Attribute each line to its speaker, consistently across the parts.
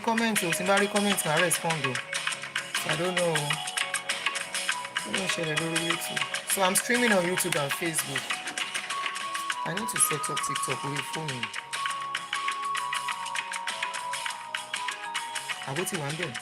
Speaker 1: comment o, tí n bá rí comment máa respond o. I don't know. Kí ló ń ṣẹlẹ̀ lórí YouTube? So I'm streaming on YouTube and Facebook. I need to set up TikTok lórí fóònù. Àbó tí wà ń bẹ̀.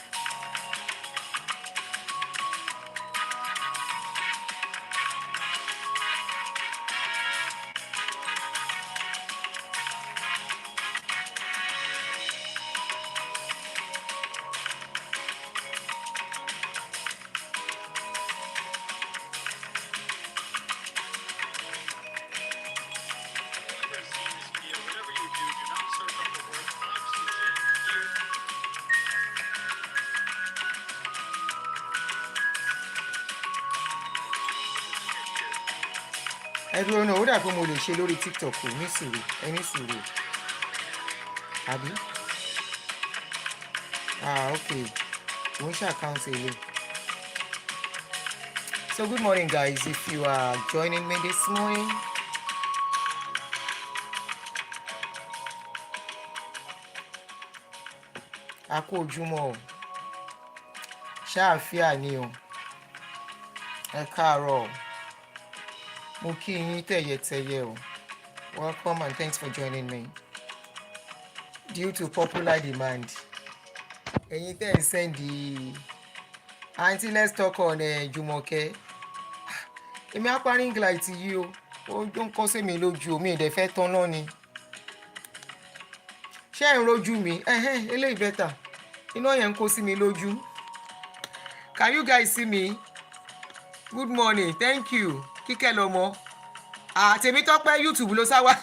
Speaker 1: Ẹdúró náà ó dà pé mo lè ṣe lórí TikTok o, ní sùúrù, ẹni sùúrù. Àbí? Okay. Mo ń ṣe àkáǹtì ilé. So good morning guys, if you are joining me this morning. A kú ojúmọ́ o. Ṣáàfíà ni o. Ẹ káàárọ̀. Mo kí yín tẹ̀yẹtẹ̀yẹ o. Welcome and thanks for joining me. Due to popular demand. Ẹ̀yin tẹ́ ẹ̀ send the aunty let's talk on Jumoke. Èmi á parí ring light yìí o. Ó ń kọ́ sí mi lójú o, mi ì dẹ̀ fẹ́ tán náà ni. Ṣé ẹ̀ ń rojú mi? Eléyìí bẹ́tà. Iná yẹn ń kó sí mi lójú. Can you guys see me? Good morning, thank you. Kíkẹ́ lọmọ. Tèmítọ́pẹ́ YouTube ló sá wá.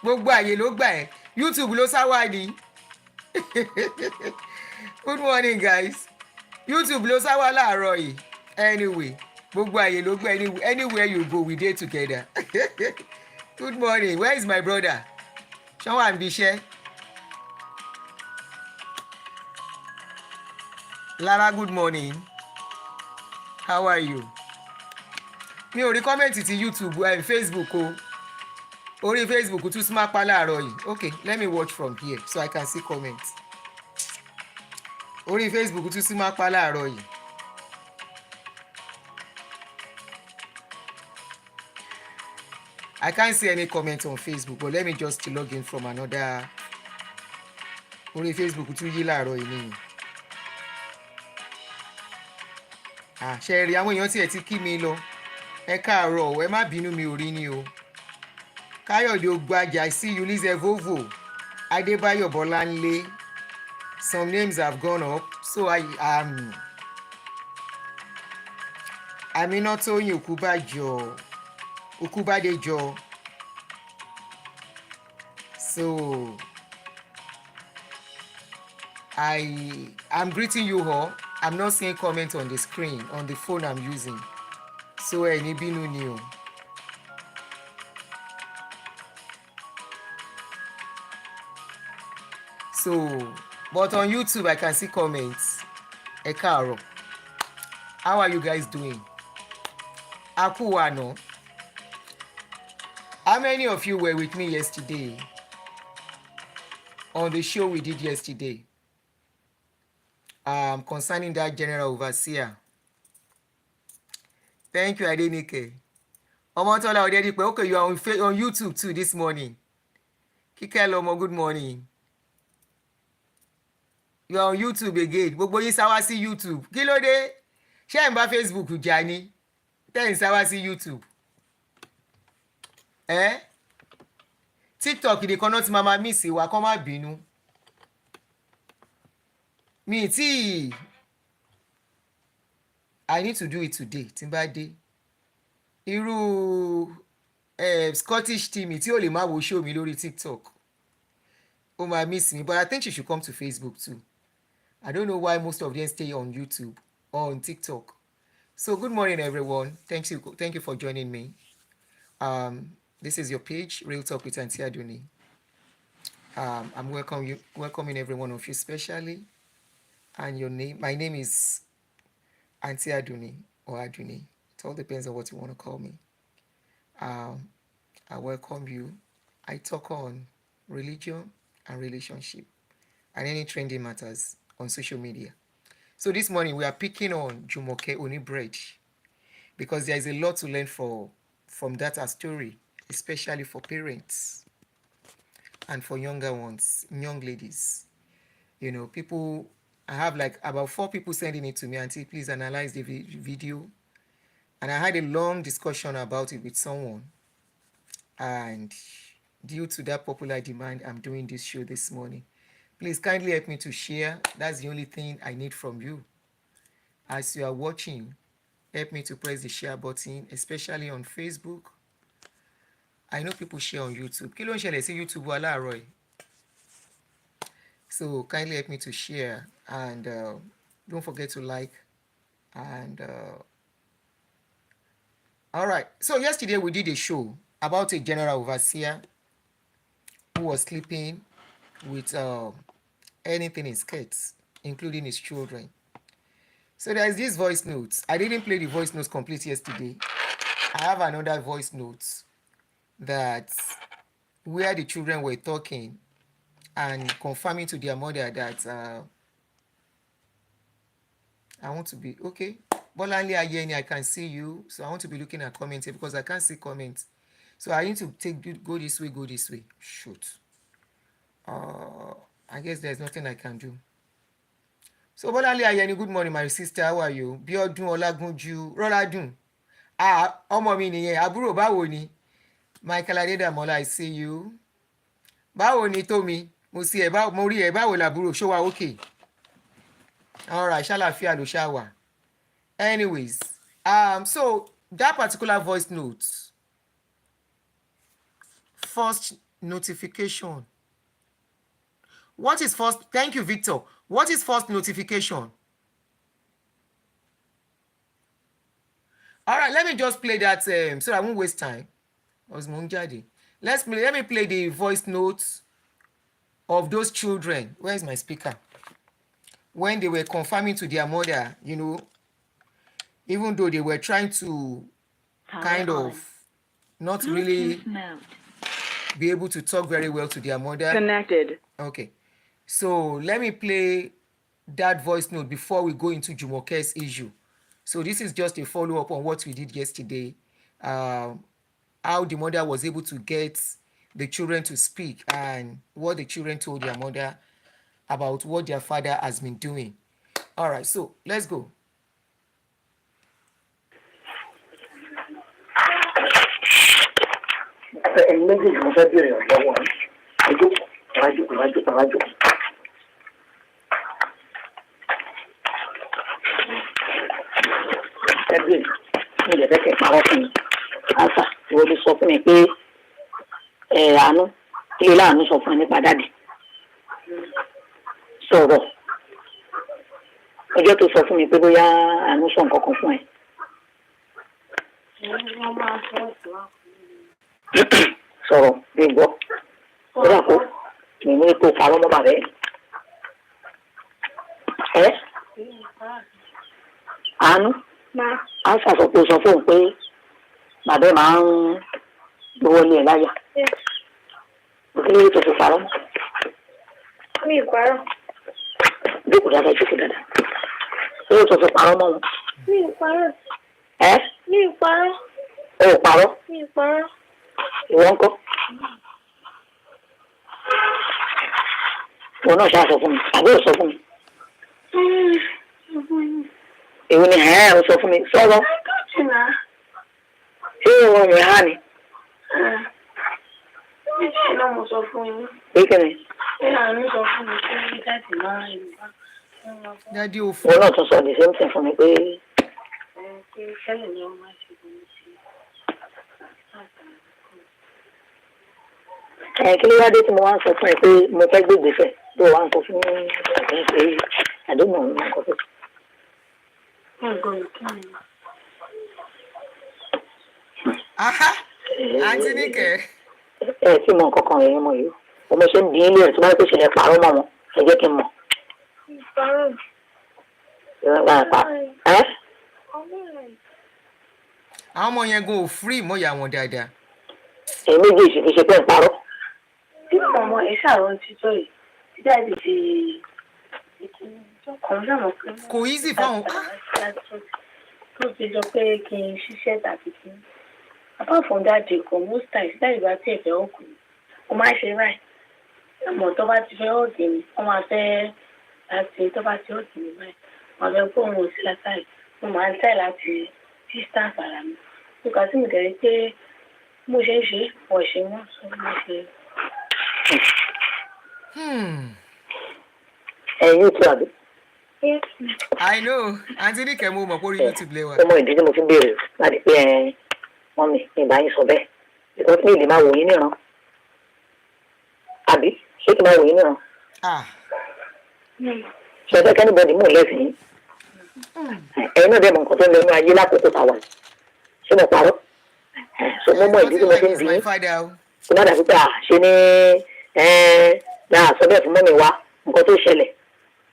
Speaker 1: Gbogbo àyè ló gbà ẹ́. YouTube ló sá wá ni. Good morning guys. YouTube ló sá wá láàárọ̀ yìí. Anyway, gbogbo àyè ló gbà anywhere you go we dey together. Good morning, where is my brother? Ṣé wà ń bí iṣẹ́? Lara, good morning. How are you? Mi ò rí kọ́mẹ̀ntì ti YouTube Facebook o. Orí Facebook tún smart pa láàárọ̀ yìí. Okay, let me watch from here so I can see comments. Orí Facebook tún smart pa láàárọ̀ yìí. I can't see any comment on Facebook, but let me just log in from another. Orí Facebook tún yí láàárọ̀ yìí nìyí. Ṣe rí àwọn èèyàn tí ẹ ti kí mi lọ. Ẹ káàárọ̀, ẹ má bínú mi ò rí ni o. Káyọ̀dé Ogbajà, I see you, Lise Vovo, Adébáyọ̀ Bọ́láńlé. Some names have gone up, so Aminotoyin Okubadejo. So I'm greeting you all. I'm not seeing comments on the screen, on the phone I'm using. So ẹni bínú ni o. So, but on YouTube I can see comments. Ẹ káàárọ̀. How are you guys doing? A kú àná. How many of you were with me yesterday on the show we did yesterday concerning that general overseer? Thank you, Adenike. Omotola Odedipe, okay, you are on YouTube too this morning. Kíkẹ́ lọmọ, good morning. You are on YouTube again. Gbogbo yín sá wá sí YouTube. Kí ló dé? Ṣé ẹ̀ ń bá Facebook jà ni? Tẹ́ ń sá wá sí YouTube. TikTok nìkan náà ti máa miss wa, kọ́ má bínú. I need to do it today tí n bá dé. Irú Scottish team tí ò lè má wo show mi lórí TikTok. Ó máa miss me, but I think she should come to Facebook too. I don't know why most of them stay on YouTube or on TikTok. So good morning everyone. Thank you for joining me. This is your page, Real Talk with Aunty Aduni. I'm welcoming every one of you specially. And your name, my name is Aunty Aduni or Aduni. It all depends on what you want to call me. I welcome you. I talk on religion and relationship. and any trending matters on social media. So this morning we are picking on Jumoke Oniburedi because there is a lot to learn from that story, especially for parents and for younger ones, young ladies. You know, people, I have like about 4 people sending it to me, Auntie, please analyze the video. And I had a long discussion about it with someone. And due to that popular demand, I'm doing this show this morning. Please kindly help me to share. That's the only thing I need from you. As you are watching, help me to press the share button, especially on Facebook. I know people share on YouTube. Kí ló ń ṣẹlẹ̀ sí YouTube wa láàárọ̀ yìí? So kindly help me to share, and don't forget to like. And all right. So yesterday we did a show about a general overseer who was sleeping with anything in skirts, including his children. So there is this voice notes. I didn't play the voice notes complete yesterday. I have another voice notes that where the children were talking and confirming to their mother that I want to be okay. Bolanle Ayeni, I can see you, so I want to be looking at comments because I can't see comments. So I need to go this way, go this way. Shoot. I guess there's nothing I can do. So Bolanle Ayeni, good morning, my sister. How are you? Biodun Olagunju, Roladun. Ọmọ mi nìyẹn, àbúrò báwo ni? Michael Adedamola, I see you. Báwo ni Tómi? Mo rí ẹ, báwo làbúrò? Ṣó wa okay? All right, ṣàlàáfíà ló ṣá wà. Anyways, so that particular voice note, first notification. What is first? Thank you, Victor. What is first notification? All right, let me just play that so I won't waste time. Let me play the voice notes of those children. Where's my speaker? When they were confirming to their mother, you know, even though they were trying to kind of not really be able to talk very well to their mother.
Speaker 2: Connected.
Speaker 1: Okay. So let me play that voice note before we go into Jumoke's issue. So this is just a follow-up on what we did yesterday. How the mother was able to get the children to speak and what the children told their mother about what their father has been doing. All right, so let's go.
Speaker 2: Ìwọ ló sọ fún mi pé àánú tí ilé àánú sọ fún ẹ nípa dáàdì sọ̀rọ̀ ọjọ́ tó sọ fún mi pé bóyá àánú sọ nǹkan kan fún ẹ. Sọ̀rọ̀ bí gbọ́ ó dà kó mi ní kó parọ́ mọ́ bàbá ẹ. Àánú á ṣàṣọ pé sọ fóun pé bàbá máa ń gbowó ní ẹ̀ láyà. Kí ló tó fi parọ́ mọ́? Mi ì parọ́. Jókòó dáadáa, jókòó dáadáa. Kí ló tó fi parọ́ mọ́ wọn? Mi ì parọ́. Mi ì parọ́. O ò parọ́? Mi ì parọ́. Ìwọ ńkọ́? Ìwọ náà ṣáà sọ fún mi, àbí ò sọ fún mi? Èwo ni ó sọ fún mi? Sọ̀rọ̀. Ṣé ìwọ mi há ni? Ṣé náà mo sọ fún yín? Èkìní. Ṣé àánú sọ fún mi pé dáàdì máa ń rìn bá?
Speaker 1: Daddy ò fún.
Speaker 2: Ìwọ náà tún sọ the same thing fún mi pé. Pé sẹ́lẹ̀ ni wọ́n máa ṣe bọ́ sí. Kí ló wá dé tí mo wá ń sọ fún ẹ pé mo fẹ́ gbé ìgbésẹ̀ tó wá ń sọ fún àgbẹ̀ pé àdéhùn ọ̀hún nǹkan tó.
Speaker 1: Aha! Àǹtí Níkẹ́.
Speaker 2: Tí mo nǹkan kan yẹn mọ̀ yìí. Ọmọ ṣe ń dín ilé ẹ̀ tí wọ́n pèsè ẹ̀ pààrọ̀ mọ́ wọn. Ẹ jẹ́ kí n mọ̀.
Speaker 1: Àwọn ọmọ yẹn gan ò free mọ́ ìyá wọn dáadáa.
Speaker 2: Èmi méjèèjì fi ṣe pé ń parọ́.
Speaker 3: Bí ọmọ ẹ ṣàrọ̀ títọ́ yìí,
Speaker 2: Jáde ti kan náà mọ̀ pé
Speaker 1: kò easy fáwọn
Speaker 2: tó ti sọ pé kí n ṣiṣẹ́ tàbí kí n. Apart from that day kan most times láì bá tí ẹ̀fẹ̀ ọkùnrin mo máa ń ṣe báyìí. Àmọ́ tó bá ti fẹ́ ọ̀gẹ̀ mi wọ́n máa fẹ́ láti tó bá ti ọ̀gẹ̀ mi báyìí wọ́n fẹ́ kó òun sí látàrí mo máa ń tẹ̀ láti distance ara mi. Nígbà tí mo tẹ̀lé pé mo ṣe ń ṣe wọ́n ṣe wọ́n sọ mo ṣe.
Speaker 3: ẹ̀yin tí a bí.
Speaker 1: I know àǹtí nìkẹ́ mo mọ̀ pé orí YouTube lẹ́wà.
Speaker 3: ọmọ ìdí tí mo fi ń béèrè láti pé wọ́n mi ìbá yín sọ bẹ́ẹ̀ because mi lè máa wò yín níran àbí ṣé kí n máa wò yín níran ṣe fẹ́ kẹ́nìbọ̀dì mú lẹ́sìn yín ẹ̀yin náà dẹ̀ mọ̀ nǹkan tó ń lọ inú ayé lákòókò tàwa yìí ṣé mo parọ́ so mo mọ ìdí tí mo fi ń bí yín kí má dàbí pé ṣe ní náà sọ bẹ́ẹ̀ fún mọ́mi wa nǹkan tó ṣẹlẹ̀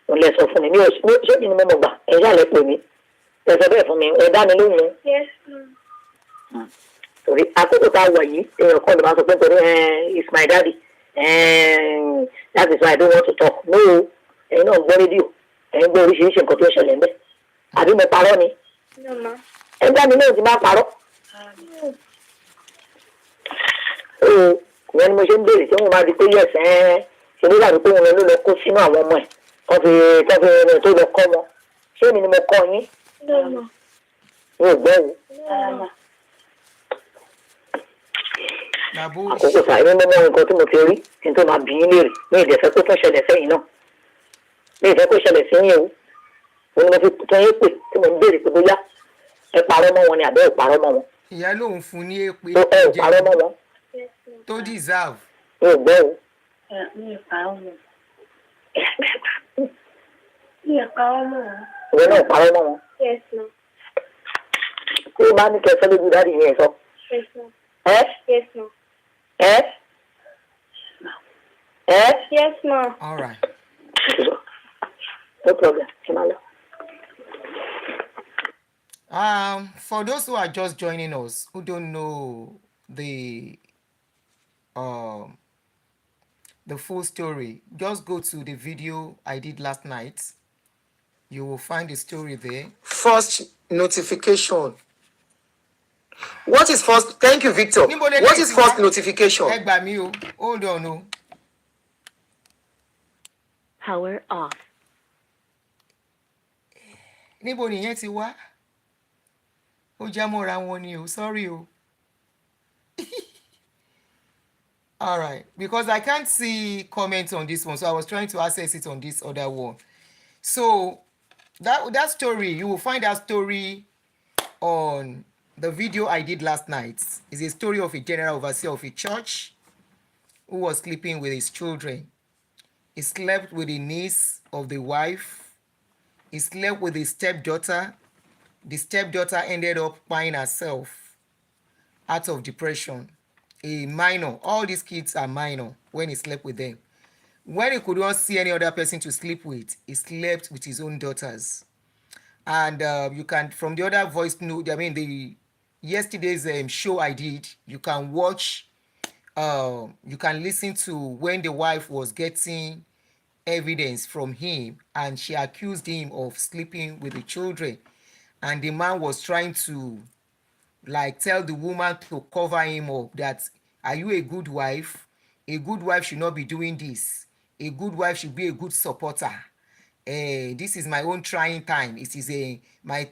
Speaker 3: òun lẹ sọ fún mi ṣé kí ni mo mọ̀ gbà ẹ̀ ṣáà lẹ pè mí ẹ sọ bẹ́ẹ̀ fún mi ẹ dá mi lóhùn. torí àkókò tá a wà yìí èèyàn kan lè máa sọ pé torí it's my daddy that is why I don't want to talk no ẹ̀yin náà gbọ́ rédíò ẹ̀yin gbọ́ oríṣiríṣi nǹkan tó ń ṣẹlẹ̀ ńbẹ̀ àbí mo parọ́ ni ẹ dá mi lóhùn tí máa parọ́. ìyẹn ni mo ṣe ń béèrè tí wọ́n máa di pé yẹ̀sẹ̀ ṣe ní ìlànà pé wọn ló lọ kó sínú àwọn ọmọ ẹ̀ kọ́ fi tó lọ kọ́ wọn ṣé èmi ni mo kọ́ yín. mi ò gbọ́ wo. àkókò sàyẹn mímọ́ nǹkan tí mo ti rí kí n tó máa bí yín léèrè ní ìdẹ̀fẹ́ kó tún ṣẹlẹ̀ sẹ́yìn náà ní ìfẹ́ kó ṣẹlẹ̀ sí yín o òun ni mo fi tún yín pè tí mo ń béèrè pé bóyá ẹ parọ́ mọ́ wọn ni àbẹ́ ò parọ́ mọ́ wọn.
Speaker 1: ìyá lòun fún ní èpè
Speaker 3: ẹ ò parọ́ mọ́ wọn.
Speaker 1: tó deserve.
Speaker 3: mi ò gbọ́ o.
Speaker 2: Mi ò parọ́ mọ́. Mi ò parọ́ mọ́ wọn.
Speaker 3: ìwé náà parọ́ mọ́ wọn.
Speaker 2: Yes, ma.
Speaker 3: ṣé o máa ní kẹ́ ẹ sọ lójú dáàdì yẹn sọ.
Speaker 2: Yes, ma.
Speaker 3: Yes,
Speaker 2: ma. Yes, ma.
Speaker 1: All right.
Speaker 3: No problem.
Speaker 1: For those who are just joining us, who don't know the full story, just go to the video I did last night. You will find the story there. First notification. What is first? Thank you, Victor. What is first notification? Hold on, no.
Speaker 4: Power off.
Speaker 1: Níbo nìyẹn ti wá? Ó já mọ́ra wọn ni o, sorry o. All right, because I can't see comments on this one, so I was trying to access it on this other one. So that story, you will find that story on the video I did last night. It's a story of a general overseer of a church who was sleeping with his children. He slept with the niece of the wife. He slept with his stepdaughter. The stepdaughter ended up buying herself out of depression. A minor. All these kids are minor when he slept with them. When he could not see any other person to sleep with, he slept with his own daughters. And you can, from the other voice note, I mean, the yesterday's show I did, you can watch, you can listen to when the wife was getting evidence from him and she accused him of sleeping with the children. And the man was trying to like tell the woman to cover him up that, are you a good wife? A good wife should not be doing this. A good wife should be a good supporter. This is my own trying time. It is my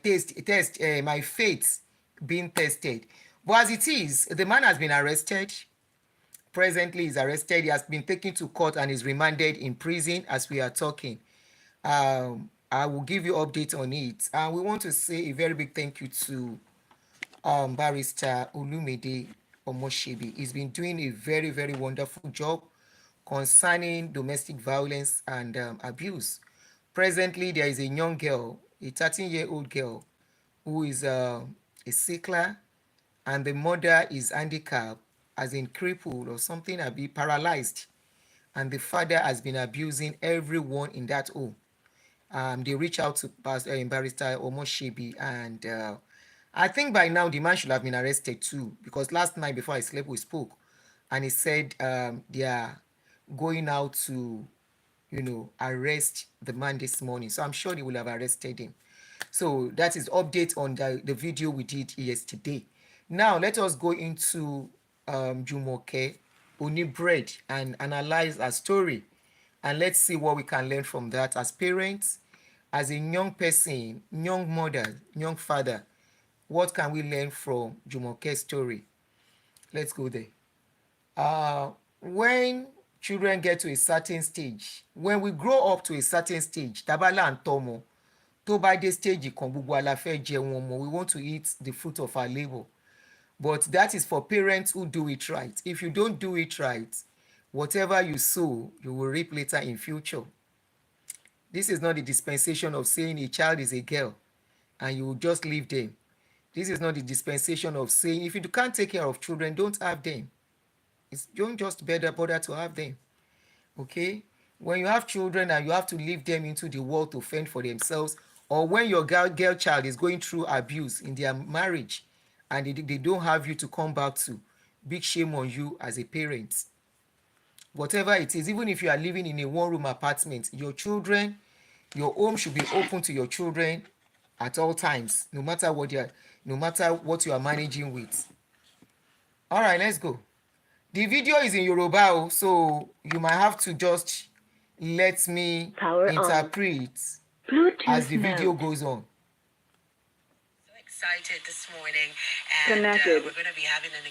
Speaker 1: my faith being tested. But as it is, the man has been arrested. Presently, he's arrested. He has been taken to court and is remanded in prison as we are talking. I will give you updates on it. And we want to say a very big thank you to Barrister Olumide Omoshebi. He's been doing a very, very wonderful job concerning domestic violence and abuse. Presently, there is a young girl, a 13-year-old girl, who is a sickler, and the mother is handicapped, as in crippled or something, or be paralyzed. And the father has been abusing everyone in that home. They reach out to Barrister Omoshebi, and I think by now the man should have been arrested too, because last night before I slept we spoke, and he said they are going out to arrest the man this morning. So I'm sure they will have arrested him. So that is update on the video we did yesterday. Now let us go into Jumoke, Oniburedi, and analyze her story. And let's see what we can learn from that as parents, as a young person, young mother, young father. What can we learn from Jumoke's story? Let's go there. When children get to a certain stage, when we grow up to a certain stage, tabala and tomo, tó bá dé stage kan gbogbo wa la fẹ́ jẹun ọmọ, we want to eat the fruit of our labour. But that is for parents who do it right. If you don't do it right, whatever you sow, you will reap later in future. This is not the dispensation of saying a child is a girl and you will just leave them. This is not the dispensation of saying if you can't take care of children, don't have them. Don't just bother to have them. Okay? When you have children and you have to leave them into the world to fend for themselves, or when your girl child is going through abuse in their marriage and they don't have you to come back to, big shame on you as a parent. Whatever it is, even if you are living in a one-room apartment, your children, your home should be open to your children at all times, no matter what you are managing with. All right, let's go. The video is in Yoruba, so you might have to just let me interpret as the video goes on.
Speaker 5: So excited this morning, and we're going to be having an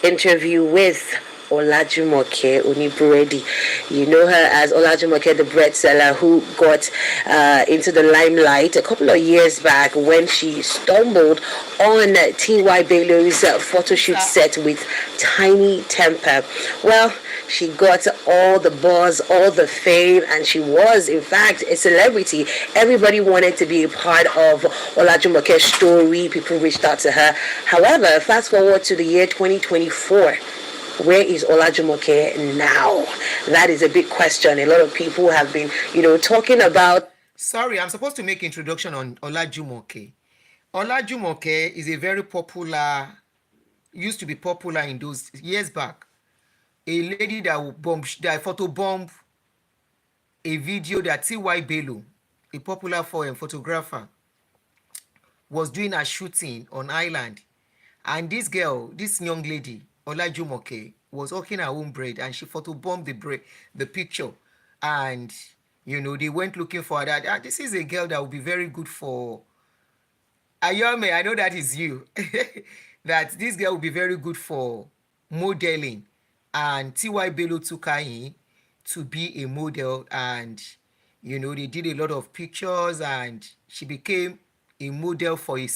Speaker 5: interview with Jumoke Oniburedi. You know her as Jumoke, the bread seller who got into the limelight a couple of years back when she stumbled on T.Y. Bello's photo shoot set with Tiny Temper. Well, she got all the buzz, all the fame, and she was, in fact, a celebrity. Everybody wanted to be a part of Jumoke's story. People reached out to her. However, fast forward to the year 2024. Where is Jumoke now? That is a big question. A lot of people have been, talking about.
Speaker 1: Sorry, I'm supposed to make introduction on Jumoke. Jumoke is a very popular, used to be popular in those years back. A lady that photobomb a video that T.Y. Bello, a popular foreign photographer, was doing a shooting on island. And this girl, this young lady, Jumoke, was hawking her own bread and she photobombed the picture. And, they went looking for that. This is a girl that would be very good for Ayome. I know that is you. That this girl would be very good for modeling. And T.Y. Bello took her in to be a model. And, they did a lot of pictures and she became a model for a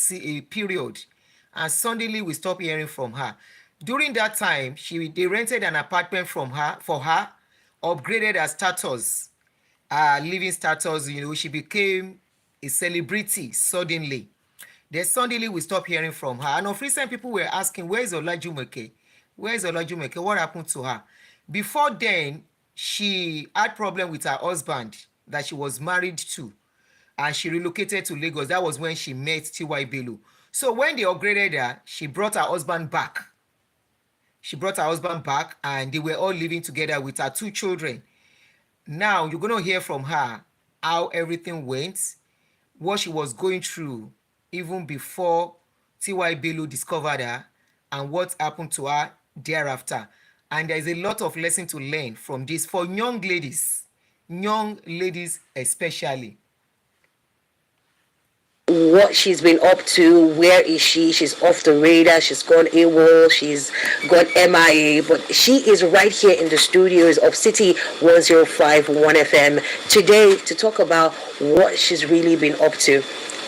Speaker 1: period. And suddenly we stopped hearing from her. During that time, they rented an apartment for her, upgraded her status, living status. She became a celebrity suddenly. Then suddenly we stopped hearing from her. And of recent, people were asking, where is Jumoke? Where is Jumoke? What happened to her? Before then, she had problem with her husband that she was married to. And she relocated to Lagos. That was when she met T.Y. Bello. So when they upgraded her, she brought her husband back. And they were all living together with her 2 children. Now you're going to hear from her how everything went, what she was going through even before T.Y. Bello discovered her, and what happened to her thereafter. And there's a lot of lesson to learn from this for young ladies especially.
Speaker 5: What she's been up to, where is she? She's off the radar, she's gone AWOL, she's gone MIA, but she is right here in the studios of City 105.1 FM today to talk about what she's really been up to.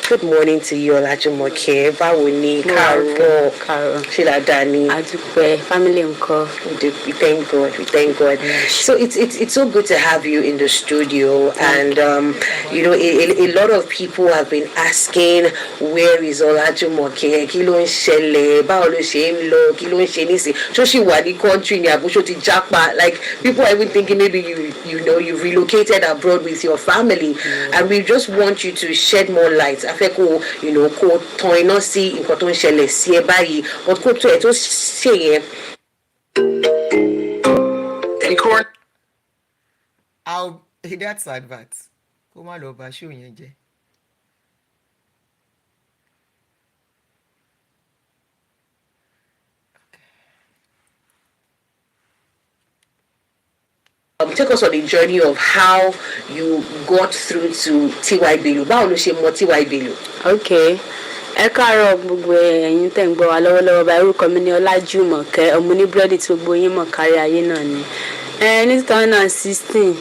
Speaker 5: Good morning to you, Jumoke. Báwo ni, Carol, Sheila Dani.
Speaker 4: Adúpẹ́, family uncle.
Speaker 5: We thank God. So it's so good to have you in the studio, and a lot of people have been asking, where is Jumoke? Kí ló ń ṣẹlẹ̀? Báwo ló ṣe ń lọ? Kí ló ń ṣe nísìn? Ṣó ṣì wà ní country ni àbí ṣó ti jápa? Like, people are even thinking maybe you relocated abroad with your family, and we just want you to shed more light. Afẹ́ kó kó tan iná sí nǹkan tó ń ṣẹlẹ̀ sí ẹ báyìí, but kó tó ẹ̀ tó ṣe yẹn.
Speaker 1: That's advert. Kó má lọ bá show yẹn jẹ́.
Speaker 5: Take us on a journey of how you got through to TY Bello. Báwo ló ṣe mọ TY Bello?
Speaker 4: Okay. Ẹ káàárọ̀ gbogbo ẹ̀yin tẹ́ ń gbọ́ wa lọ́wọ́lọ́wọ́ báyìí. Orúkọ mi ni Jumoke, ọmọ Oniburedi tí gbogbo yín mọ̀ kárí ayé náà ni. Ní 2016,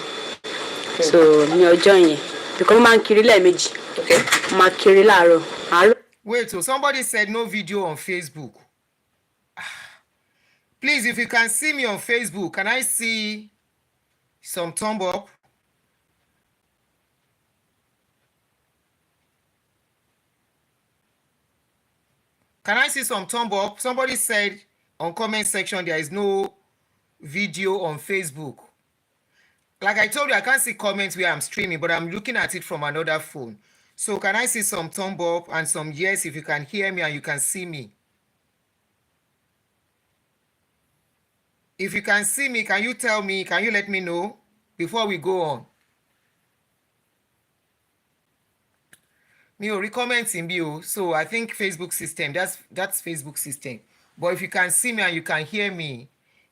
Speaker 4: so ní ọjọ́ yẹn, because mo máa ń kiri lẹ́ẹ̀mejì.
Speaker 5: Okay.
Speaker 4: Mo máa kiri láàárọ̀.
Speaker 1: Wait, so somebody said no video on Facebook. Please, if you can see me on Facebook, can I see some thumb up? Can I see some thumb up? Somebody said on comment section there is no video on Facebook. Like I told you, I can't see comments where I'm streaming, but I'm looking at it from another phone. So can I see some thumb up and some yes if you can hear me and you can see me? If you can see me, can you tell me, can you let me know before we go on? Me ò rí comments in bio, so I think Facebook system, that's Facebook system. But if you can see me and you can hear me,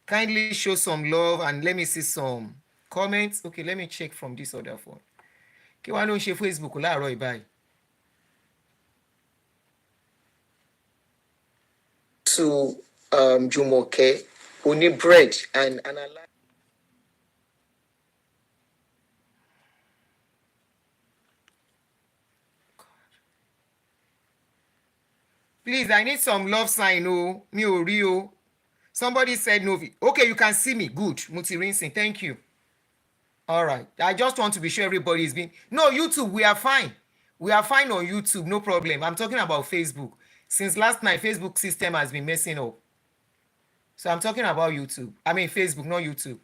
Speaker 1: kindly show some love and let me see some comments. Okay, let me check from this other phone. Kí wá ló ń ṣe Facebook láàárọ̀ ìbáyìí? To Jumoke, Oniburedi, and I like. Please, I need some love sign. Oh, mi ò rí o. Somebody said no. Okay, you can see me. Good. Muti rinsing. Thank you. All right. I just want to be sure everybody is being. No, YouTube, we are fine. We are fine on YouTube. No problem. I'm talking about Facebook. Since last night, Facebook system has been messing up. So I'm talking about YouTube. I mean Facebook, not YouTube.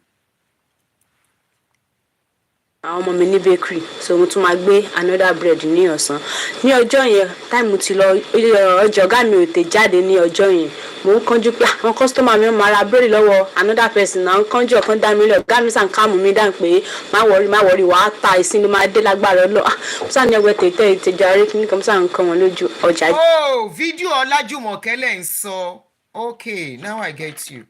Speaker 4: Àwọn ọmọ mi ní bakery, so mo tún máa gbé another bread ní ọ̀sán. Ní ọjọ́ yẹn, time mo ti lọ ọjọ́ ọ̀gá mi ò tè jáde ní ọjọ́ yẹn. Mo ń kánjú pé àwọn customer mi máa ra bread lọ́wọ́ another person náà ń kánjú ọ̀kan dá mi lọ. Ọ̀gá mi sàn káàmù mi dáhùn pé má worry wàá ta ìsìn ló máa dé lágbára lọ. Mo sàn ní ẹgbẹ́ tètè ìtẹ̀jọ́ ààrẹ kí nìkan mo sàn ń kàn wọ́n lójú ọjà.
Speaker 1: Oh, video Olajumoke lẹ́ ń sọ. Okay, now I get you.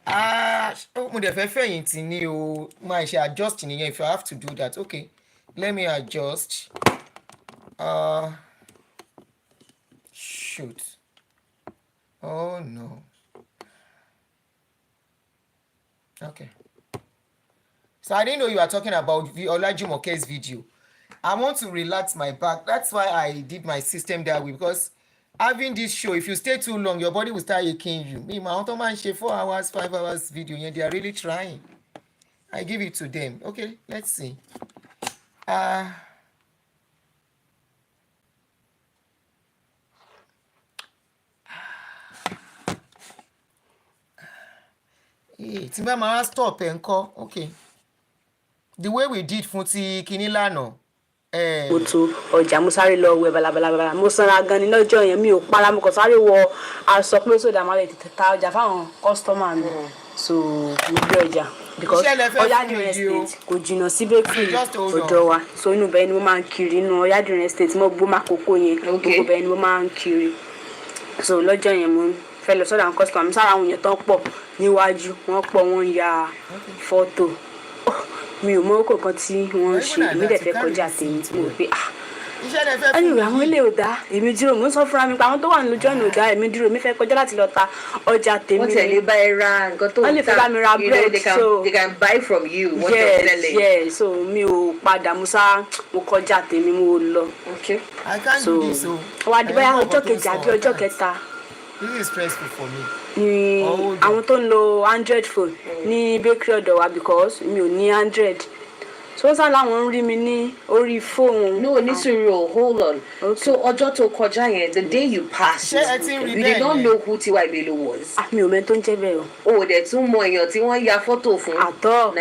Speaker 1: Mo dẹ̀ fẹ́ fẹ̀yìntì ni o, máa ṣe adjust nìyẹn if I have to do that. Okay, let me adjust. Shoot. Oh no. Okay. So I didn't know you are talking about Olajumoke's video. I want to relax my back. That's why I did my system that way, because having this show, if you stay too long, your body will start aching you. Me, my man, 4 hours, 5 hours video, and they are really trying. I give it to them. Okay, let's see. Tí bá máa stop ẹ̀ ńkọ́. Okay. The way we did fún ti kinní lánàá.
Speaker 4: Mo tó ọjà mo sáré lọ wẹ̀ balabala mo sanra gan ni lọ́jọ́ yẹn mi ò para mo kàn sáré wọ aṣọ pé sódà máa lè tètè ta ọjà fáwọn customer mi so mo gbé ọjà because Ọ̀yádìrín estate kò jìnnà sí bakery ọ̀dọ̀ wa so inú bẹ́ẹ̀ ni mo máa ń kiri inú Ọ̀yádìrín estate mo gbó má kókó yẹn gbogbo bẹ́ẹ̀ ni mo máa ń kiri so lọ́jọ́ yẹn mo fẹ́ lọ sọ́dọ̀ àwọn customer mi sára àwọn yẹn tán pọ̀ níwájú wọ́n pọ̀ wọ́n ya fọ́tò mi ò mọ ọkọ̀ kan tí wọ́n ṣe èmi dẹ̀ fẹ́ kọjá tèmi tí mo pé anyway àwọn ilé ò dá èmi dúró mo ń sọ fúnra mi pé àwọn tó wà nílùú jọ́ọ̀nù ò dá èmi dúró mi fẹ́ kọjá láti lọ ta ọjà tèmi.
Speaker 5: wọ́n tẹ̀lé bá ẹ ra nǹkan tó ń ta
Speaker 4: wọ́n lè fẹ́ bá mi ra bread so
Speaker 5: they can buy from you what you're selling.
Speaker 4: yes so mi ò padà mo kọjá tèmi mo lọ.
Speaker 1: Okay. I can't do this o.
Speaker 4: wà á di báyà ọjọ́ kejì àbí ọjọ́ kẹta.
Speaker 1: This is stressful for me.
Speaker 4: Ni àwọn tó ń lo Android phone ní bakery ọ̀dọ̀ wa because mi ò ní Android so sá làwọn ń rí mi ní orí fóònù.
Speaker 5: No, ní sùúrù hold on. Okay. So ọjọ́ tó kọjá yẹn the day you passed you did not know who TY Bello was.
Speaker 4: Mi ò mẹ́ tó ń jẹ́ bẹ́ẹ̀ o.
Speaker 5: O dẹ̀ tún mọ èèyàn tí wọ́n ya fọ́tò fún.
Speaker 4: Àtọ́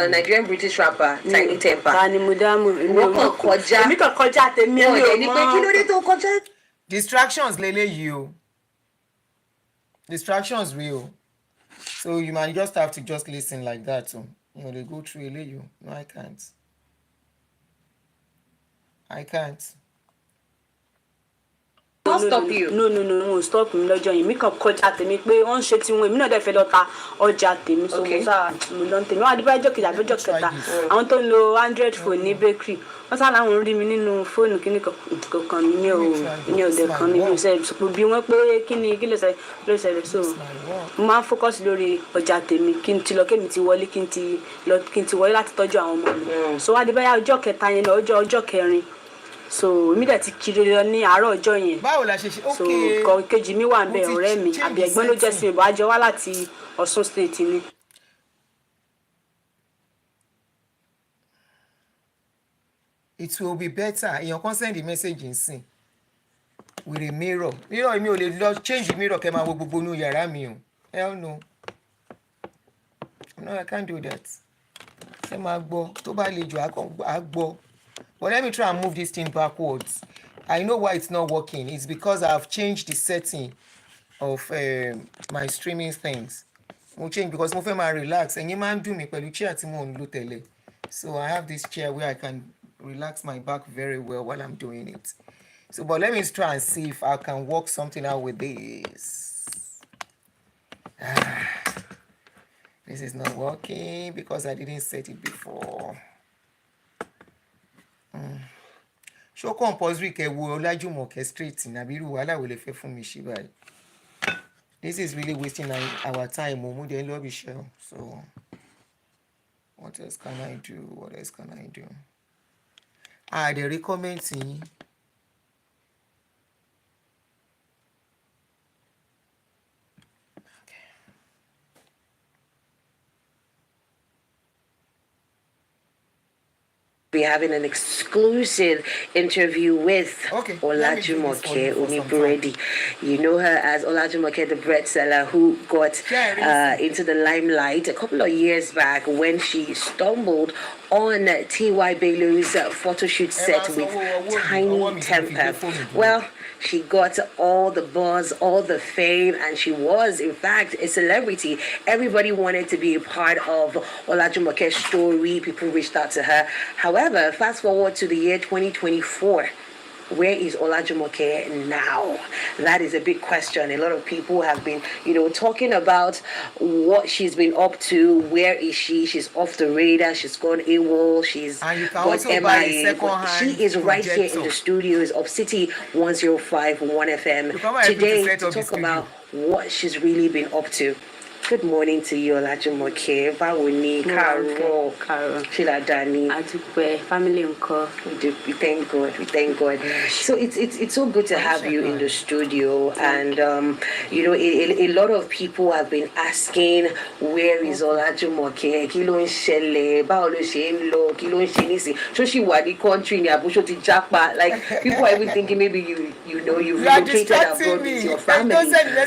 Speaker 5: Nigerian British rapper Tiny Temper.
Speaker 4: Ta ni mo dá mọ̀
Speaker 5: wọ́n kàn kọjá.
Speaker 4: Èmi kàn kọjá tèmi ẹ̀ mi ò mọ̀.
Speaker 5: Wọ́n dẹ̀ ní pé kí ló dé tó kọjá.
Speaker 1: Distractions leléyìí o. Distractions real. So you might just have to just listen like that. So You know, they go through eléyìí. No, I can't.
Speaker 5: I'll stop you.
Speaker 4: No, stop mi lọ́jọ́ yẹn. Mi kàn kọjá tèmi pé wọ́n ṣe tí wọn èmi náà dẹ̀ fẹ́ lọ ta ọjà tèmi. So mo sá mo lọ tèmi. Wọ́n á dúpẹ́ ọjọ́ kejì àbí ọjọ́ kẹta. Àwọn tó ń lo Android phone ní bakery. Wọ́n sá láwọn rí mi nínú fóònù kíní kan mi ò dẹ̀ kan mi ò sẹ́ bí wọ́n pé kí ló ṣẹlẹ̀ so mo máa ń focus lórí ọjà tèmi kí n ti lọ kémi ti wọlé kí n ti wọlé láti tọ́jú àwọn ọmọ mi. So wá dé báyà ọjọ́ kẹta yẹn lọ ọjọ́ kẹrin. So mi dẹ̀ ti kiri lọ ní àárọ̀ ọjọ́ yẹn.
Speaker 1: Báwo la ṣe ṣe?
Speaker 4: Okay. So kejì mi wà ńbẹ̀ ọ̀rẹ́ mi àbí ẹ̀gbọ́n ló jẹ́ sí mi bó àjọ wá láti Ọ̀ṣun state ni.
Speaker 1: It will be better. Èèyàn kan send the message nsìn with a mirror. Mirror mi ò lè lọ change the mirror kẹ́ máa wo gbogbo inú yàrá mi o. Hell no. No, I can't do that. Ṣé máa gbọ́ tó bá le jù á gbọ́. But let me try and move this thing backwards. I know why it's not working. It's because I've changed the setting of my streaming things. Mo change because mo fẹ́ máa relax. Ẹ̀yin máa ń dùn mí pẹ̀lú chair tí mo ń lò tẹ́lẹ̀. So I have this chair where I can relax my back very well while I'm doing it. So, but let me try and see if I can work something out with this. This is not working because I didn't set it before. Show compulsory kẹ wo Jumoke straight in abiru wàhálà wo lè fẹ́ fún mi ṣe báyìí. This is really wasting our time. Mo dey love show. So what else can I do? The recommending.
Speaker 5: Be having an exclusive interview with Jumoke Oniburedi. You know her as Jumoke, the bread seller who got into the limelight a couple of years back when she stumbled on T.Y. Belu's photo shoot set with Tiny Temper. Well, she got all the buzz, all the fame, and she was, in fact, a celebrity. Everybody wanted to be a part of Jumoke's story. People reached out to her. However, fast forward to the year 2024. Where is Jumoke now? That is a big question. A lot of people have been, talking about what she's been up to. Where is she? She's off the radar. She's gone AWOL. She's got MIA. She is right here in the studios of City 105.1 FM today to talk about what she's really been up to. Good morning to you, Jumoke. Báwo ni, Carol. Shiladani.
Speaker 4: Adúpẹ́, family ńkọ́.
Speaker 5: We thank God. So it's so good to have you in the studio, and a lot of people have been asking, where is Jumoke? Kí ló ń ṣẹlẹ̀? Báwo ló ṣe ń lọ? Kí ló ń ṣe nísìn? Ṣó ṣì wà ní country ni àbí ṣó ti jápa? Like, people are even thinking maybe you've relocated abroad with your family,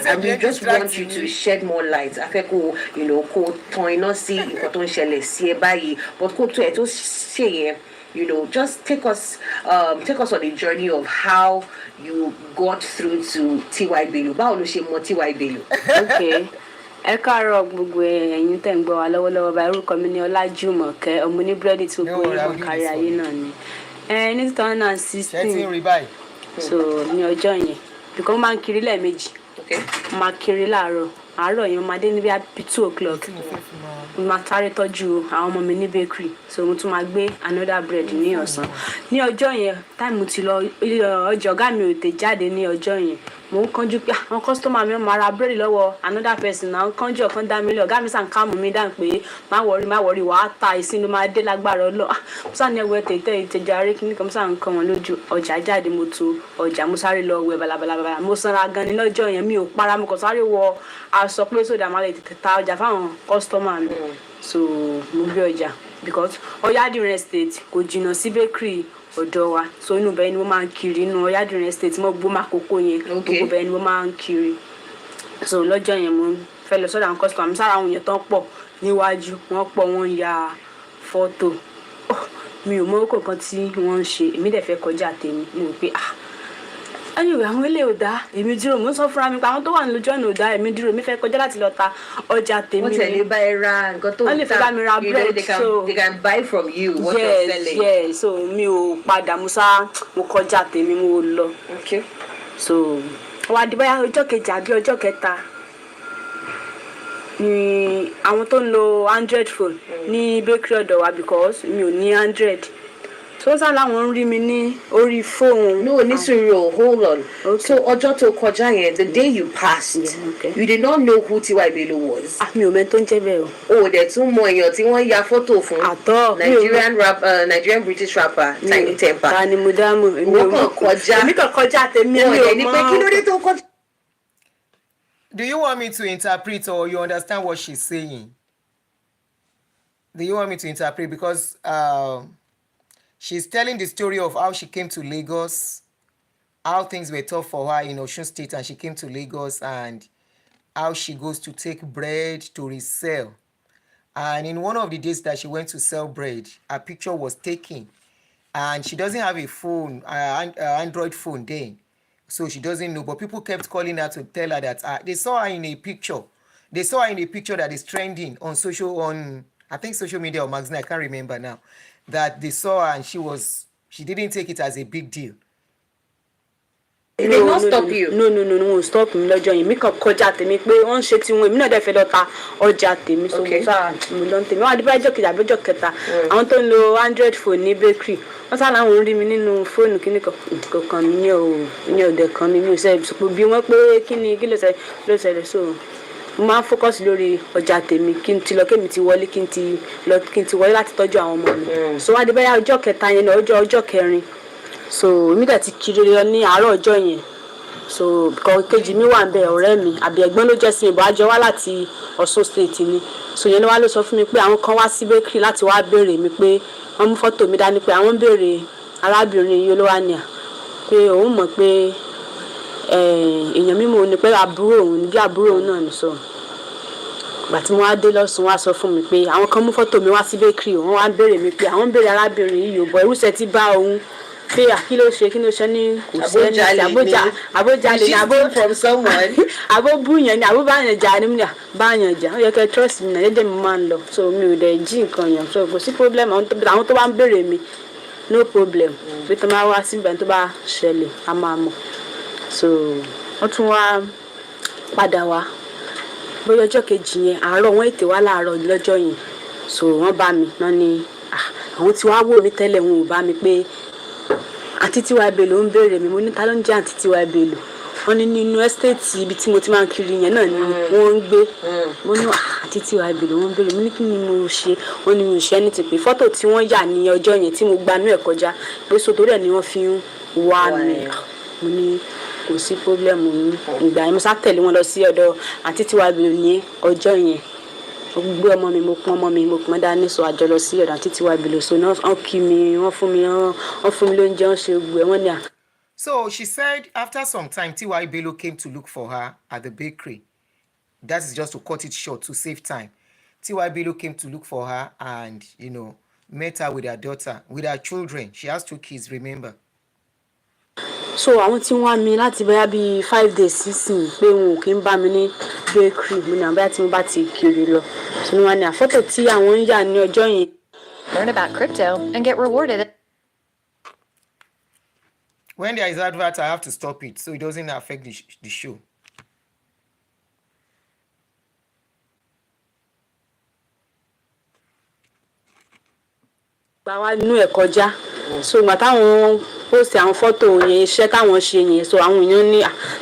Speaker 5: and we just want you to shed more light. Afẹ́ kó kó tan iná sí nǹkan tó ń ṣẹlẹ̀ sí ẹ báyìí, but kó tó ẹ tó ṣe yẹn, just take us on a journey of how you got through to T.Y. Belu. Báwo ló ṣe mọ T.Y. Belu?
Speaker 4: Okay. Ẹ káàárọ̀ gbogbo ẹ̀yin tẹ́ ń gbọ́ wa lọ́wọ́lọ́wọ́ báyìí. Orúkọ mi ni Jumoke, ọmọ Oniburedi tí ó pé ìmọ̀ kárí ayé náà ni. Ní 2016, so ní ọjọ́ yẹn, because mo máa ń kiri lẹ́ẹ̀mejì. Mo máa kiri láàárọ̀ yẹn, mo máa dé níbi 2:00. Mo máa sáré tọ́jú àwọn ọmọ mi ní bakery, so mo tún máa gbé another bread ní ọ̀sán. Ní ọjọ́ yẹn, time ti lọ, ọjọ́ ọ̀gá mi ò tè jáde ní ọjọ́ yẹn. Mo ń kánjú pé àwọn customer mi máa ra bread lọ́wọ́ another person náà. Kánjú ọ̀kan dá mi lọ, ọ̀gá mi sàn ká mú mi dáhùn pé má worry wàá ta ìsìn ló máa dé lágbára Ọlọ́run. Mo sàn ní ẹwẹ́ tètè ìtẹ̀járe kí nìkan mo sàn kàn wọ́n lójú. Ọjà jáde, mo to ọjà, mo sáré lọ wẹ̀ balabala. Mo sanra gan ní lọ́jọ́ yẹn, mi ò para, mo kàn sáré wọ aṣọ pé sódà máa lè tètè ta ọjà fáwọn customer mi. So mo gbé ọjà because Oyadiran estate kò jìnnà sí bakery ọ̀dọ̀ wa, so inú bẹ́ẹ̀ ni mo máa ń kiri, inú Oyadiran estate mo gbó Makoko yẹn, gbogbo bẹ́ẹ̀ ni mo máa ń kiri. So lọ́jọ́ yẹn mo fẹ́ lọ sọ́dọ̀ àwọn customer mi, sára àwọn èèyàn tán pọ̀ níwájú, wọ́n pọ̀, wọ́n ya fọ́tò. Mi ò mọ orúkọ kan tí wọ́n ń ṣe, èmi dẹ̀ fẹ́ kọjá tèmi, mo rò pé anyway àwọn ilé ò dá èmi dúró mo ń sọ fúnra mi pé àwọn tó wà ní lójú ọ̀nà ò dá èmi dúró mi fẹ́ kọjá láti lọ ta ọjà tèmi
Speaker 5: wọ́n tẹ̀lé bá ẹ ra nǹkan tó ń ta you know they can buy from you what you're selling.
Speaker 4: Yes so mi ò padà mo kọjá tèmi mo lọ.
Speaker 5: Okay.
Speaker 4: So wá di báyà ọjọ́ kejì àbí ọjọ́ kẹta ni àwọn tó ń lo Android phone ní bakery ọ̀dọ̀ wa because mi ò ní Android. So sá láwọn ń rí mi ní orí phone.
Speaker 5: No, Nisuru, hold on. Okay. So ọjọ́ tó kọjá yẹn, the day you passed, you did not know who Tiwa Bello was.
Speaker 4: Mi ò mọ̀ tó ń jẹ́ bẹ́ẹ̀ o.
Speaker 5: Oh, dẹ̀ tún mọ èèyàn tí wọ́n ya photo fún.
Speaker 4: Àtọ́.
Speaker 5: Nigerian British rapper, Tiny Temper.
Speaker 4: Ta ni mo dá mọ̀?
Speaker 5: Wọ́n kàn kọjá.
Speaker 4: Èmi kàn kọjá tèmi mi ò mọ̀.
Speaker 5: Ní pé kí ló dé tó kọjá?
Speaker 1: Do you want me to interpret or you understand what she's saying? Do you want me to interpret? Because she's telling the story of how she came to Lagos, how things were tough for her in Osun State, and she came to Lagos, and how she goes to take bread to resell. And in one of the days that she went to sell bread, a picture was taken, and she doesn't have a phone, Android phone then. So she doesn't know, but people kept calling her to tell her that they saw her in a picture. They saw her in a picture that is trending on I think social media or magazine, I can't remember now, that they saw her and she didn't take it as a big deal.
Speaker 5: It did not stop you.
Speaker 4: No, stop me lọ́jọ́ yẹn. Mi kàn kọjá tèmi pé wọ́n ṣe tí wọ́n èmi náà dẹ̀ fẹ́ lọ ta ọjà tèmi. So mo sá mo lọ tèmi. Wọ́n á di bá ọjọ́ kejì àbí ọjọ́ kẹta. Àwọn tó ń lo Android phone ní bakery. Wọ́n sá láwọn rí mi nínú fóònù kíní kankan mi ní ọ̀dẹ̀ kan mi ò sẹ́ sọ bí wọ́n pé kí ló ṣẹlẹ̀ so mo máa ń focus lórí ọjà tèmi kí n ti lọ kémi ti wọlé kí n ti wọlé láti tọ́jú àwọn ọmọ mi. So wá di bá ọjọ́ kẹta yẹn ọjọ́ kẹrin. So èmi dẹ̀ ti kiri lọ ní àárọ̀ ọjọ́ yẹn so kejì mi wà ńbẹ̀ ọ̀rẹ́ mi àbí ẹ̀gbọ́n ló jẹ́ sí mi bó àjọ wá láti Ọ̀ṣun state ni so yẹn ló wá ló sọ fún mi pé àwọn kan wá sí bakery láti wá béèrè mi pé wọ́n mú fọ́tò mi dání pé àwọn ń béèrè arábìnrin yìí olówó àníyà pé òun mọ̀ pé èèyàn mímọ́ ni pé àbúrò òun ní bí àbúrò òun náà ní sọ ìgbà tí mo wá dé lọ́sùn wá sọ fún mi pé àwọn kan mú fọ́tò mi wá sí bakery wọ́n wá béèrè mi pé àwọn ń béèrè arábìnrin yìí ò bọ̀ irúṣẹ́ ti bá òun pé kí ló ṣe ní kò sẹ́ni àbójalè ní àbóbúyàn ní àbóbáyàn jà ní báyàn jà ó yẹ kẹ́ trust mi náà dédé mi máa ń lọ so mi ò dẹ̀ jí nǹkan yàn so kò sí problem àwọn tó bá ń béèrè mi no problem pé tó máa wá síbẹ̀ tó bá ṣẹlẹ̀ a máa mọ̀ so wọ́n tún wá padà wá bóyá ọjọ́ kejì yẹn àárọ̀ wọ́n ètè wá láàárọ̀ lọ́jọ́ yẹn so wọ́n bá mi náà ní àwọn tí wàá wò mí tẹ́lẹ̀ wọn ò bá mi pé àǹtí Tiwa Bello ń béèrè mi mo ní ta ló ń jẹ́ àǹtí Tiwa Bello wọ́n ní nínú estate ibi tí mo ti máa ń kiri yẹn náà ni wọ́n ń gbé mo ní àǹtí Tiwa Bello wọ́n ń béèrè mo ní kí ni mo ṣe wọ́n ní mo ṣe ní ti pé fọ́tò tí wọ́n yà ní ọjọ́ yẹn tí mo gbanú ẹ̀ kọjá pé so torí ẹ̀ ni wọ́n fi ń wá mi mo ní kò sí problem mi ìgbà yẹn mo sá tẹ̀lé wọn lọ sí ọ̀dọ̀ àǹtí Tiwa Bello ní ọjọ́ yẹn gbé ọmọ mi mo pọn dání so àjọ lọ sí ọ̀dọ̀ àǹtí Tiwa Bello so náà wọ́n kí mi wọ́n fún mi lóúnjẹ wọ́n ṣe gbé wọ́n ní à.
Speaker 1: So she said after some time Tiwa Bello came to look for her at the bakery. That is just to cut it short to save time. Tiwa Bello came to look for her and met her with her daughter, with her children. She has 2 kids, remember.
Speaker 4: So àwọn tí wọ́n mi láti bẹ́ẹ̀ bí 5 days sísìn pé wọn ò kí ń bá mi ní bakery mo ní àbáyá tí mo bá ti kiri lọ so wọ́n ní àfọ́tò tí àwọn ń yà ní ọjọ́ yẹn.
Speaker 6: Learn about crypto and get rewarded.
Speaker 1: When there is advert, I have to stop it so it doesn't affect the show.
Speaker 4: Gba wá nínú ẹ̀ kọjá so ìgbà táwọn post àwọn fọ́tò yẹn iṣẹ́ táwọn ṣe yẹn so àwọn èèyàn ní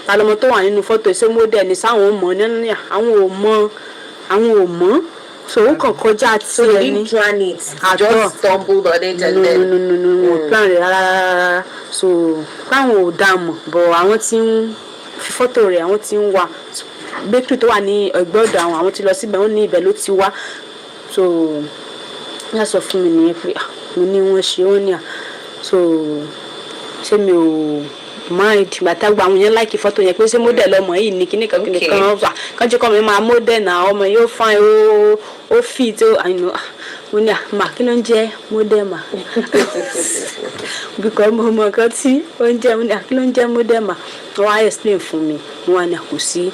Speaker 4: ta lọmọ tó wà nínú fọ́tò ṣé model ni sáwọn mọ̀ ní àwọn ò mọ̀ so ó kàn kọjá tí
Speaker 5: ẹ ní. So you didn't plan it, just stumbled on it and then.
Speaker 4: No plan rẹ̀ rárá so káwọn ò dá mọ̀ but àwọn tí ń fi fọ́tò rẹ̀ àwọn tí ń wà bakery tó wà ní ẹgbẹ́ ọ̀dọ̀ àwọn tí lọ síbẹ̀ wọ́n ní ibẹ̀ ló ti wá so wọ́n sọ fún mi nìyẹn pé mo ní wọ́n ṣe wọ́n ní so ṣé mi ò mind bàtà gba àwọn yẹn like photo yẹn pé ṣé model ọmọ yìí ní kíní kan kan jẹ́ kọ́ mi máa model náà ọmọ yóò fine ó fit ó àyìnbó mo ní àmà kí ló ń jẹ́ model mà because mo mọ nǹkan tí ó ń jẹ́ mo ní kí ló ń jẹ́ model mà wọ́n á explain fún mi wọ́n á ní kò sí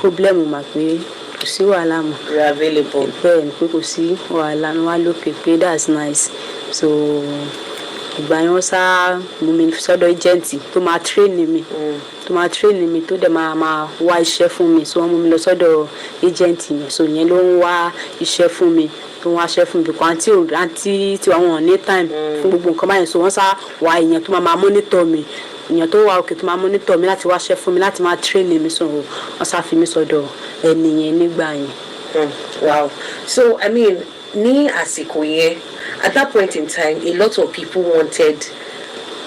Speaker 4: problem mà pé kò sí wàhálà mọ́
Speaker 5: you are available
Speaker 4: bẹ́ẹ̀ ni pé kò sí wàhálà ni wọ́n á lókè pé that's nice so ìgbà yẹn wọ́n sá mú mi sọ́dọ̀ agent tó máa train mi tó dẹ̀ máa wá iṣẹ́ fún mi so wọ́n mú mi lọ sọ́dọ̀ agent yẹn so yẹn ló ń wá iṣẹ́ fún mi tó ń wá iṣẹ́ fún mi because àǹtí tí àwọn ní time fún gbogbo nǹkan báyìí so wọ́n sá wá ìyẹn tó máa monitor mi ìyẹn tó wà òkè tó máa monitor mi láti wá iṣẹ́ fún mi láti máa train mi so wọ́n sá fi mi sọ́dọ̀ ẹni yẹn nígbà yẹn.
Speaker 5: Wow. So I mean ní àsìkò yẹn at that point in time a lot of people wanted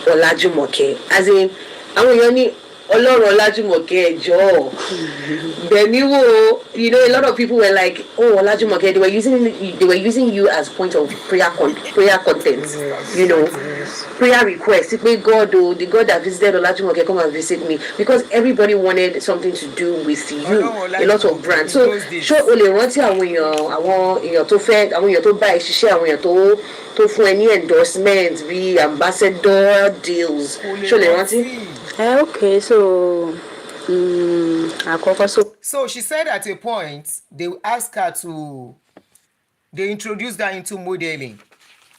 Speaker 5: Olajumoke as in àwọn èèyàn ní Ọlọ́run Olajumoke ẹjọ́ bẹ̀mí wo you know a lot of people were like oh Olajumoke they were using you as point of prayer content you know prayer request pé God the God that visited Olajumoke come and visit me because everybody wanted something to do with you a lot of brands so ṣé o lè rántí àwọn èèyàn tó fẹ́ àwọn èèyàn tó bá ẹ ṣiṣẹ́ àwọn èèyàn tó fún ẹ ní endorsement bí ambassador deals ṣé o lè rántí.
Speaker 4: Okay, so
Speaker 1: so she said at a point they asked her they introduced her into modeling.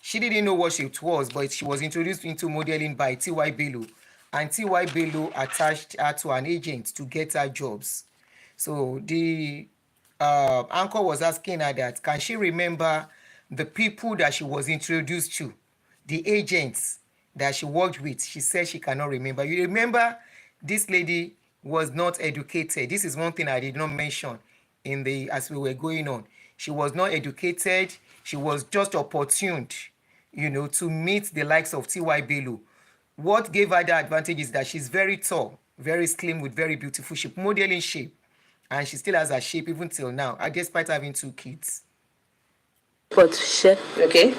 Speaker 1: She didn't know what it was, but she was introduced into modeling by T.Y. Bello, and T.Y. Bello attached her to an agent to get her jobs. So the anchor was asking her that can she remember the people that she was introduced to, the agents that she worked with. She said she cannot remember. You remember this lady was not educated. This is one thing I did not mention as we were going on. She was not educated. She was just opportuned, you know, to meet the likes of T.Y. Bello. What gave her the advantage is that she's very tall, very slim with very beautiful shape, modeling shape. And she still has her shape even till now, despite having 2 kids.
Speaker 4: Okay.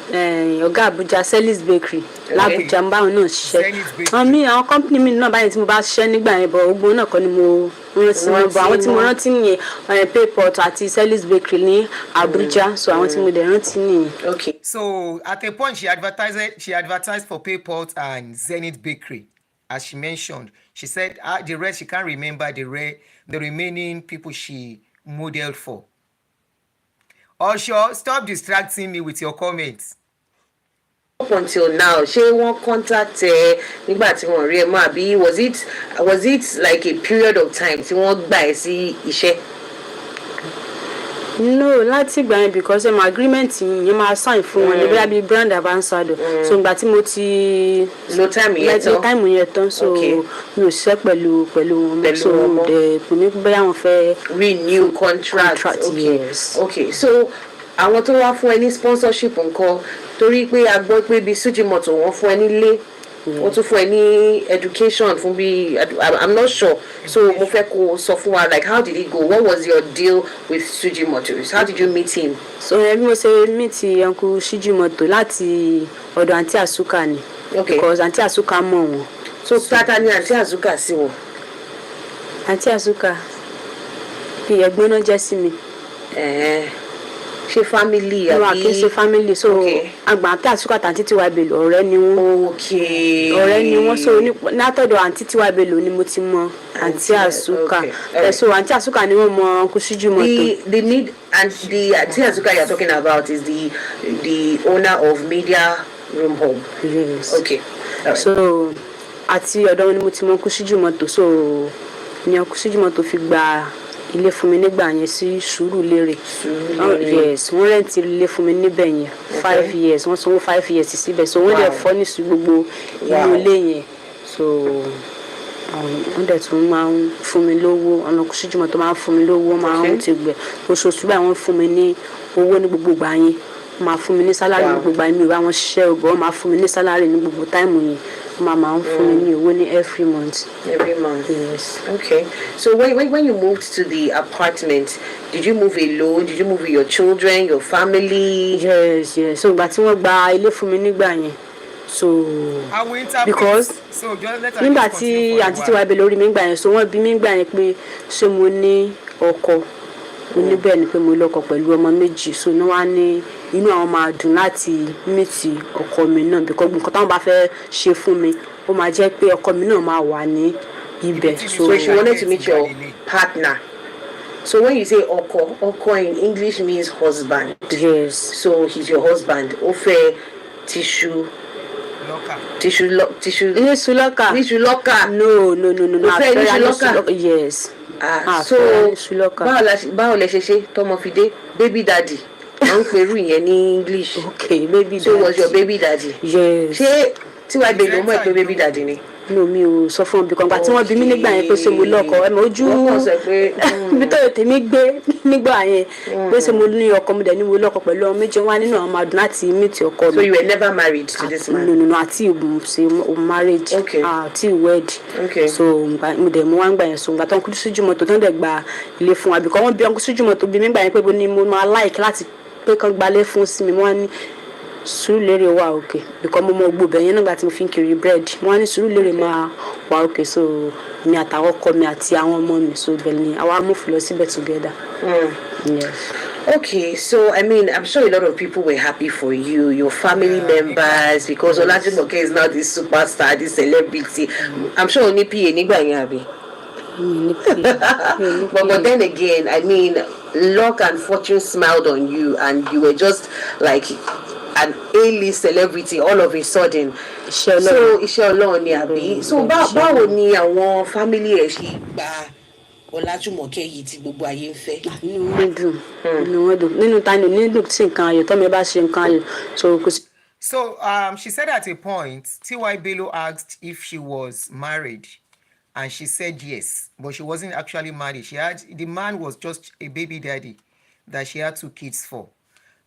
Speaker 4: Ọ̀gá Abuja Sellis Bakery l'Abuja ń bá wọn náà ṣiṣẹ́ àwọn company mi náà báyìí tí mo bá ṣiṣẹ́ nígbà yẹn bọ̀ ogbó náà kọ́ ni mo rántí wọn bọ̀ àwọn tí mo rántí nìyẹn Payport àti Sellis Bakery ní Abuja so àwọn tí mo dẹ̀ rántí nìyẹn.
Speaker 5: Okay.
Speaker 1: So at a point she advertised for Payport and Zenith Bakery as she mentioned. She said the rest she can't remember the remaining people she modeled for. Osho, stop distracting me with your comments.
Speaker 5: Up until now, ṣé wọ́n contact nígbà tí wọ́n rí ẹ mọ́ àbí was it like a period of time tí wọ́n gbà ẹ́ sí iṣẹ́?
Speaker 4: No, láti ìgbà yẹn because my agreement yẹn máa sign fún wọn ní bóyá bíi brand ambassador so ìgbà tí mo ti
Speaker 5: lo time
Speaker 4: yẹn tán so mi ò ṣiṣẹ́ pẹ̀lú wọn so kò ní bóyá wọn fẹ́
Speaker 5: renew contract. Okay so àwọn tó wá fún ẹ ní sponsorship nǹkan torí pé a gbọ́ pé bíi Sujimoto wọ́n fún ẹ nílé wọ́n tún fún ẹ ní education fún bí I'm not sure so mo fẹ́ kó sọ fún wa like how did it go, what was your deal with Sujimoto, how did you meet him?
Speaker 4: So bí mo ṣe meet uncle Sujimoto láti ọ̀dọ̀ Aunty Asuka ni because Aunty Asuka mọ̀ wọ́n.
Speaker 5: So tata ni Aunty Asuka sí wọn?
Speaker 4: Aunty Asuka bí ẹ̀gbọ́n náà jẹ́ sí mi.
Speaker 5: Ṣé family àbí?
Speaker 4: No, kì í ṣe family so àgbà Aunty Asuka àti Aunty T.Y. Bello ọ̀rẹ́ ni wọ́n. Ọ̀rẹ́ ni wọ́n so látọ̀dọ̀ Aunty T.Y. Bello ni mo ti mọ Aunty Asuka. So Aunty Asuka ni wọ́n mọ Uncle Sujimoto.
Speaker 5: The need and the Aunty Asuka you're talking about is the owner of Media Room Home.
Speaker 4: Yes.
Speaker 5: Okay. Right.
Speaker 4: So àti ọ̀dọ̀ wọn ni mo ti mọ Uncle Sujimoto so ni Uncle Sujimoto fi gba ilé fún mi nígbà yẹn sí Surulere. Yes, wọ́n rẹ́ǹtì ilé fún mi níbẹ̀ yẹn 5 years wọ́n sanwó 5 years síbẹ̀ so wọ́n dẹ̀ furnish gbogbo inú ilé yẹn so wọ́n dẹ̀ tún máa ń fún mi lówó ọ̀nà Sujimoto máa ń fún mi lówó máa ń ti gbẹ oṣooṣù báyìí wọ́n fún mi ní owó ní gbogbo ìgbà yẹn máa fún mi ní sálárì ní gbogbo ìgbà yẹn mi ò bá wọn ṣiṣẹ́ ògbọ́ wọ́n máa fún mi ní sálárì ní gbogbo táìmù yẹn Mama, every month.
Speaker 5: Every month.
Speaker 4: Yes.
Speaker 5: Okay. So when you moved to the apartment, did you move alone? Did you move with your children, your family?
Speaker 4: Yes. So but wọ́n gba ilé fún mi nígbà yẹn. so
Speaker 1: I will interpret.
Speaker 4: Because
Speaker 1: So just let her
Speaker 4: nígbà
Speaker 1: just
Speaker 4: tí
Speaker 1: continue for a
Speaker 4: àǹtí tí
Speaker 1: while.
Speaker 4: wàá bẹ lórí mi gbà yẹn so wọ́n bí mi gbà yẹn pé ṣé mo ní ọkọ mo ní bẹ́ẹ̀ ni pé mo lọ́kọ pẹ̀lú ọmọ méjì so ní wàá ní inú àwọn máa dùn láti mìtì ọkọ mi náà because nǹkan táwọn bá fẹ́ ṣe fún mi ó máa jẹ́ pé ọkọ mi náà máa wà ní ibẹ̀.
Speaker 5: So she wanted to meet your partner. So when you say oko in English means husband.
Speaker 4: Yes.
Speaker 5: So he's your husband. Ofe tissue
Speaker 1: Locker.
Speaker 5: Tissue
Speaker 4: locker. No.
Speaker 5: Locker.
Speaker 4: Yes.
Speaker 5: So báwo lẹ ṣe tọmọ fi dé baby daddy. Wọ́n pè rú yẹn ní English.
Speaker 4: Okay, baby daddy.
Speaker 5: So was your baby daddy?
Speaker 4: Yes.
Speaker 5: Ṣé tí wàá bẹ ló mọ̀ pé baby daddy ni?
Speaker 4: No, mi ò sọ fún bí kan gba tí wọ́n bí mi nígbà yẹn pé ṣé mo lọ́kọ ẹ mọ̀ ojú bí tó tèmi gbé nígbà yẹn pé ṣé mo ní ọkọ mo dẹ̀ ní mo lọ́kọ pẹ̀lú ọmọ méjì wá nínú àwọn máa dùn láti meet ọkọ mi.
Speaker 5: So you were never married to this man?
Speaker 4: No, àti ṣe marriage.
Speaker 5: Okay.
Speaker 4: Àti wed.
Speaker 5: Okay.
Speaker 4: So mo dẹ̀ mo wá ń gbà yẹn so ngbà tó ń kú sí Jumoke tó ń dẹ̀ gba ilé fún wa bìkọ́ wọ́n bí ọkùnrin sí Jumoke bí mi gbà yẹn pé mo máa like láti pé kán gbalé fún sí mi wọ́n ní Surulere wà okay because mo mọ gbogbo yẹn nígbà tí mo fi ń kiri bread wọ́n ní Surulere máa wà okay so mi àtàwọn ọkọ mi àti àwọn ọmọ mi so bẹ́ẹ̀ ni àwa move lọ síbẹ̀ together. Yes.
Speaker 5: Okay, so I mean, I'm sure a lot of people were happy for you, your family members, because Olajumoke is now this superstar, this celebrity. I'm sure only PA nígbà yẹn àbí. But then again, I mean, luck and fortune smiled on you, and you were just like an A-list celebrity all of a sudden. So iṣẹ́ Ọlọ́run ni àbí. So báwo ni àwọn family ẹ̀ ṣe gba Olajumoke yìí tí gbogbo ayé ń fẹ́?
Speaker 4: Inú wọn dùn nínú tani nínú tí nǹkan ayọ̀ tọ́mọ bá ṣe nǹkan ayọ̀ so kò sí.
Speaker 1: So she said at a point, T.Y. Bello asked if she was married, and she said yes, but she wasn't actually married. The man was just a baby daddy that she had 2 kids for.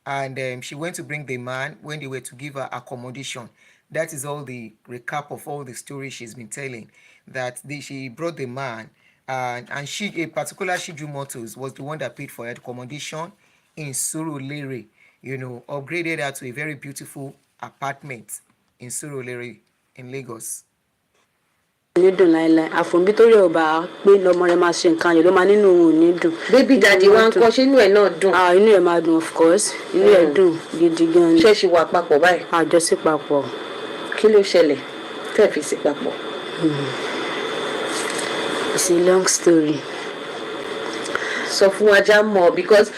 Speaker 1: And she went to bring the man when they were to give her accommodation. That is all the recap of all the stories she's been telling. That she brought the man, and she, a particular Jumoke, was the one that paid for her accommodation in Surulere. Upgraded her to a very beautiful apartment in Surulere in Lagos.
Speaker 4: Nídùn láìláì àfòǹbí tó rẹ̀ ò bá pé lọmọ rẹ̀ máa ṣe nǹkan ayọ̀ ló máa nínú òun nídùn.
Speaker 5: Baby daddy wa ń kọ́ ṣé inú ẹ̀ náà dùn?
Speaker 4: Inú ẹ̀ máa dùn of course inú ẹ̀ dùn gidi gan ni.
Speaker 5: Ṣé ṣe wà papọ̀ báyìí?
Speaker 4: Àjọṣe papọ̀.
Speaker 5: Kí ló ṣẹlẹ̀ tẹ́ fi sí papọ̀?
Speaker 4: It's a long story.
Speaker 5: Sọ fún ajá mọ̀ because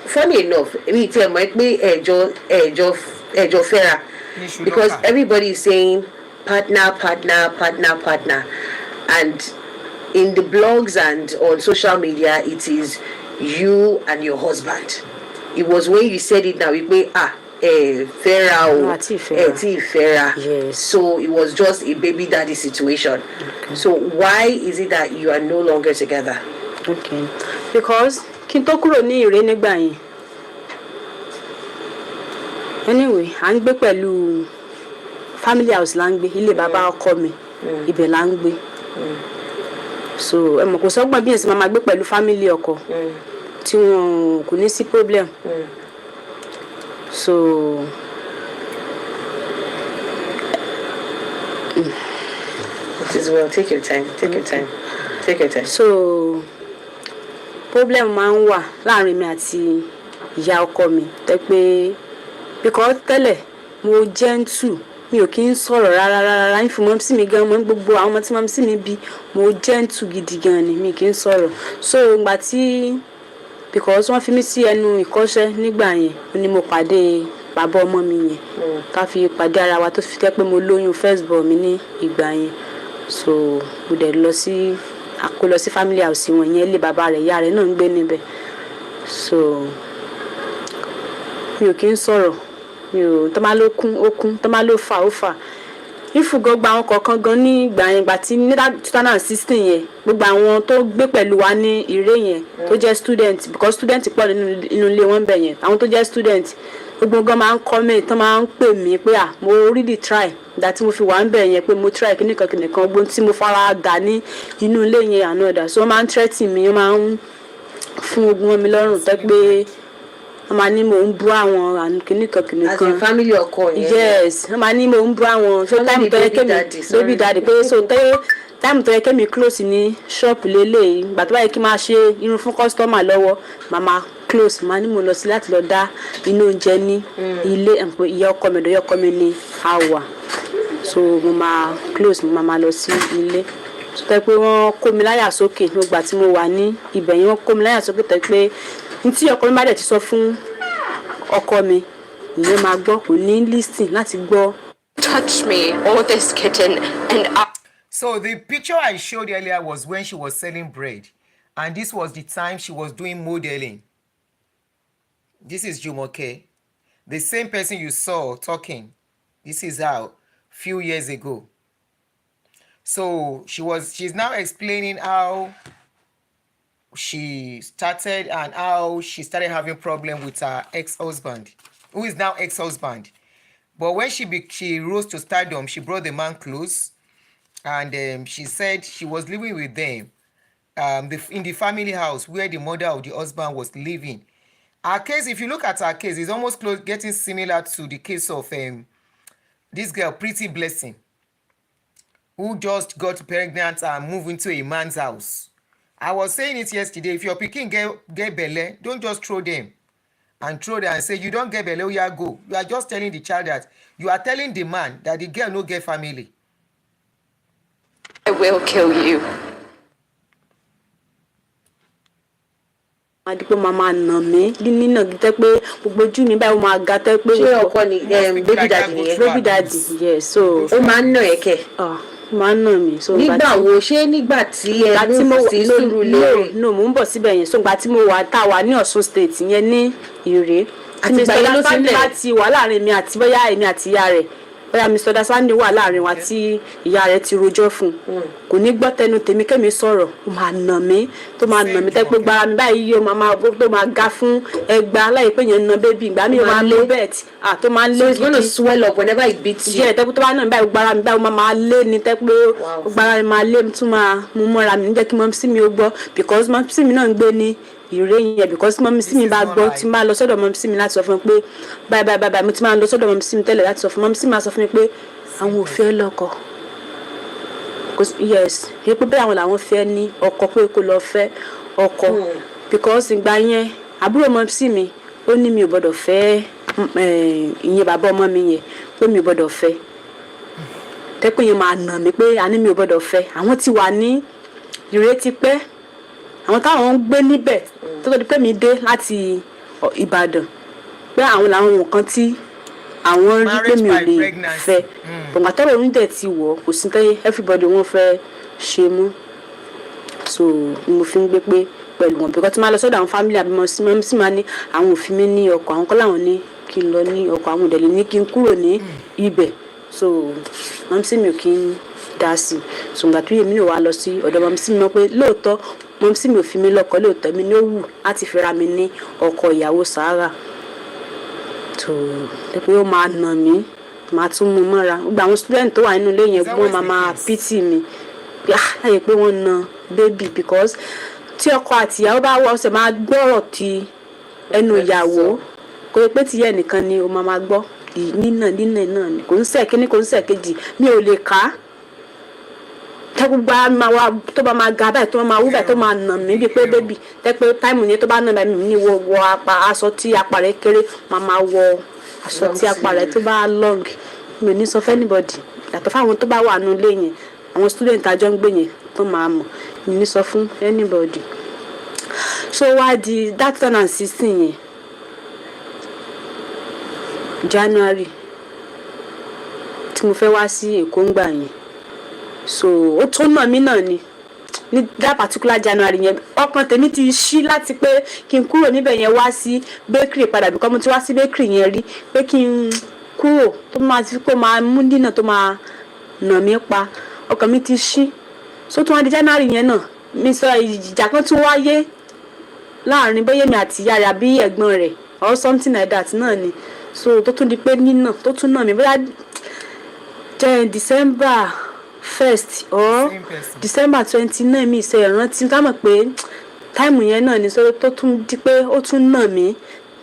Speaker 5: funny enough mi ti ẹ̀ mọ̀ pé ẹ̀jọ̀ fẹ́ra because everybody is saying partner, and in the blogs and on social media it is you and your husband. It was when you said it now fẹ́ra o fẹ́ra.
Speaker 4: Yes.
Speaker 5: So it was just a baby daddy situation. Okay. So why is it that you are no longer together?
Speaker 4: Okay, because kí n tó kúrò ní Ìré nígbà yẹn anyway à ń gbé pẹ̀lú family house là ń gbé ilé bàbá ọkọ mi ibẹ̀ là ń gbé so ẹ mọ̀ kò sọ́gbọ́n bí èsì máa gbé pẹ̀lú family ọkọ tí wọn kò ní sí problem so
Speaker 5: it is well, take your time.
Speaker 4: So problem máa ń wà láàrin mi àti ìyá ọkọ mi tẹ́ pé because tẹ́lẹ̀ mo gentle mi ò kí ń sọ̀rọ̀ rárá ìfúnmọ́ sí mi gan mọ́ gbogbo àwọn ọmọ tí mọ́ sí mi bí mo gentle gidi gan ni mi kì í sọ̀rọ̀ so ìgbà tí because wọ́n fi mí sí ẹnu ìkọ́ṣẹ́ nígbà yẹn ni mo pàdé bàbá ọmọ mi yẹn ká fi pàdé ara wa tó fi tẹ́ pé mo lóyún first born mi ní ìgbà yẹn so mo dẹ̀ lọ sí family house wọn yẹn ilé bàbá rẹ̀ ìyá rẹ̀ náà ń gbé níbẹ̀ so mi ò kí ń sọ̀rọ̀ mi ò tó máa ló kún ó kún tó máa ló fà ó fà ìfúgọ́ gba àwọn kọ̀ọ̀kan gan ní ìgbà yẹn ìgbà tí ní 2016 yẹn gbogbo àwọn tó gbé pẹ̀lú wa ní Ìré yẹn tó jẹ́ student because student pọ̀ nínú ilé wọn bẹ̀ yẹn àwọn tó jẹ́ student gbogbo gan máa ń comment tó máa ń pè mí pé mo really try ìgbà tí mo fi wà ń bẹ̀ yẹn pé mo try kíníkan gbogbo tí mo fara dà ní inú ilé yẹn àná ọ̀dà so wọ́n máa ń threaten mi wọ́n máa ń fún ogun wọn mi lọ́rùn tẹ́ pé máa ní mò ń bú àwọn kìnnìkan.
Speaker 5: As in family ọkọ yẹn.
Speaker 4: Yes, máa ní mò ń bú àwọn so time tó yẹ kémi baby daddy pé so time tó yẹ kémi close ní shop lélẹ́yìí ìgbà tó bá yẹ kí máa ṣe irun fún customer lọ́wọ́ màmá close máa ní mo lọ sí láti lọ dá inú oúnjẹ ní ilé ìyá ọkọ mi ọ̀dọ̀ ìyá ọkọ mi ní àwà so mo máa close mo máa lọ sí ilé so tẹ́ pé wọ́n kó mi láyà sókè nígbà tí mo wà ní ibẹ̀ yẹn wọ́n kó mi láyà sókè tẹ́ pé ntí ọkọ mi bá dẹ̀ ti sọ fún ọkọ mi ìyẹn máa gbọ́ kò ní listen láti gbọ́.
Speaker 6: Touch me or this kitten and
Speaker 1: So the picture I showed earlier was when she was selling bread, and this was the time she was doing modeling. This is Jumoke, the same person you saw talking. This is how few years ago. So she's now explaining how she started and how she started having problem with her ex-husband, who is now ex-husband. But when she rose to stardom, she brought the man close, and she said she was living with them in the family house where the mother of the husband was living. Her case, if you look at her case, is almost getting similar to the case of this girl, Pretty Blessing, who just got pregnant and moved into a man's house. I was saying it yesterday, if your pikin get belle, don't just throw them and say, you don't get belle, you go. You are just telling the child that, you are telling the man that the girl no get family.
Speaker 6: I will kill you.
Speaker 4: Adipo mama nà mí nínà gítẹ́ pé gbogbo ojú mi báyìí ó máa ga tẹ́ pé.
Speaker 5: Ṣé ọkọ ni baby daddy nìyẹn?
Speaker 4: Baby daddy, yes. So
Speaker 5: ó máa ń nà ẹ́ kẹ̀.
Speaker 4: Máa ń nà mí.
Speaker 5: Nígbà wo ṣé nígbà tí ẹ mú sí Sùúrùlérè?
Speaker 4: No, mò ń bọ̀ síbẹ̀ yẹn. So ìgbà tí mo wà tá a wà ní Ọ̀ṣun state yẹn ní Ìrè.
Speaker 5: Àti ìgbà yẹn ló ti ń bẹ̀rẹ̀.
Speaker 4: Láti wà láàrin mi àti bóyá èmi àti ìyá rẹ̀. Bóyá Mr. Dasande wà láàrin wa tí ìyá rẹ̀ ti rojọ́ fún. Kò ní gbọ́ tẹnu tèmi kémi sọ̀rọ̀. Ó máa nà mí tó máa nà mí tẹ́ pé gbára mi báyìí yóò máa tó máa ga fún ẹgbàá láìpẹ́ yẹn na bébì ìgbà mi ò máa lé bẹ́ẹ̀tì tó máa lé.
Speaker 5: So it's gonna swell up whenever it beats you.
Speaker 4: Díẹ̀ tẹ́ pé tó bá nà mí báyìí gbára mi báyìí ó máa lé ni tẹ́ pé gbára mi máa lé mi tún máa mú mọ́ra mi níjẹ́ kí mọ́ sí mi ó gbọ́ because mọ́ sí mi náà ń gbé ní Ìrè yẹn because mọ́ sí mi bá gbọ́ tí máa lọ sọ́dọ̀ mọ́ sí mi láti sọ fún mi pé báyìí mo ti máa lọ sọ́dọ̀ mọ́ sí mi tẹ́lẹ̀ láti sọ fún mọ́ sí mi máa sọ fún mi pé àwọn ò fẹ́ lọ́kọ. Yes, yẹ pé bẹ́ẹ̀ àwọn làwọn fẹ́ ní ọkọ pé kó lọ fẹ́ ọkọ because ìgbà yẹn àbúrò mọ́ sí mi ó ní mi ò gbọ́dọ̀ fẹ́ ìyẹn bàbá ọmọ mi yẹn pé mi ò gbọ́dọ̀ fẹ́ tẹ́pẹ́ yẹn máa nà mí pé àní mi ò gbọ́dọ̀ fẹ́ àwọn ti wà ní Ìrè ti pẹ́ àwọn táwọn ń gbé níbẹ̀ tó tó di pé mi dé láti Ìbàdàn pé àwọn làwọn nǹkan tí àwọn rí pé mi ò lè fẹ́ bọ̀ǹgbà tọ́rọ̀ orí dẹ̀ ti wọ̀ kò sí tẹ́yẹ everybody wọ́n fẹ́ ṣe mú so mo fi ń gbé pé pẹ̀lú wọn bíkọ́ tí máa lọ sọ́dọ̀ àwọn family àbímọ sí máa ní àwọn òfin mi ní ọkọ̀ àwọn kọ́ làwọn ní kí n lọ ní ọkọ̀ àwọn òdẹ̀lẹ̀ ní kí n kúrò ní ibẹ̀ so mọ́mí sí mi ò kí ń dá sí i so ìgbà tó yẹ mí ò wá lọ sí ọ̀dọ̀ mọ́mí sí mi mọ́ pé lóòótọ́ mọ́mí sí mi ò fi mí lọ́kọ lóòótọ́ mi ní ó wù láti fẹ́ra mi ní ọkọ ìyàwó Sàárà tó pé ó máa nà mí máa tún mú mọ́ra gbogbo àwọn student tó wà nínú ilé yẹn gbọ́n máa pity mi láyé pé wọ́n na baby because tí ọkọ àti ìyàwó bá wọ́ ọ̀sẹ̀ máa gbọ́rọ̀ ti ẹnu ìyàwó kò yẹ pé tìyẹ́ nìkan ni ó máa gbọ́ nínà náà ni kò ń sẹ̀ kíní kò ń sẹ̀ kejì mi ò lè kà á tẹ́gbùgbà máa wá tó bá máa ga báyìí tó máa wú báyìí tó máa nà mí bíi pé bébì tẹ́ pé táìmù yẹn tó bá nà mí ní wọ aṣọ tí apá rẹ̀ kéré máa wọ aṣọ tí apá rẹ̀ tó bá long mi ò ní sọ fẹ́ anybody yàtọ̀ fáwọn tó bá wà nínú ilé yẹn àwọn student àjọ ń gbé yẹn tó máa mọ̀ mi ò ní sọ fún anybody so wá di that 2016 yẹn January tí mo fẹ́ wá sí Èkó ń gbà yẹn so ó tó nà mí náà ni ní that particular January yẹn ọkàn tèmi ti ṣí láti pé kí n kúrò níbẹ̀ yẹn wá sí bakery padà bí mo ti wá sí bakery yẹn rí pé kí n kúrò tó máa ti kó máa mú dínà tó máa nà mí pa ọkàn mi ti ṣí so tó wá di January yẹn náà mi sọ ìjà kan tún wáyé láàrin bóyá mi àti ìyá rẹ̀ àbí ẹ̀gbọ́n rẹ̀ or something like that náà ni so tó tún di pé nínà tó tún nà mí bóyá December 1st or December 29 mi ṣe ìrántí ká mọ̀ pé táìmù yẹn náà ni so tó tún di pé ó tún nà mí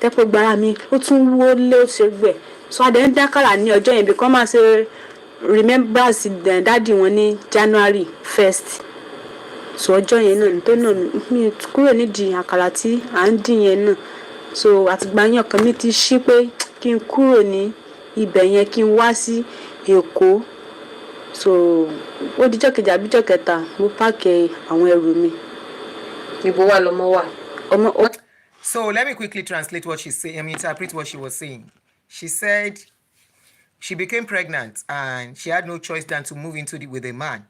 Speaker 4: tẹ́pọ̀ gbára mi ó tún wó lé ó ṣe gbẹ̀ so adé ń dákàrà ní ọjọ́ yẹn bí kò máa ṣe remembrance dáàdì wọn ní January 1st so ọjọ́ yẹn náà nítorí náà mi kúrò nídìí àkàrà tí à ń dín yẹn náà so àtìgbà yẹn ọkàn mi ti ṣí pé kí n kúrò ní ibẹ̀ yẹn kí n wá sí Èkó so ó dijọ́ kejì àbíjọ́ kẹta mo páàkì àwọn ẹrù mi.
Speaker 5: Ibo wà lọmọ wà?
Speaker 4: ọmọ.
Speaker 1: So let me quickly translate what she's saying. Interpret what she was saying. She said she became pregnant and she had no choice than to move with a man.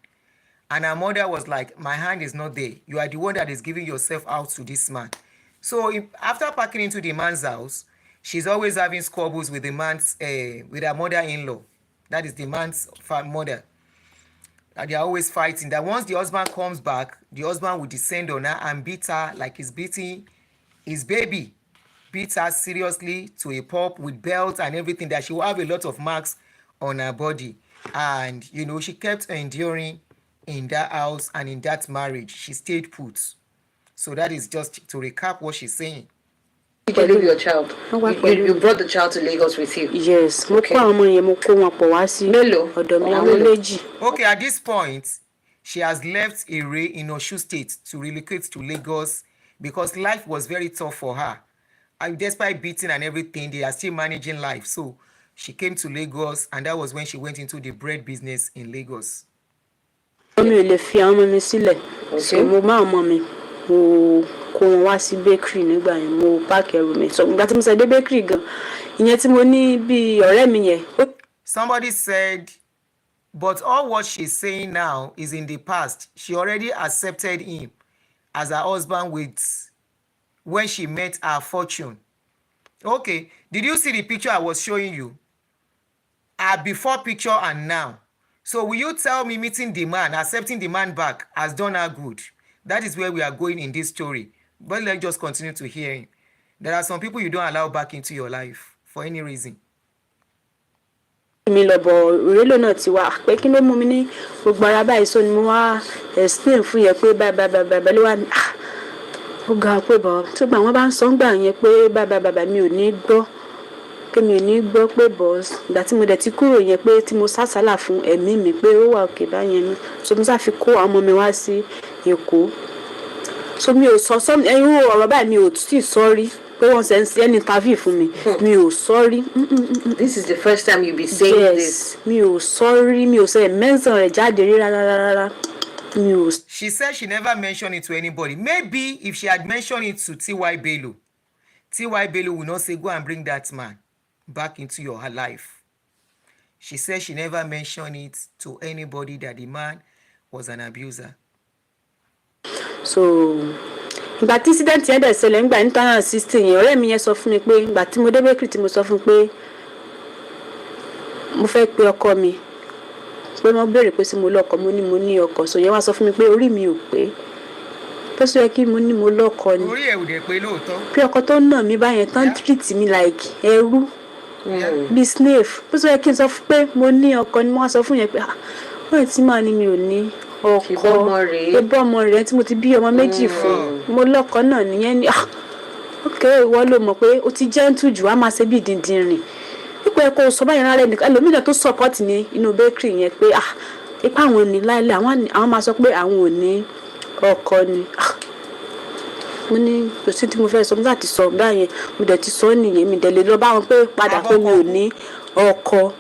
Speaker 1: And her mother was like, my hand is not there. You are the one that is giving yourself out to this man. So after packing into the man's house, she's always having squabbles with with her mother-in-law. That is the man's mother. And they're always fighting. That once the husband comes back, the husband will descend on her and beat her like he's beating his baby. Beat her seriously to a pulp with belt and everything, that she will have a lot of marks on her body. And, she kept enduring in that house and in that marriage. She stayed put. So that is just to recap what she's saying.
Speaker 5: Did you leave your child? You brought the child to Lagos with you?
Speaker 4: Yes. Okay,
Speaker 1: at this point, she has left Ire in Osun State to relocate to Lagos because life was very tough for her. And despite beating and everything, they are still managing life. So she came to Lagos, and that was when she went into the bread business in Lagos.
Speaker 4: Kó wọn wá sí bakery nígbà yẹn mo pack ẹrù mi so ìgbà tí mo ṣe dé bakery gan ìyẹn tí mo ní bí ọ̀rẹ́ mi yẹn.
Speaker 1: Somebody said, but all what she's saying now is in the past. She already accepted him as her husband when she met her fortune. Okay, did you see the picture I was showing you? Her before picture and now. So will you tell me meeting the man, accepting the man back has done her good? That is where we are going in this story. But let's just continue to hear him. There are some people you don't allow back into your life for any reason.
Speaker 4: Mi lọ bọ̀ rélo náà ti wá pé kí ló mú mi ní gbogbo ara báyìí so ni mo wá explain fún yẹn pé báyìí ló wà ní ó ga pé bọ̀ tó gbà wọ́n bá ń sọ ń gbà yẹn pé báyìí mi ò ní gbọ́ pé mi ò ní gbọ́ pé bọ̀ ìgbà tí mo dẹ̀ ti kúrò yẹn pé tí mo sásàlà fún ẹ̀mí mi pé ó wà òkè báyẹn náà so mo sáfi kó àwọn ọmọ mi wá sí Èkó so mi ò sọ ẹ̀rù ọ̀rọ̀ báyìí mi ò tí sọ rí pé wọ́n ṣe ń ṣe ẹni interview fún mi mi ò sọ rí.
Speaker 5: This is the first time you be saying this.
Speaker 4: Mi ò sọ rí mi ò ṣe mention rẹ̀ jáde rí rárá.
Speaker 1: She said she never mentioned it to anybody. Maybe if she had mentioned it to T.Y. Bello will not say, go and bring that man back into your life. She said she never mentioned it to anybody that the man was an abuser.
Speaker 4: So ìgbà tí incident yẹn dẹ̀ ṣẹlẹ̀ nígbà 2016 yẹn ọ̀rẹ́ mi yẹn sọ fún mi pé ìgbà tí mo dé bakery tí mo sọ fún pé mo fẹ́ pe ọkọ mi pé wọ́n béèrè pé sí mo lọ́kọ mo ní ọkọ so yẹn wá sọ fún mi pé orí mi ò pé sọ yẹ kí mo ní mo lọ́kọ ni
Speaker 1: orí ẹ̀ ò dẹ̀ pé lóòótọ́
Speaker 4: pé ọkọ tó nà mí báyẹn tán treat mi like ẹrú bí slave sọ yẹ kí n sọ fún pé mo ní ọkọ ni wọ́n sọ fún yẹn pé wọ́n ti máa ní mi ò ní ọkọ ọmọ rẹ̀ tí mo ti bí ọmọ méjì fún mo lọ́kọ náà nìyẹn ni ok ìwọ ló mọ̀ pé ó ti gentle jù á máa ṣe bí dìndìnrìn ipò ẹ̀kọ́ sọ báyìí rárá ẹnìkan ẹlòmíràn tó support ní inú bakery yẹn pé ipa àwọn ní láìlẹ̀ àwọn máa sọ pé àwọn ò ní ọkọ ni mo ní kò sí tí mo fẹ́ sọ mo láti sọ báyẹn mo dẹ̀ ti sọ nìyẹn mi dẹ̀ lè lọ bá wọn pé padà pé mi ò ní ọkọ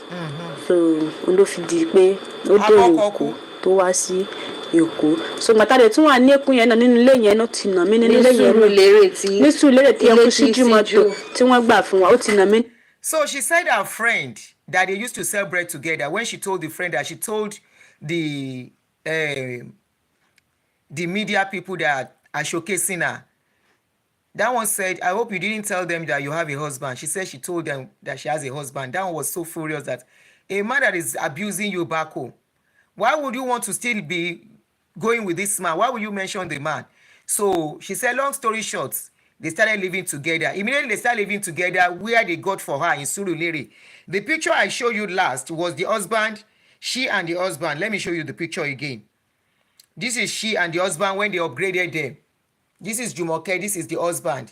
Speaker 4: so ló fi di pé ó dé Èkó tó wá sí Èkó so gbàtàdé tún wà ní Èkó yẹn náà nínú ilé yẹn náà ti nà mí nínú ilé yẹn ní Sùúrùlérè tí ẹkú sí Jumoke tí wọ́n gbà fún wa ó ti nà mí.
Speaker 1: So she said her friend that they used to sell bread together. When she told the friend that she told the media people that are showcasing her, that one said, I hope you didn't tell them that you have a husband. She said she told them that she has a husband. That one was so furious that a man that is abusing you back home, why would you want to still be going with this man? Why would you mention the man? So she said, long story short, they started living together. Immediately they started living together where they got for her in Sùúrùlérè. The picture I showed you last was the husband, she and the husband. Let me show you the picture again. This is she and the husband when they upgraded them. This is Jumoke, this is the husband,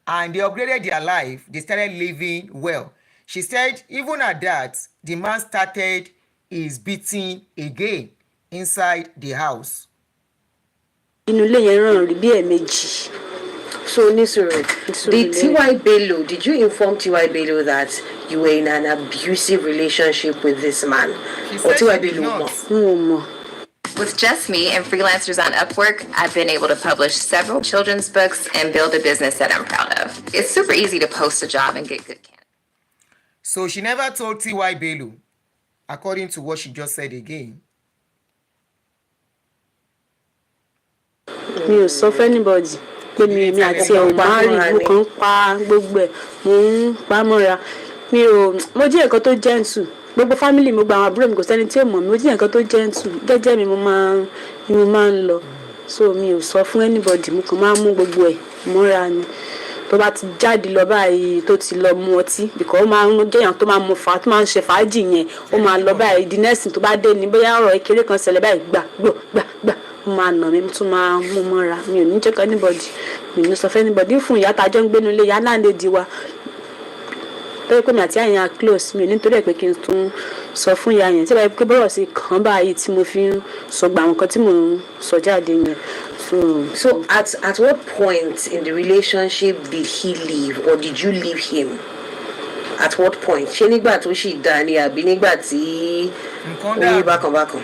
Speaker 1: and they upgraded their life. They started living well. She said even at that, the man started his beating again inside the house.
Speaker 5: So, Nisuru, T.Y. Bello, did you inform T.Y. Bello that you were in an abusive relationship with this man? Or T.Y. Bello?
Speaker 6: With just me and freelancers on Upwork, I've been able to publish several children's books and build a business that I'm proud of. It's super easy to post a job and get good candidates.
Speaker 1: So she never told T.Y. Bello, according to what she just said again.
Speaker 4: Mi ò sọ fún anybody pé mi àti ẹ̀ ò máa rí mo kàn ń pa gbogbo ẹ̀ mo ń pa mọ́ra mo jẹ́ nǹkan tó gentle gbogbo family mo gba àwọn àbúrò mi kò sẹ́ni tí ò mọ̀ mi mo jẹ́ nǹkan tó gentle jẹ́jẹ́ mi mo máa ń lọ so mi ò sọ fún anybody mo kàn máa ń mú gbogbo ẹ̀ mọ́ra ni tó bá ti jáde lọ báyìí tó ti lọ mu ọtí because ó máa ń jẹ́yàn tó máa ń tó máa ń ṣe fàájì yẹn ó máa lọ báyìí the next tó bá dé ní bóyá ọ̀rọ̀ ìkéré kan ṣẹlẹ̀ báyìí gbà máa nà mí tún máa mú mọ́ra mi ò ní jẹ́ kọ́ anybody mi ò ní sọ fún anybody fún ìyá tájọ́ ń gbénu ilé ìyá náà lè di wa tó yẹ pé mi àti àyàn close mi ò ní torí ẹ̀ pé kí n tún sọ fún ìyá yẹn tí wọ́n pé bọ́rọ̀ sí kàn báyìí tí mo fi ń sọ gbà àwọn kan tí mò ń sọ jáde yẹn.
Speaker 5: So at what point in the relationship did he leave or did you leave him? At what point? Ṣé nígbà tó ṣì dá ni àbí nígbà tí ó yí bákanbákan?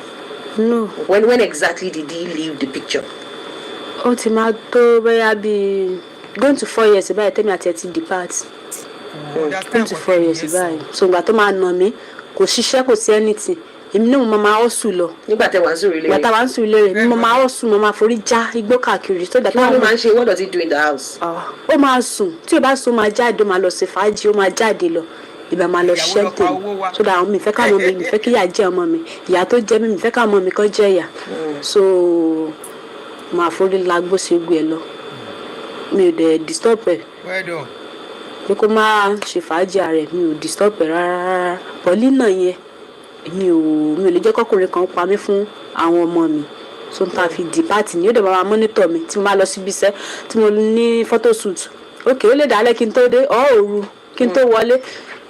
Speaker 4: No.
Speaker 5: When exactly did he leave the picture?
Speaker 4: Ó ti máa tó bóyá bíi going to 4 years báyìí tẹ́mi àti ẹ̀ ti depart. Going to 4 years báyìí. So ìgbà tó máa nà mí kò ṣiṣẹ́ kò sí anything. Èmi náà mo máa hustle lọ.
Speaker 5: Nígbà tẹ́ wá ń sùn
Speaker 4: ìgbà tá wá ń sùn ilé rẹ̀ mo máa hustle mo máa forí já igbó káàkiri.
Speaker 5: Kí ló máa ń ṣe? What does he do in the house?
Speaker 4: Ó máa sùn tí ó bá sùn máa jáde ó máa lọ ṣe fàájì ó máa jáde lọ. Ìbá máa lọ ṣiṣẹ́ tèmi so that àwọn mi fẹ́ ká ọmọ mi fẹ́ kí ìyá jẹ́ ọmọ mi ìyá tó jẹ́ mi fẹ́ ká ọmọ mi kọ́ jẹ́ ìyá so máa forí lagbó ṣe gbé ẹ lọ mi ò dẹ̀ disturb ẹ̀ pé kó má ṣe fàájì rẹ̀ mi ò disturb ẹ̀ rárá pọ̀lì náà yẹn mi ò lè jẹ́ kọ́kùnrin kan pa mí fún àwọn ọmọ mi so n ta fi di party ni ó dẹ̀ máa monitor mi tí mo bá lọ síbi iṣẹ́ tí mo ní photo shoot ok ó lè dálẹ́ kí n tó dé òru kí n tó wọlé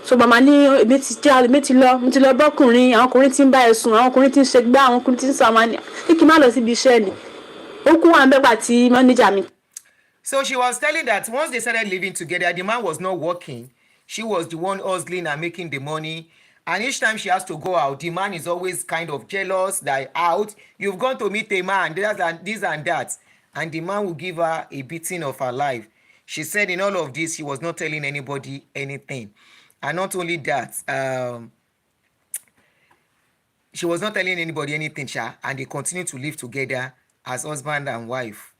Speaker 4: so mama ní èmi ti lọ bọ́kùnrin àwọn ọkùnrin tí ń bá ẹ sùn àwọn ọkùnrin tí ń ṣe gbá àwọn ọkùnrin tí ń sọ àwọn ní kí n má lọ síbi iṣẹ́ ni ó kú wà nígbà tí manager mi.
Speaker 1: So she was telling that once they started living together the man was not working she was the one hustling and making the money and each time she has to go out the man is always kind of jealous that out you've gone to meet a man this and that and the man will give her a beating of her life. She said in all of this she was not telling anybody anything. And not only that, she was not telling anybody anything, and they continue to live together as husband and wife.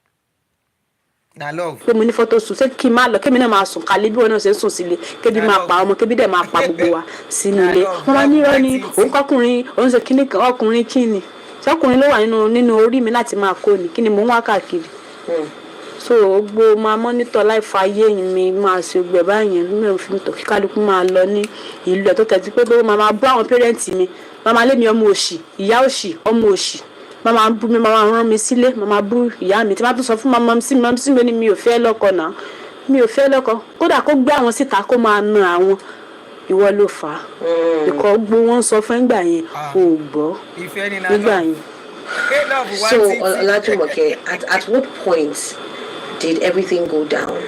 Speaker 1: Na love.
Speaker 4: Pé mo ní photo sùn ṣé kí n má lọ kémi náà máa sùn kálí bí wọn náà ṣe ń sùn sílé kébi máa pa ọmọ kébi dẹ̀ máa pa gbogbo wa sínú ilé. Wọ́n máa ní irọ́ ni òun kọ́kùnrin òun ṣe kíní kan ọkùnrin kíni ṣọkùnrin ló wà nínú orí mi láti máa kó ni kíni mò ń wá káàkiri. So gbogbo máa monitor life ayé mi máa ṣe gbẹ báyìí mi ò fi tó kí kálukú máa lọ ní ìlú ẹ̀ tó tẹ̀sí pé máa bú àwọn parents mi máa lé mi ọmọ òṣì ìyá òṣì ọmọ òṣì máa bú mi máa rán mi sílé máa bú ìyá mi tí máa tún sọ fún màmá sí mi ní mi ò fẹ́ lọ́kọ náà mi ò fẹ́ lọ́kọ kódà kó gbé àwọn síta kó máa na àwọn ìwọ ló fà á ìkọ́ gbó wọn sọ fún ìgbà yẹn ò gbọ́ nígbà yẹn.
Speaker 5: So Olajumoke, at what point did everything go down?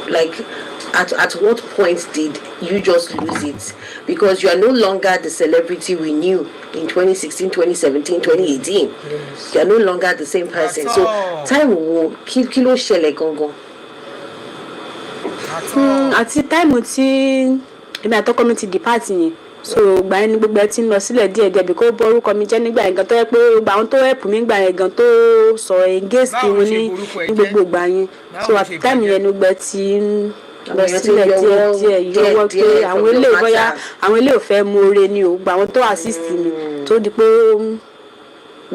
Speaker 5: Like, at what point did you just lose it? Because you are no longer the celebrity we knew in 2016, 2017, 2018. Yes. You are no longer the same person. So, time wo kilo ṣẹlẹ̀ gangan.
Speaker 4: Àti time tí èmi àtọkọ mi ti depart yẹn. So gbà yẹn ní gbogbo ẹ ti ń lọ sílẹ̀ díẹ̀díẹ̀ bí kò bọ orúkọ mi jẹ́ nígbà yẹn gan tó yẹ pé gbà àwọn tó help mi gbà yẹn gan tó sọ̀rọ̀ against wọn ní gbogbo gbà yẹn so at the time yẹn ní gbogbo ẹ ti ń lọ sílẹ̀ díẹ̀díẹ̀ yọwọ́ pé àwọn ilé bóyá àwọn ilé ò fẹ́ mú oore ni o gbà àwọn tó assist mi tó di pé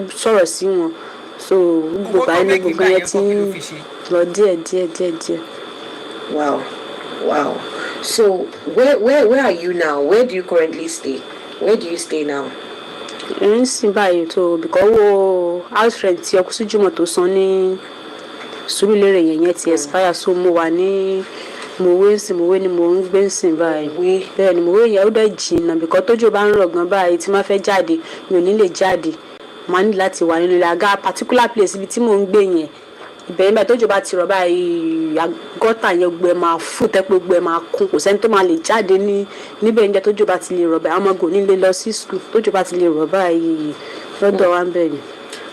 Speaker 4: sọ̀rọ̀ sí wọn so gbogbo yẹn ní gbogbo yẹn ti ń lọ díẹ̀díẹ̀.
Speaker 5: Wow. So where are you now? Where do you currently stay? Where do you stay now?
Speaker 4: In Simbayi to because house rent tí ọkọ Jumoke tó san ní Surulere yẹn ti expire so mo wà ní Mòwe ni mo ń gbé nsìn báyìí. Bẹ́ẹ̀ ni Mòwe yẹn ó dẹ̀ jìnnà because tójò bá ń rọ̀ gan báyìí tí máa fẹ́ jáde mi ò ní lè jáde. Màá ní láti wà nínú ilé àga particular place ibi tí mò ń gbé yẹn. Ibẹ̀ nígbà tójò bá ti rọ̀ báyìí gọ́tà yẹn gbẹ máa fún tẹ́pẹ́ gbẹ máa kún kò sẹ́ni tó máa lè jáde níbẹ̀ níjẹ́ tójò bá ti lè rọ̀ báyìí àwọn ọmọ gò ní lè lọ sí school tójò bá ti lè rọ̀ báyìí lọ́dọ̀ wa ń bẹ̀ ni.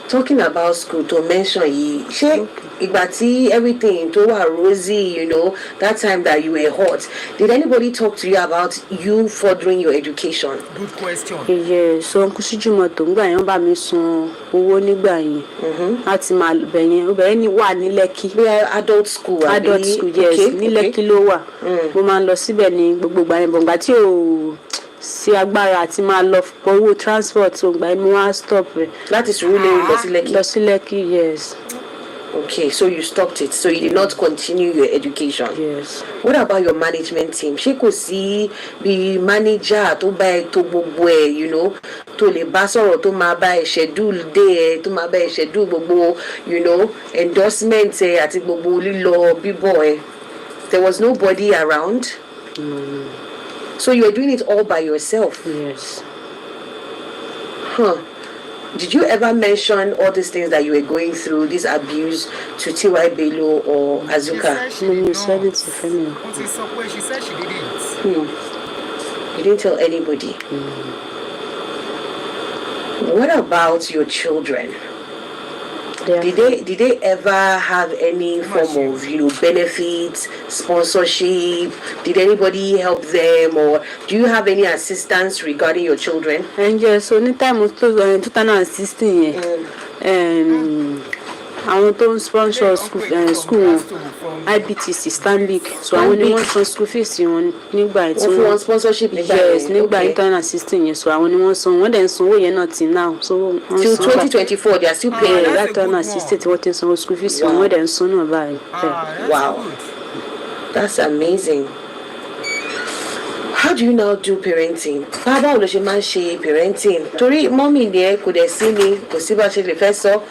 Speaker 5: Talking about school to mention yìí ṣé ìgbà tí everything tó wà rosy that time that you were hot did anybody talk to you about you furthering your education?
Speaker 1: Good question.
Speaker 4: So Uncle Jumoke tó ń gbà yẹn bá mi san owó nígbà yẹn láti máa bẹ̀yẹn ní wà ní Lẹ́kì.
Speaker 5: We are adult school.
Speaker 4: Yes ní Lẹ́kì ló wà. Mo máa ń lọ síbẹ̀ ní gbogbo ìgbà yẹn bọ̀ǹgbà tí ò sí agbára àti máa lọ owó transport tó gbà yẹn mo wá stop rẹ̀.
Speaker 5: Láti Surulere lọ sí Lẹ́kì.
Speaker 4: Lọ sí Lẹ́kì, yes.
Speaker 5: Okay, so you stopped it. So you did not continue your education.
Speaker 4: Yes.
Speaker 5: What about your management team? Ṣé kò sí bí manager tó bá ẹ tó gbogbo ẹ, tó lè bá sọ̀rọ̀ tó máa bá ẹ schedule day ẹ tó máa bá ẹ schedule gbogbo, endorsement ẹ àti gbogbo lílọ bíbọ̀ ẹ? There was nobody around?
Speaker 4: No.
Speaker 5: So you were doing it all by yourself?
Speaker 4: Yes.
Speaker 5: Did you ever mention all these things that you were going through, this abuse, to T.Y. Bello or Azuka?
Speaker 4: You said it to Femi.
Speaker 1: She said she didn't.
Speaker 5: You didn't tell anybody? What about your children? Did they ever have any form of benefits, sponsorship? Did anybody help them, or do you have any assistance regarding your children?
Speaker 4: And yes, so anytime in 2016, àwọn tó ń sponsor school IBTC Stanbic so àwọn ni wọ́n san school fees wọn nígbà tí
Speaker 5: wọ́n sponsorship
Speaker 4: nígbà internal system yẹn so àwọn ni wọ́n san wọ́n dẹ̀ ń sanwó yẹn náà till now so
Speaker 5: till 2024 they are still paying
Speaker 4: that internal system tí wọ́n ti sanwó school fees wọn wọ́n dẹ̀ ń san náà báyìí.
Speaker 5: Wow, that's amazing. How do you now do parenting? Báwo ló ṣe máa ń ṣe parenting? Torí mọ́mì ni ẹ kò dẹ̀ sí ni kò sí bá ṣe lè fẹ́ sọ.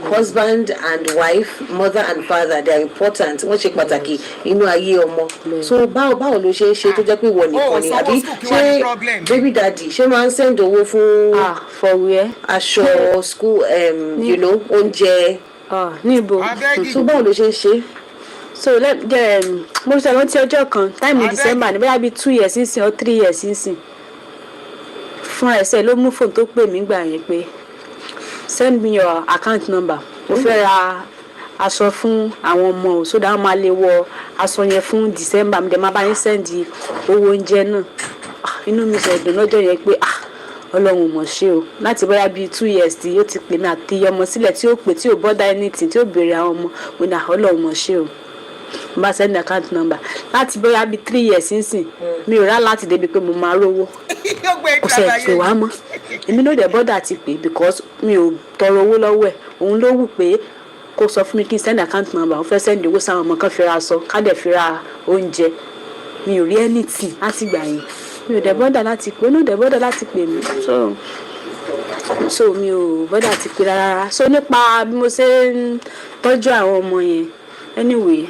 Speaker 5: Husband and wife, mother and father, they are important. Wọ́n ṣe pàtàkì inú ayé ọmọ. So báwo ló ṣe tó jẹ́ pé wọ́n nìkan ni àbí ṣé baby daddy ṣé máa ń send owó fún
Speaker 4: for where?
Speaker 5: Aṣọ school oúnjẹ.
Speaker 4: Níbo.
Speaker 5: So báwo ló ṣe?
Speaker 4: So mo ṣe rántí ọjọ́ kan time December ní bóyá bíi 2 years sínsìn or 3 years sínsìn. Fún ẹsẹ̀ ló mú fóònù tó pè mí gbà yẹn pé send me your account number. Mo fẹ́ ra aṣọ fún àwọn ọmọ o so that wọ́n máa lè wọ aṣọ yẹn fún December mi dẹ̀ máa bá yín send owó oúnjẹ náà. Inú mi ṣe dùn lọ́jọ́ yẹn pé Ọlọ́run mọ̀ ṣe o láti bóyá bíi 2 years tí ó ti pè mí àti ọmọ sílẹ̀ tí ó pè tí ó bother anything tí ó béèrè àwọn ọmọ mo ní Ọlọ́run mọ̀ ṣe o. Mo bá send account number láti bóyá bíi 3 years sínsìn mi ò rá láti débi pé mo máa rówó kò sẹ̀ pé wá mọ́ èmi ló dẹ̀ bọ́dà ti pè because mi ò tọrọ owó lọ́wọ́ ẹ̀ òun ló wù pé kó sọ fún mi kí n send account number òun fẹ́ send owó sáwọn ọmọ kan fi ra aṣọ ká dẹ̀ fi ra oúnjẹ mi ò rí anything láti gbà yẹn mi ò dẹ̀ bọ́dà láti pè òun ló dẹ̀ bọ́dà láti pè mí so mi ò bọ́dà ti pè rárá so nípa bí mo ṣe ń tọ́jú àwọn ọmọ yẹn anyway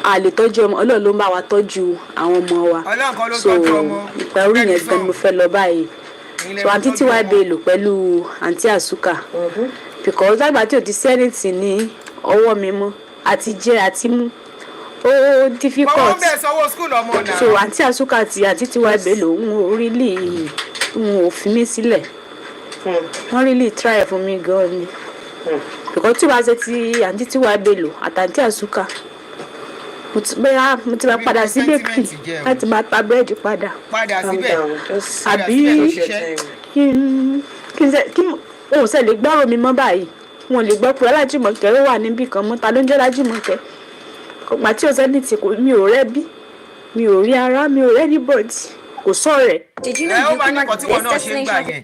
Speaker 4: a lè tọ́jú ọmọ Ọlọ́run ló ń bá wa tọ́jú àwọn ọmọ wa so ìgbà orí yẹn gan ni mo fẹ́ lọ báyìí so àǹtí T.Y. Bello pẹ̀lú àǹtí Àsúkà because lágbà tí ò ti sẹ́nìtì ní ọwọ́ mi mọ́ àti jẹ àti mú ó difficult so àǹtí Àsúkà àti àǹtí T.Y. Bello ò fi mí sílẹ̀ wọ́n really try fún mi gan ni because tí wàá ṣe ti àǹtí T.Y. Bello àtàǹtí Àsúkà mo ti máa padà sí bakery láti máa ta búrẹ́dì padà
Speaker 1: síbẹ̀
Speaker 4: àbí kí òun ṣe lè gbọ́rọ̀ mi mọ́ báyìí wọn lè gbọ́ pé Ọlájùmọ̀kẹ́ ó wà níbì kan mọ́ ta ló ń jẹ́ Ọlájùmọ̀kẹ́ ọ̀pá tí òṣèlú ní ti mi ò rẹ́bí mi ò rí ara mi ò rẹ́ ní bọ́ọ̀dì kò sọ̀rẹ̀.
Speaker 6: Did you know you can mark this destination?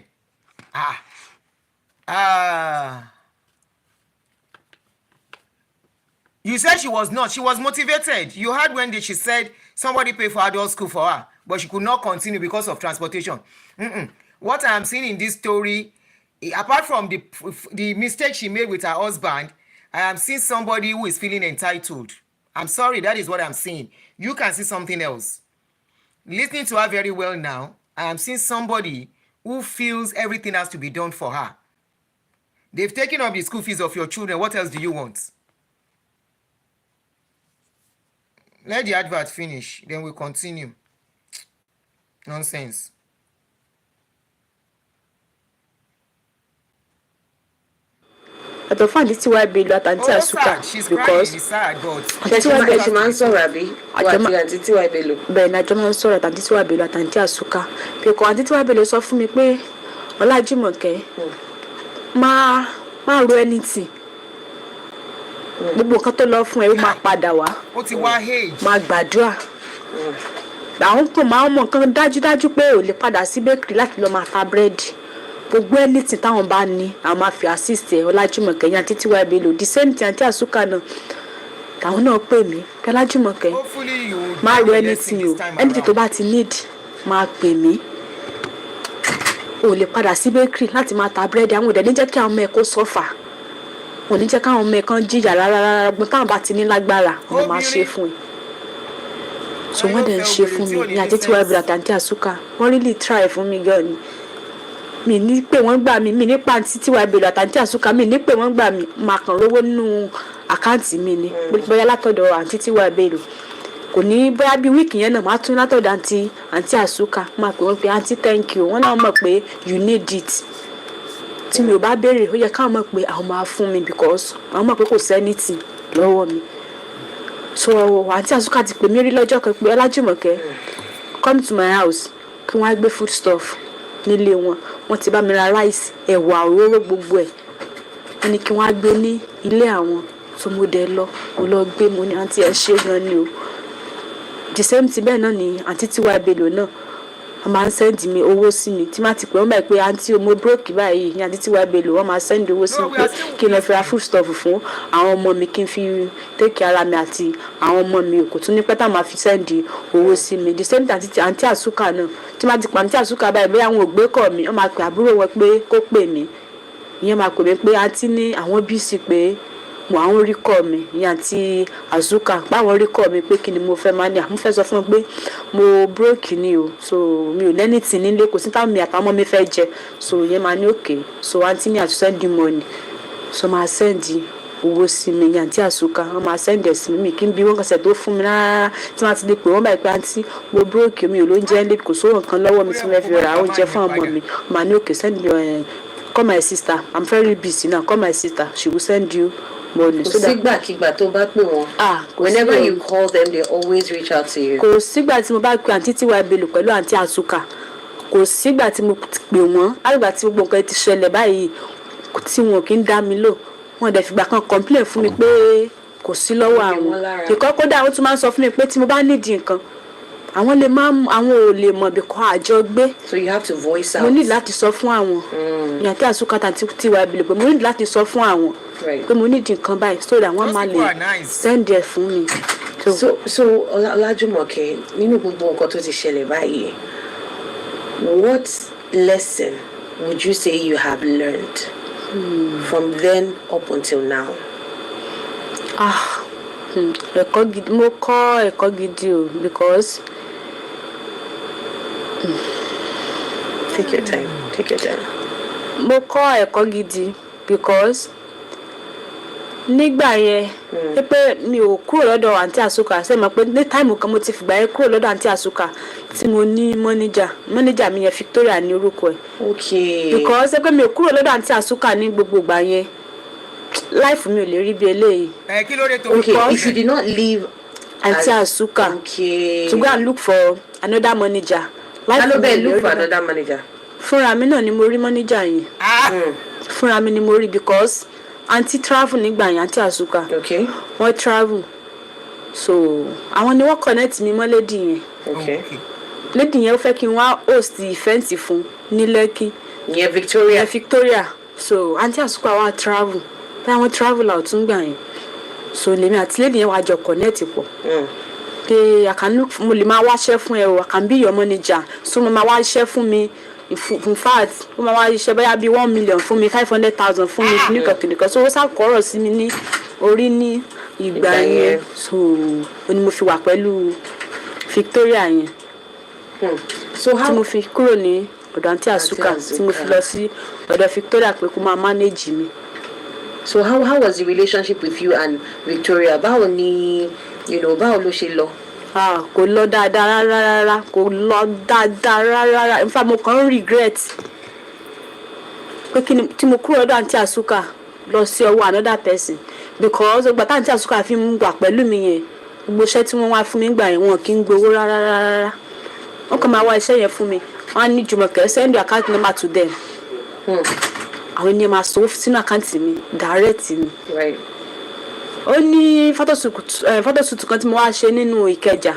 Speaker 1: You said she was not. She was motivated. You heard when she said somebody paid for adult school for her, but she could not continue because of transportation. What I am seeing in this story, apart from the mistake she made with her husband I am seeing somebody who is feeling entitled. I'm sorry, that is what I'm seeing. You can see something else. Listening to her very well now, I am seeing somebody who feels everything has to be done for her. They've taken up the school fees of your children. What else do you want? Let the advert finish, then we'll continue. Nonsense.
Speaker 4: Àtọ̀ fún àǹtí Tiwa Bello àtàǹtí Àsúkà because
Speaker 5: àǹtí Tiwa Bello ṣe máa ń sọ̀rọ̀ àbí àǹtí Tiwa Bello.
Speaker 4: Bẹ́ẹ̀ ni àjọ máa ń sọ̀rọ̀ àtàǹtí Tiwa Bello àtàǹtí Àsúkà because àǹtí Tiwa Bello sọ fún mi pé Ọlájùmọ̀kẹ́ máa ro anything gbogbo nǹkan tó lọ fún ẹ ó máa padà wá máa gbàdúrà àwọn kò máa mọ nǹkan dájúdájú pé ò lè padà sí bakery láti lọ máa ta búrẹ́dì gbogbo anything táwọn bá ní àwọn máa fi assist ẹ Ọlájùmọ̀kẹ́ yẹn àǹtí Tiwa Bello the same thing àǹtí Àsúkà náà táwọn náà pè mí pé Ọlájùmọ̀kẹ́ máa ro anything o anything tó bá ti need máa pè mí ò lè padà sí bakery láti máa ta búrẹ́dì àwọn òdẹ ní jẹ́ kí àwọn ọmọ ẹ kó sọ́fà ò ní jẹ́ káwọn ọmọ ẹ kan jìyà rárá gbọ́n táwọn bá ti ní lágbára wọ́n máa ṣe fún ẹ so wọ́n dẹ̀ ń ṣe fún mi ní àǹtí Tiwa Bello àtàǹtí Àsúkà wọ́n really try fún mi gan ni mi ní pé wọ́n gbà mí mi nípa àǹtí Tiwa Bello àtàǹtí Àsúkà mi ní pé wọ́n gbà mí máa kàn rówó nínú àkáǹtì mi ni bóyá látọ̀dọ̀ àǹtí Tiwa Bello kò ní bóyá bí wíìkì yẹn náà máa tún látọ̀dọ̀ àǹtí Àsúkà máa pè wọ́n pé àǹtí thank you wọ́n náà mọ̀ pé you need it tí mi ò bá béèrè ó yẹ káwọn mọ̀ pé àwọn máa fún mi because àwọn mọ̀ pé kò sẹ́nìtì lọ́wọ́ mi so àǹtí Àsúkà ti pè mí rí lọ́jọ́ kan pé Ọlájùmọ̀kẹ́ come to my house kí wọ́n á gbé food stuff nílé wọ́n ti bá mi ra rice ẹ̀wà òróró gbogbo ẹ̀ wọ́n ní kí wọ́n á gbé ní ilé àwọn tó mo dẹ̀ lọ gbé mo ní àǹtí ẹ̀ ṣe gan ni o the same thing bẹ́ẹ̀ náà ni àǹtí Tiwa Bello náà wọ́n máa ń send mi owó sí mi tí má ti pè wọ́n báyìí pé àǹtí mo broke báyìí ní àǹtí Tiwa Bello wọ́n máa send owó sí mi pé kí n lọ fi ra food stuff fún àwọn ọmọ mi kí n fi take care ara mi àti àwọn ọmọ mi kò tún ní pẹ́ tá máa fi send owó sí mi the same thing àǹtí Àsúkà náà tí má ti pa àǹtí Àsúkà báyìí bóyá àwọn ògbé kọ̀ mi wọ́n máa pè àbúrò wọn pé kó pè mí ìyẹn máa pè mí pé àǹtí ní àwọn bíìsì pé àwọn rí kọ́ mi ìyẹn àǹtí Àsúkà báwọn rí kọ́ mi pé kí ni mo fẹ́ máa ní àmú fẹ́ sọ fún mi pé mo broke ni o so mi ò lẹ́ni tì nílé kò sí táwọn mi àtàwọn ọmọ mi fẹ́ jẹ so ìyẹn máa ní òkè so àǹtí ní àti send money so máa send owó sí mi ìyẹn àǹtí Àsúkà wọ́n máa send ẹ̀ sí mi kí n bí wọ́n kàn tó fún mi rárá tí wọ́n ti lè pè wọ́n báyìí pé àǹtí mo broke mi ò lóúnjẹ ńlẹ̀ kò sówó nǹkan lọ́wọ́ mi tí mo fẹ́ ra oúnjẹ fún ọmọ mi máa ní òkè send me call my sister I'm very busy now call my sister she will send you money.
Speaker 5: Kò sígbàkigbà tó bá pè wọ́n. Whenever you call them they always reach out to you.
Speaker 4: Kò sígbà tí mo bá pe àǹtí Tiwa Bello pẹ̀lú àǹtí Àsúkà kò sígbà tí mo pè wọ́n àgbà tí gbogbo nǹkan ti ṣẹlẹ̀ báyìí tí wọn kì í dá mi lò wọn dẹ̀ fìgbà kan complain fún mi pé kò sí lọ́wọ́ àwọn ìkọ́ kódà wọ́n tún máa ń sọ fún mi pé tí mo bá nídìí nǹkan àwọn ò lè mọ̀ bí kò àjọ gbé.
Speaker 5: So you have to voice out.
Speaker 4: mo ní láti sọ fún àwọn àǹtí Àsúkà àti Tiwa Bello pé mo ní láti sọ fún àwọn pé mo nídìí nǹkan báyìí so that wọ́n máa lè send ẹ̀ fún mi.
Speaker 5: So Ọlájùmọ̀kẹ́ nínú gbogbo nǹkan tó ti ṣẹlẹ̀ báyìí what lesson would you say you have learned from then up until now?
Speaker 4: Ẹ̀kọ́ gidi mo kọ́ ẹ̀kọ́ gidi o because
Speaker 5: take your time.
Speaker 4: Mo kọ́ ẹ̀kọ́ gidi because nígbà yẹn pé mi ò kúrò lọ́dọ̀ àǹtí Àsúkà ṣe mọ̀ pé ní táìmù kan mo ti fìgbà yẹn kúrò lọ́dọ̀ àǹtí Àsúkà tí mo ní mọ́níjà mi yẹn Victoria ní orúkọ ẹ̀.
Speaker 5: Okay.
Speaker 4: Because pé mi ò kúrò lọ́dọ̀ àǹtí Àsúkà ní gbogbo ìgbà yẹn life mi ò lè rí bí eléyìí.
Speaker 1: Kí ló dé tó
Speaker 5: okay if you did not leave
Speaker 4: àǹtí Àsúkà to go and look for another manager.
Speaker 5: Hello there, look for another manager.
Speaker 4: Fúnra mi náà ni mo rí manager yẹn. Fúnra mi ni mo rí because aunty travel nígbà yẹn àǹtí Àsúkà.
Speaker 5: Okay.
Speaker 4: Wọ́n travel so àwọn ni wọ́n connect mi mọ́ lady yẹn.
Speaker 5: Okay.
Speaker 4: Lady yẹn ó fẹ́ kí n wá host event fún ní Lekki.
Speaker 5: Yeah, Victoria.
Speaker 4: So àǹtí Àsúkà wá travel pé àwọn travel out ń gbà yẹn so lèmi àti lady yẹn wá jọ connect pọ̀. Pé mo lè máa wáṣẹ́ fún ẹ o I can be your manager so mo máa wáṣẹ́ fún mi in fact mo máa wá iṣẹ́ bóyá bí 1 million fún mi 500,000 fún mi nìkan so ó sá kọ́rọ̀ sí mi ní orí ní ìgbà yẹn so ó ní mo fi wà pẹ̀lú Victoria yẹn
Speaker 5: So
Speaker 4: tí mo fi kúrò ní ọ̀dọ̀ àǹtí Azuka tí mo fi lọ sí ọ̀dọ̀ Victoria pé kó máa manage mi.
Speaker 5: So how was the relationship with you and Victoria? Báwo ni báwo ló ṣe lọ?
Speaker 4: Kò lọ dáadáa rárá kò lọ dáadáa rárá in fact mo kàn regret pé tí mo kúrò ọ̀dọ̀ àǹtí Azuka lọ sí ọwọ́ another person because ọgbà tí àǹtí Azuka fi ń gbà pẹ̀lú mi yẹn gbogbo iṣẹ́ tí wọ́n wá fún mi gbà yẹn wọn kì í gbowó rárá wọ́n kàn máa wá iṣẹ́ yẹn fún mi wọ́n á ní Jumoke send your account number to them àwọn ènìyàn máa sanwó sínú àkáǹtì mi direct mi. Ó ní photoshoot kan tí mo wá ṣe nínú Ìkẹjà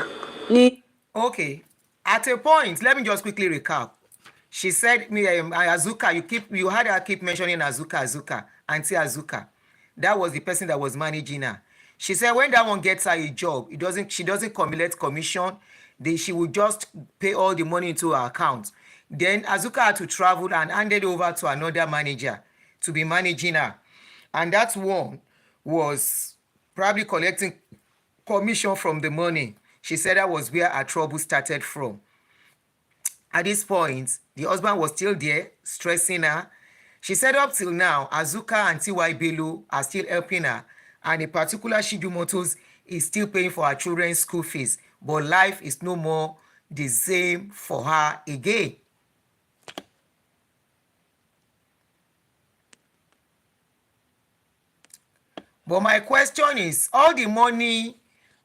Speaker 4: ní.
Speaker 1: Okay, at a point, let me just quickly recap. She said, Azuka, you had her keep mentioning Azuka, Auntie Azuka. That was the person that was managing her. She said when that one gets her a job, she doesn't collect commission. She would just pay all the money into her account. Then Azuka had to travel and handed over to another manager to be managing her. And that one was probably collecting commission from the money. She said that was where her trouble started from. At this point, the husband was still there, stressing her. She said up till now, Azuka and T.Y. Bello are still helping her, and in particular, Shiju Motors is still paying for her children's school fees, but life is no more the same for her again. But my question is, all the money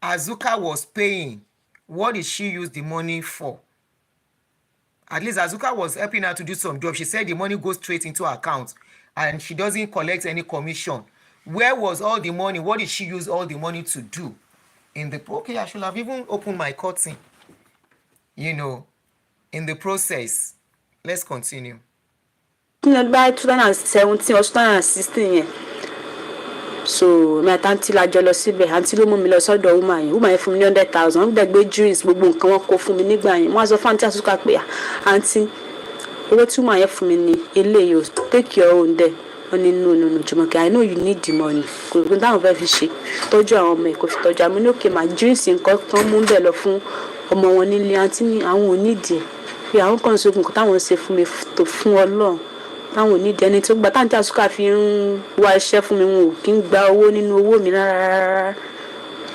Speaker 1: Azuka was paying, what did she use the money for? At least Azuka was helping her to do some job. She said the money goes straight into her account and she doesn't collect any commission. Where was all the money? What did she use all the money to do? Okay, I should have even opened my curtain. In the process. Let's continue.
Speaker 4: By 2017 or 2016, so my auntie la jọ lọ síbẹ̀ auntie ló mú mi lọ sọ́dọ̀ woman yẹn fún mi ní 100,000 wọ́n dẹ̀ gbé drinks gbogbo nǹkan wọn kó fún mi nígbà yẹn wọ́n á sọ fún auntie Azuka pé auntie owó tí woman yẹn fún mi ní eléyìí o take your own there wọ́n ní no Jumoke I know you need the money kò gbọ́n táwọn fẹ́ fi ṣe tọ́jú àwọn ọmọ ẹ̀ kò fi tọ́jú àmì ní òkè máa drinks nǹkan kan mú bẹ́ẹ̀ lọ fún ọmọ wọn nílé auntie ní àwọn ò ní ìdí ẹ̀ pé àwọn kan sókun nǹkan táwọn ṣe fún mi tó fún Ọlọ́run táwọn ní dẹni tó gba táǹtì Azuka fi ń wá iṣẹ́ fún mi wọn ò kí ń gba owó nínú owó mi rárá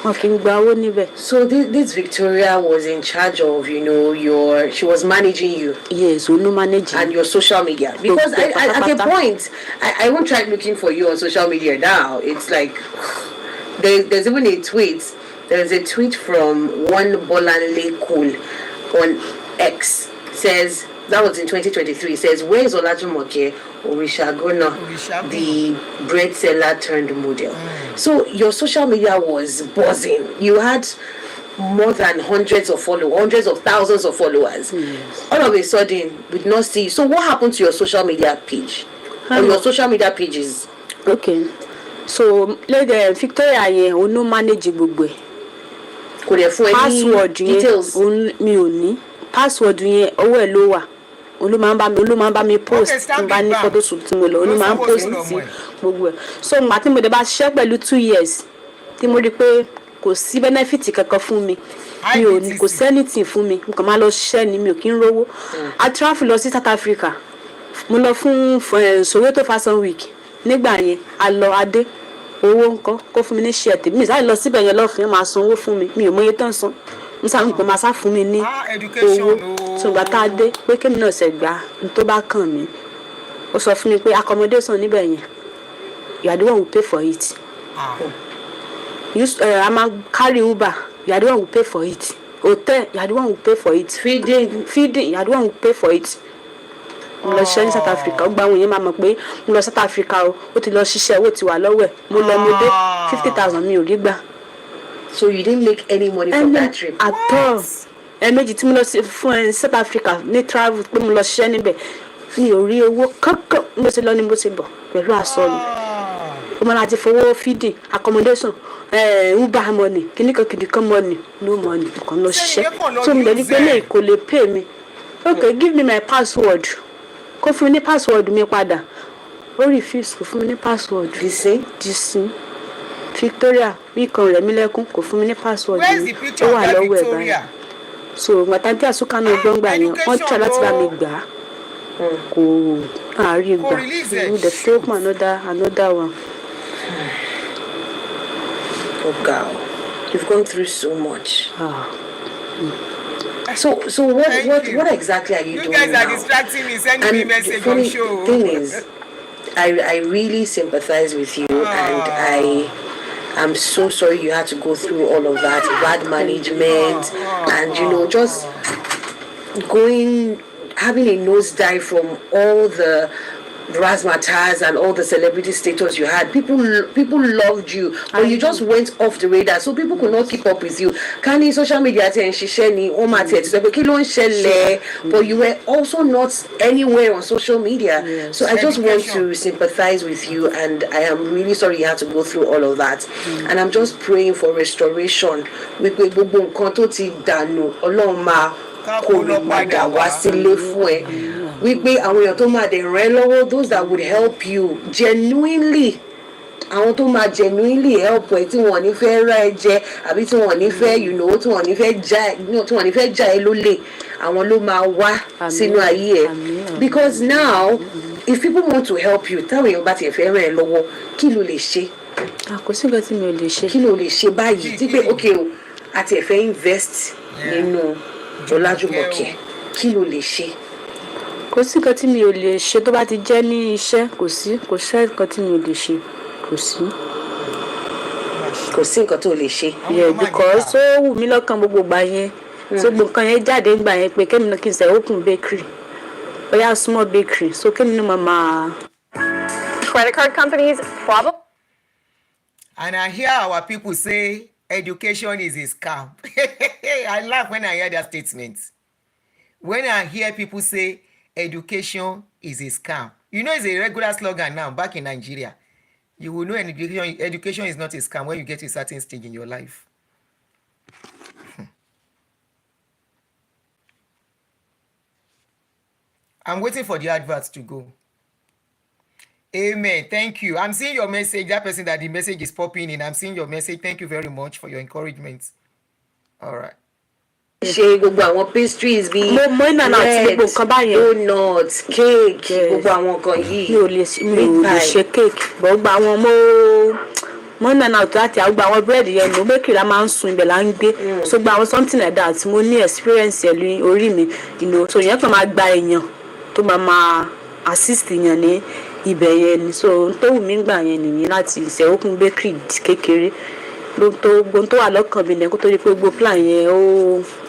Speaker 4: wọn kì í gba owó níbẹ̀.
Speaker 5: So this Victoria was in charge of she was managing you.
Speaker 4: Yes, no managing.
Speaker 5: And your social media because at a point I won't try looking for you on social media now. It's like there's even a tweet. There's a tweet from one Bolanle Cool on X says. That was in 2023. It says, where is Olajumoke Orishagona, the bread seller turned model? So your social media was buzzing. You had more than hundreds of thousands of followers. Yes. All of a sudden, we did not see. So what happened to your social media page? Or your social media pages?
Speaker 4: Okay. So, Victoria yẹn no manage gbogbo.
Speaker 5: Could there for any details?
Speaker 4: Mi ò ní. Password yẹn owó ẹ̀ ló wà. Olú máa ń bá mi post n bá ní photo shoot tí mo lọ olú máa ń post sí gbogbo ẹ̀ so ìgbà tí mo dé bá ṣiṣẹ́ pẹ̀lú 2 years tí mo rí pé kò sí benefit kankan fún mi ò ní kò sí anything fún mi nǹkan máa lọ ṣiṣẹ́ ni mi ò kí ń rówó a travel lọ sí South Africa mo lọ fún Soweto Fashion Week nígbà yẹn a lọ adé owó nǹkan kó fún mi ní share tèmi mi sáré lọ síbẹ̀ yẹn lọ́fún yẹn máa san owó fún mi ò mọ iye tán san mo sáré pé máa sá fún mi ní owó ṣùgbọ́n tá a dé pé kémi náà ṣe gbà tó bá kàn mí ó sọ fún mi pé accommodation níbẹ̀ yẹn you are the one who pay for it a máa carry Uber you are the one who pay for it hotel you are the one who pay for it feeding you are the one who pay for it mo lọ ṣiṣẹ́ ní South Africa ó gba àwọn èèyàn máa mọ̀ pé mo lọ South Africa ó ti lọ ṣiṣẹ́ owó ti wà lọ́wọ́ ẹ̀ mo lọ mo dé 50,000 mi ò rí gbà.
Speaker 5: So you didn't make any money from that trip?
Speaker 4: At all. Ẹ̀ẹ̀mejì tí mo lọ sí fún South Africa ní travel pé mo lọ ṣiṣẹ́ níbẹ̀ mi ò rí owó kankan mo ti lọ ní mo ti bọ̀ pẹ̀lú aṣọ mi. Ó máa láti fowó feeding accommodation Uber money kìnnìkan money no money kan lọ ṣiṣẹ́ so mi lè rí pé lè kò lè pay mi. Okay, give me my password. Kó fún mi ní password mi padà. Ó refuse kó fún mi ní password.
Speaker 5: Dìsín.
Speaker 4: Victoria mi kan rẹ̀ mi lẹ́kún kò fún mi ní password
Speaker 1: Where's
Speaker 4: mi
Speaker 1: the picture
Speaker 4: ó
Speaker 1: of
Speaker 4: wà
Speaker 1: that
Speaker 4: lọ́wọ́ ẹ̀ báyìí
Speaker 1: Victoria?
Speaker 4: so gbàtàntí àsúkánú gbọ́ngbà yẹn wọ́n try láti bá mi gbà á kò àárín
Speaker 1: Kò
Speaker 4: gbà
Speaker 1: release
Speaker 4: so
Speaker 1: it,
Speaker 4: mo dẹ̀ fi
Speaker 1: shoot.
Speaker 4: open another one.
Speaker 5: Oh God, you've gone through so much. So
Speaker 1: Thank you.
Speaker 5: what exactly are you doing
Speaker 1: guys are
Speaker 5: now?
Speaker 1: distracting me, sending me
Speaker 5: And
Speaker 1: message
Speaker 5: funny
Speaker 1: on show.
Speaker 5: thing is, I really sympathize with you, and I'm so sorry you had to go through all of that bad management, and just having a nosedive from all the razzmatazz and all the celebrity status you had. People loved you, but you just went off the radar, so people could not keep up with you. Can you social media but you were also not anywhere on social media.
Speaker 4: Yes.
Speaker 5: So I just want to sympathize with you, and I am really sorry you had to go through all of that. And I'm just praying for restoration. Kò lè padà wá sílé fún ẹ wípé àwọn èèyàn tó máa dẹ̀ ràn ẹ́ lọ́wọ́, those that would help you genuinely, àwọn tó máa genuinely help ẹ tí wọ́n ní fẹ́ rá ẹ jẹ àbí tí wọ́n ní fẹ́ tí wọ́n ní fẹ́ já ẹ lólè, àwọn ló máa wá sínú ayé ẹ. Because now if people want to help you, táwọn èèyàn bá tiẹ̀ fẹ́ ràn ẹ́ lọ́wọ́, kí ló lè ṣe?
Speaker 4: Kò sí nǹkan tí mi ò lè ṣe.
Speaker 5: Kí ló lè ṣe báyìí tí pé okay o àti ẹ fẹ́ invest nínú Ọlájúmọ̀kẹ́, kí ló lè ṣe?
Speaker 4: Kò sí nǹkan tí mi ò lè ṣe tó bá ti jẹ́ ní iṣẹ́, kò sí nǹkan tí mi ò lè ṣe, kò sí
Speaker 5: nǹkan tó lè ṣe.
Speaker 4: Yeah, because ó wù mí lọ́kàn gbogbo ìgbà yẹn so gbogbo nǹkan yẹn jáde ńgbà yẹn pé kémi náà kí n ṣe open bakery bóyá small bakery so kémi náà máa.
Speaker 6: Credit card companies probably.
Speaker 1: And I hear our people say education is a scam. I laugh when I hear that statement. When I hear people say education is a scam, it's a regular slogan now back in Nigeria. You will know education is not a scam when you get to a certain stage in your life. I'm waiting for the adverts to go. Amen. Thank you. I'm seeing your message. That person that the message is popping in. I'm seeing your message. Thank you very much for your encouragement. All right.
Speaker 5: Ṣe gbogbo àwọn pastries bíi donuts, cake, gbogbo àwọn nǹkan yìí.
Speaker 4: Mi ò lè ṣe cake, gbogbo àwọn mo nana láti gbogbo àwọn bread yẹn no bakery la máa ń sun ibẹ̀ la ń gbé. So gbogbo àwọn something like that mo ní experience ẹ̀ lórí mi, so yẹn kan máa gba èèyàn tó máa assist èèyàn ní ibẹ̀ yẹn ni so tó wù mí gbà yẹn nìyí láti ṣe open bakery kékeré ló tó wà lọ́kàn mi lẹ́yìn kó tó di pé gbogbo plan yẹn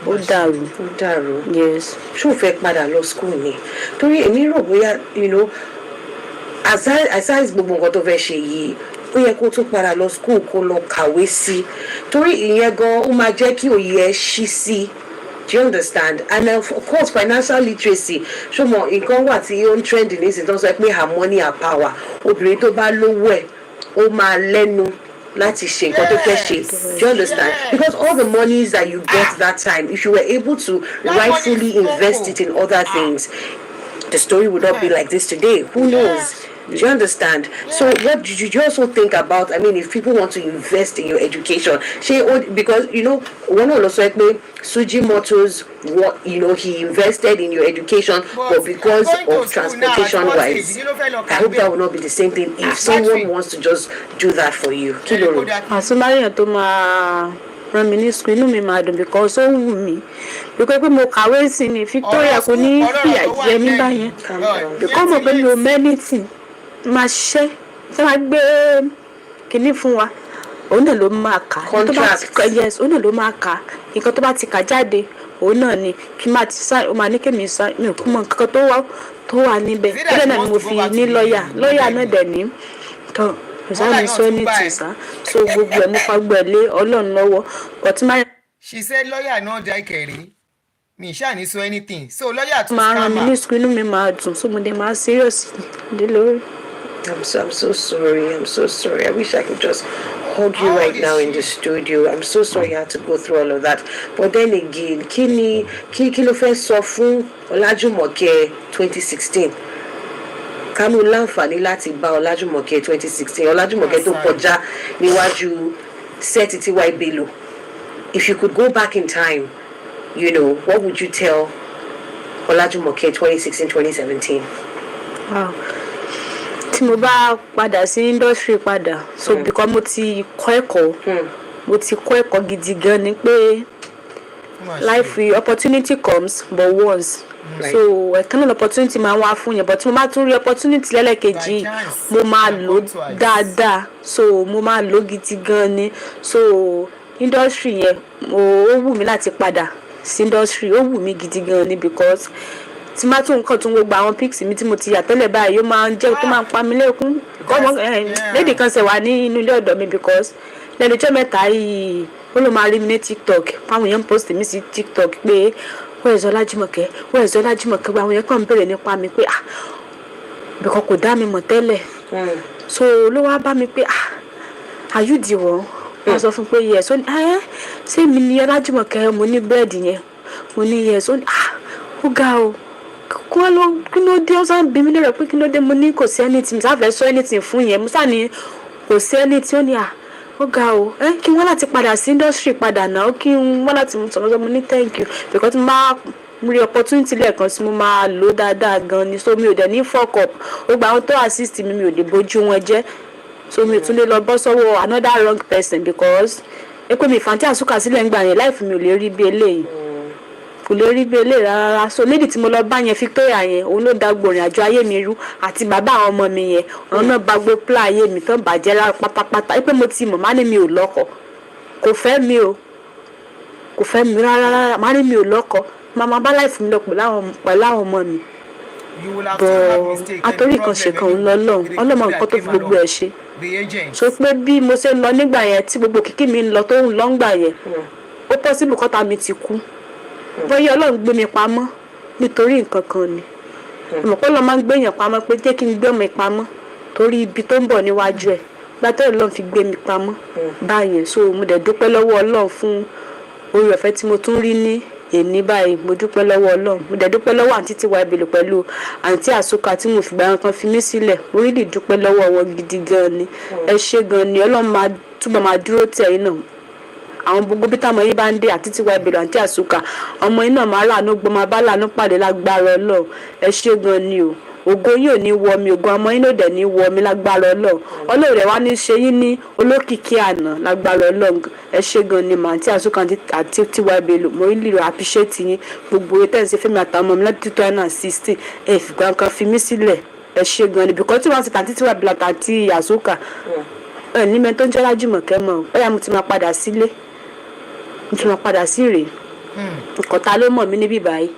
Speaker 4: ó dàrú. Yes.
Speaker 5: Ṣó fẹ́ padà lọ school ni torí èmi rò bóyá aside gbogbo nǹkan tó fẹ́ ṣe yìí ó yẹ kó tún padà lọ school kó lọ kàwé sí torí ìyẹn gan ó máa jẹ́ kí òye ẹ ṣí sí. Do you understand? And of course, financial literacy. Ṣó mọ̀ nǹkan wà tí ó ń trend ní ìsìn tó ń sọ pé her money her power. Obìnrin tó bá lówó ẹ̀ ó máa lẹ́nu láti ṣe nǹkan tó fẹ́ ṣe. Do you understand? Because all the monies that you get that time, if you were able to rightfully invest it in other things, the story would not be like this today. Who knows? Do you understand? So what did you also think about, if people want to invest in your education, because one of those like Suji Motors, he invested in your education, but because of transportation wise, I hope that will not be the same thing if someone wants to just do that for you.
Speaker 4: Ràn mí ní school inú mi máa dùn because ó wù mí because pé mo kàwé sí ni Victoria kò ní fìyà jẹ mí báyẹn because mo pé mi ò mẹ́nìtì máa ṣiṣẹ́ tí wọ́n gbé kinní fún wa òun náà ló máa kà òun náà ló máa kà nǹkan tó bá ti kà jáde òun náà ni kí n máa ti sá ó máa ní kémi sá mi ò kú mọ nǹkan tó wà níbẹ̀ kílẹ̀ náà ni mo fi ní lọ́ọ̀yà náà dẹ̀ ní tán ìsáàmì sọ ní tìsá so gbogbo ẹ̀ mo fa gbẹ̀lé Ọlọ́run lọ́wọ́ but my.
Speaker 1: She said lawyer náà dá ìkẹrì mi ṣáà ní sọ anything so lawyer tún
Speaker 4: máa ràn mí ní school inú mi máa dùn so mo dé máa serious dé lórí.
Speaker 5: I'm so sorry. I wish I could just hug you right now in the studio. I'm so sorry you had to go through all of that. But then again, kí ló fẹ́ sọ fún Ọlájúmọ̀kẹ́ 2016? kánú láǹfààní láti bá Ọlájùmọ̀kẹ́ 2016 Ọlájùmọ̀kẹ́ tó kọjá níwájú sẹ́ẹ̀tì T.Y. Bello. If you could go back in time, you know, what would you tell Ọlájùmọ̀kẹ́ 2016-2017?
Speaker 4: Wow. Tí mo bá padà sí industry padà, so because mo ti kọ́ ẹ̀kọ́ gidi gan ni pé life opportunity comes but once. Right. So external opportunity máa wá fún yẹn, but mo máa tún rí opportunity lẹ́lẹ́kejì mo máa lò dáadáa, so mo máa lò gidi gan ni. So industry yẹn ó wù mí láti padà sí industry, ó wù mí gidi gan ni because tí má tún nǹkan tún gbogbo àwọn pics mi tí mo ti yà tẹ́lẹ̀ báyìí ó máa ń jẹ́ tó máa ń pa mí lẹ́kún. Lady kan ṣe wà ní inú ilé ọ̀dọ̀ mi because lẹ́nu ọjọ́ mẹ́ta yìí ó ló máa rí mi ní TikTok, fáwọn èèyàn post mi sí TikTok pé where's Ọlájùmọ̀kẹ́ àwọn èèyàn kàn ń béèrè nípa mi pé because kò dá mi mọ̀ tẹ́lẹ̀. So ló wá bá mi pé are you the one? Wọ́n sọ fún pé yes. Ó ní ṣé mi ni Ọlájùmọ̀kẹ́ mo ní bẹ́ẹ̀dì yẹn? Mo ní yes. Ó ní ó ga o kí ló dé? Ó sàn bí mi lérò pé kí ló dé, mo ní kò sí anything, sáfẹ́ sọ anything fún yẹn, mo sàn ní kò sí anything. Ó ní ó ga o kí wọ́n láti padà sí industry padà náà, kí wọ́n láti mú sọ̀rọ̀ mo ní thank you because mo máa rí opportunity lẹ́ẹ̀kan sí mo máa lò dáadáa gan ni, so mi ò dẹ̀ ní fuck up. Ó gba àwọn tó assist mi ò lè bójú wọn jẹ́, so mi ò tún lè lọ bọ́ sọ́wọ́ another wrong person because pé mi ìfàǹtí àsúkà sílẹ̀ ń gbà yẹn life mi ò lè rí bí eléyìí, kò lè rí bí eléyìí rárá. So lady tí mo lọ bá yẹn Victoria yẹn òun ló dá gbòòrìn àjọ ayé mi rú, àti bàbá àwọn ọmọ mi yẹn òun náà bá gbé plan ayé mi tán bàjẹ́ lára pátápátá. Pé mo ti mọ̀ má ní mi ò lọ́kọ, kò fẹ́ mi rárá, má ní mi ò lọ́kọ, màmá bá life mi lọ pẹ̀lú àwọn ọmọ mi. Bọ̀ àtòrí kan ṣe kan ọlọ́mọ nǹkan tó fi gbogbo ẹ̀ ṣe. So pé bí mo ṣe ń lọ nígbà yẹn tí gbogbo kìkì mi ń lọ tó ń lọ ńgbà yẹn ó possible kọ́ta mi ti kú, bóyá Ọlọ́run gbé mi pamọ́ nítorí nǹkan kan ni. Mo kọ́ lọ́ máa ń gbé èèyàn pamọ́ pé jẹ́ kí n gbé mi pamọ́ torí ibi tó ń bọ̀ níwájú ẹ̀, gbàtọ́ Ọlọ́run fi gbé mi pamọ́ báyẹn. So mo dẹ̀ dúpẹ́ lọ́wọ́ Ọlọ́run fún oore ọ̀fẹ́ tí mo tún rí ní èní báyìí. Mo dúpẹ́ lọ́wọ́ Ọlọ́run, mo dẹ̀ dúpẹ́ lọ́wọ́ àǹtí T.Y. Bello pẹ̀lú àǹtí Àsúkà tí mo fi gbà kan fi mí sílẹ̀. Mo rí dúpẹ́ lọ́wọ́ wọn gidi gan ni. Ẹ ṣé gan ni, Ọlọ́run máa túbọ̀ máa dúró tẹ̀ yín náà. Àwọn gbogbo bí táwọn yín bá ń dé àti T.Y. Bello àǹtí Àsúkà ọmọ yín náà máa láàánú gbọ́ máa bá láàánú pàdé lágbára Ọlọ́run. Ẹ ṣé gan ni o, ògo yín ò ní wọ mi, ògo ọmọ yín ò dẹ̀ ní wọ mi lágbára Ọlọ́run. Ọlọ́run rẹ̀ wá ní ṣe yín ní olókìkí àná lágbára Ọlọ́run. Ẹ ṣé gan ni mà àǹtí Àsúkà àti T.Y. Bello, mo really appreciate yín gbogbo ètò ẹ̀sìn fẹ́mi àtàwọn ọmọ mi láti 2016 ẹ̀ fìgbà kan fi mí sílẹ̀. Ẹ ṣé gan ni because tí wọ́n ti tàǹtí T.Y. Bello àti Àsúkà ní mẹ́ tó ń jẹ́ Ọlájùmọ̀kẹ́ mọ́ bóyá mo ti máa padà sílé, mo ti máa padà sí rèé. Nǹkan ta ló mọ̀ mí níbí báyìí,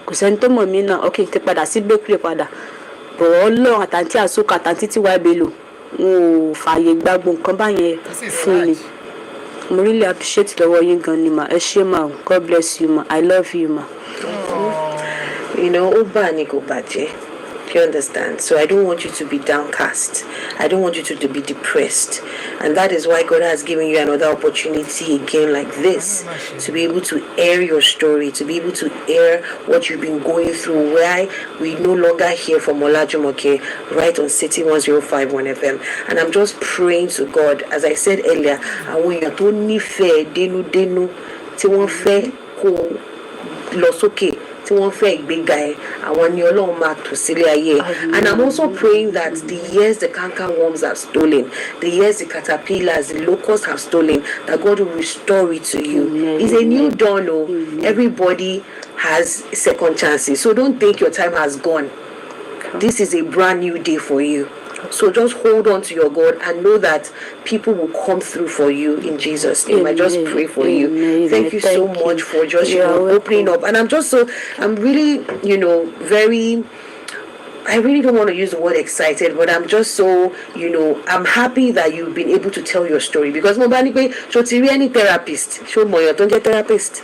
Speaker 4: kò sẹ́ni tó mọ̀ mí náà. Ok, ti padà sí bakery padà, bọ̀ Ọlọ́run àtàǹtí Àsúkà àtàǹtí T.Y. Bello wọn ò fààyè gbàgbọ́ nǹkan báyẹn fún mi. Mo really appreciate lọ́wọ́ yín gan ni ma. Ẹ ṣé ma, God bless you ma, I love you ma.
Speaker 5: You know, ó bá ní kò bàjẹ́. You understand? So I don't want you to be downcast. I don't want you to be depressed. And that is why God has given you another opportunity again like this to be able to air your story, to be able to air what you've been going through. Why we no longer hear from Ọlájùmọ̀kẹ́ right on City 105.1 FM. And I'm just praying to God, as I said earlier, àwọn èèyàn tó nífẹ̀ẹ́ dénúdénú tí wọ́n fẹ́ kó lọ sókè, tí wọ́n fẹ́ ìgbéga ẹ̀, àwọn ni Ọlọ́run máa tò sílé ayé. And I'm also praying that the years the cankerworms have stolen, the years the caterpillars, the locusts have stolen, that God will restore it to you. It's a new dawn. Everybody has second chances, so don't think your time has gone. This is a brand new day for you. So just hold on to your God and know that people will come through for you in Jesus' name. I just pray for you. Thank you so much for just opening up. And I'm really, I really don't want to use the word excited, but I'm just so, I'm happy that you've been able to tell your story. Because nobody should see any therapist. Show more, don't get therapist.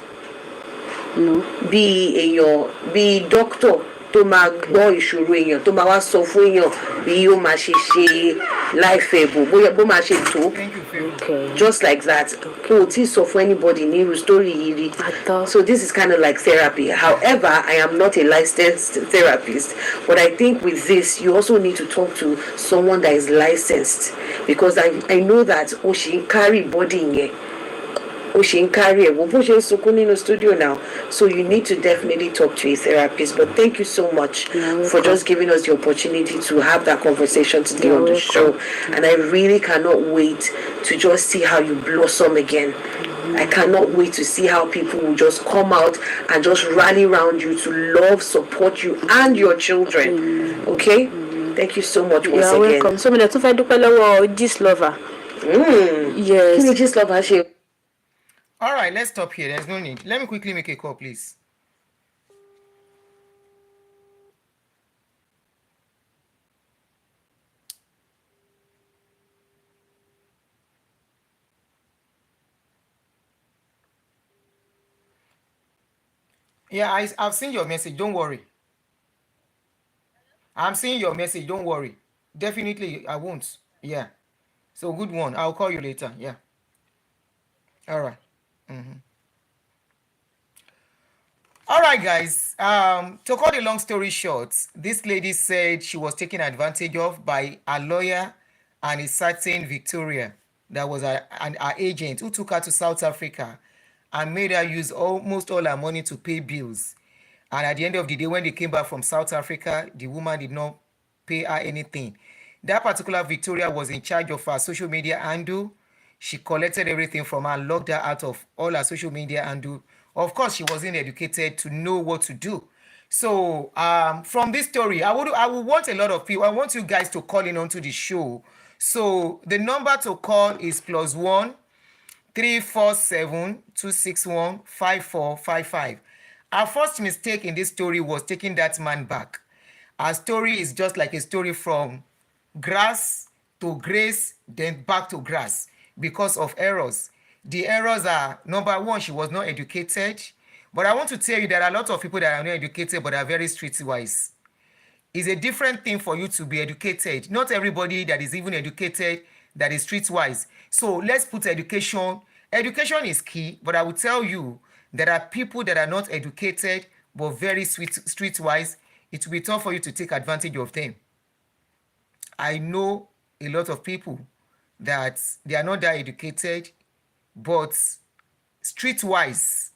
Speaker 4: No.
Speaker 5: Be doctor. tó máa gbọ́ ìṣòro èèyàn tó máa wá sọ fún èèyàn bí ó máa ṣe life ẹ̀ bó máa ṣe tó. Just like that. O ti sọ fún anybody ní irú story yìí rí. So this is kind of like therapy. However, I am not a licensed therapist, but I think with this you also need to talk to someone that is licensed, because I know that o ṣì ń carry body yẹn. O ṣì ń carry ẹ̀, bó ṣe ń sunkún nínú studio now. So you need to definitely talk to a therapist. But thank you so much for just giving us the opportunity to have that conversation today on the show. And I really cannot wait to just see how you blossom again. I cannot wait to see how people will just come out and just rally around you to love, support you and your children. Okay? Thank you so much once again.
Speaker 4: You're welcome. So, I'm going to do Gist Lover. Yes.
Speaker 5: Can you Gist Lover?
Speaker 1: All right, let's stop here. There's no need. Let me quickly make a call, please. Yeah, I've seen your message. Don't worry. I'm seeing your message. Don't worry. Definitely, I won't. Yeah. So, good one. I'll call you later. Yeah. All right. All right, guys. To cut a long story short, this lady said she was taken advantage of by a lawyer and a certain Victoria that was her agent who took her to South Africa and made her use almost all her money to pay bills. And at the end of the day, when they came back from South Africa, the woman did not pay her anything. That particular Victoria was in charge of her social media handle. She collected everything from her and locked her out of all her social media handle. Of course, she wasn't educated to know what to do. So from this story, I would want a lot of people. I want you guys to call in onto the show. So the number to call is +1 347 261 5455. Our first mistake in this story was taking that man back. Our story is just like a story from grass to grace, then back to grass because of errors. The errors are, number one, she was not educated. But I want to tell you there are a lot of people that are not educated but are very streetwise. It's a different thing for you to be educated. Not everybody that is even educated that is streetwise. So let's put education. Education is key, but I will tell you there are people that are not educated but very streetwise. It will be tough for you to take advantage of them. I know a lot of people that they are not that educated, but streetwise.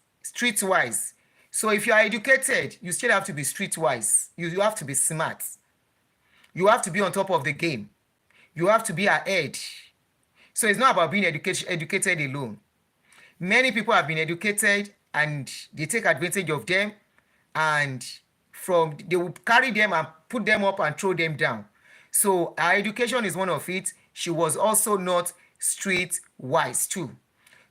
Speaker 1: So if you are educated, you still have to be streetwise. You have to be smart. You have to be on top of the game. You have to be ahead. So it's not about being educated alone. Many people have been educated and they take advantage of them, and they will carry them and put them up and throw them down. So our education is one of it. She was also not streetwise too.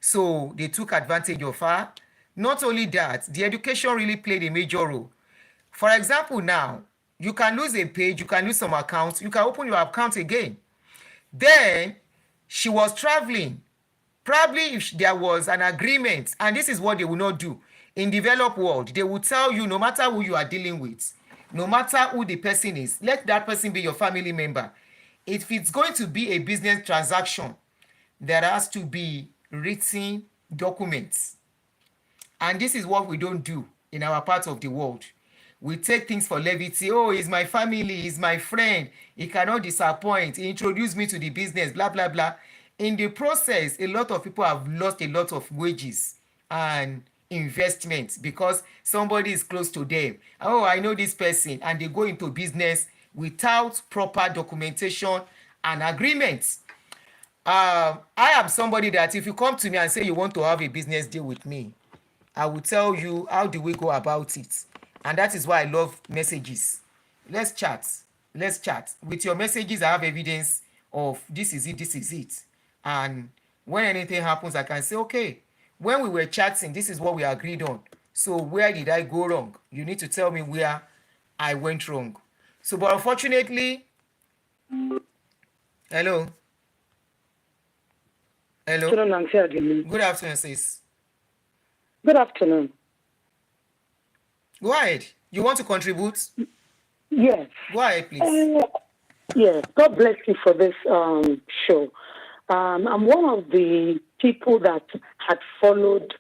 Speaker 1: So they took advantage of her. Not only that, the education really played a major role. For example, now, you can lose a page, you can lose some accounts, you can open your account again. Then, she was traveling. Probably if there was an agreement, and this is what they will not do. In developed world, they will tell you no matter who you are dealing with, no matter who the person is, let that person be your family member. If it's going to be a business transaction, there has to be written documents. And this is what we don't do in our part of the world. We take things for levity. Oh, he's my family, he's my friend, he cannot disappoint, he introduced me to the business, blah, blah, blah. In the process, a lot of people have lost a lot of wages and investments because somebody is close to them. Oh, I know this person, and they go into business without proper documentation and agreements. I am somebody that if you come to me and say you want to have a business deal with me, I will tell you how do we go about it. And that is why I love messages. Let's chat. With your messages, I have evidence of this is it. And when anything happens, I can say, okay, when we were chatting, this is what we agreed on. So where did I go wrong? You need to tell me where I went wrong. So, but unfortunately, hello.
Speaker 3: Good afternoon,
Speaker 1: Good afternoon, sis.
Speaker 3: Good afternoon.
Speaker 1: Go ahead. You want to contribute?
Speaker 2: Yes.
Speaker 1: Go ahead, please.
Speaker 2: Yes. God bless you for this show. I'm one of the people that had followed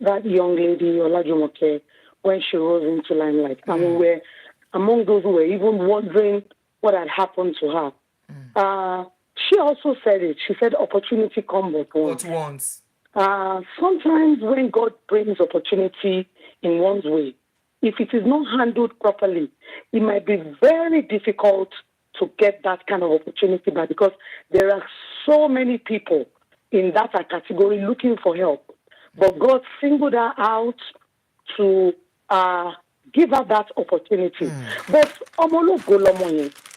Speaker 2: that young lady, Jumoke, when she rose into limelight. And we were among those who were even wondering what had happened to her. She also said it. She said, opportunity comes but once. Sometimes when God brings opportunity in one's way, if it is not handled properly, it might be very difficult to get that kind of opportunity back, because there are so many people in that category looking for help. But God singled her out to give her that opportunity. But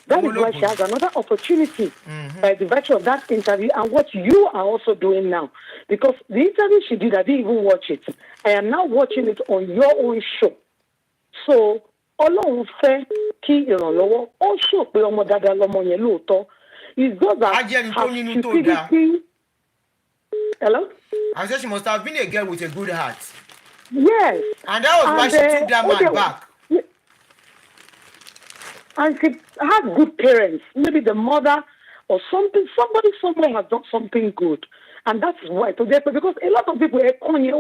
Speaker 2: that is why she has another opportunity by the virtue of that interview and what you are also doing now. Because the interview she did, I didn't even watch it. I am now watching it on your own show. So, Ọlọ́run fẹ́ kí ìrànlọ́wọ́ ó ṣò pé ọmọ dáadáa lọmọ yẹn lóòótọ́. It's just that her stupidity. Hello?
Speaker 1: I said she must have been a girl with a good heart.
Speaker 2: Yes.
Speaker 1: And that was why she took that man back.
Speaker 2: And she had good parents. Maybe the mother or something. Somebody somewhere has done something good. And that is why today, because a lot of people are calling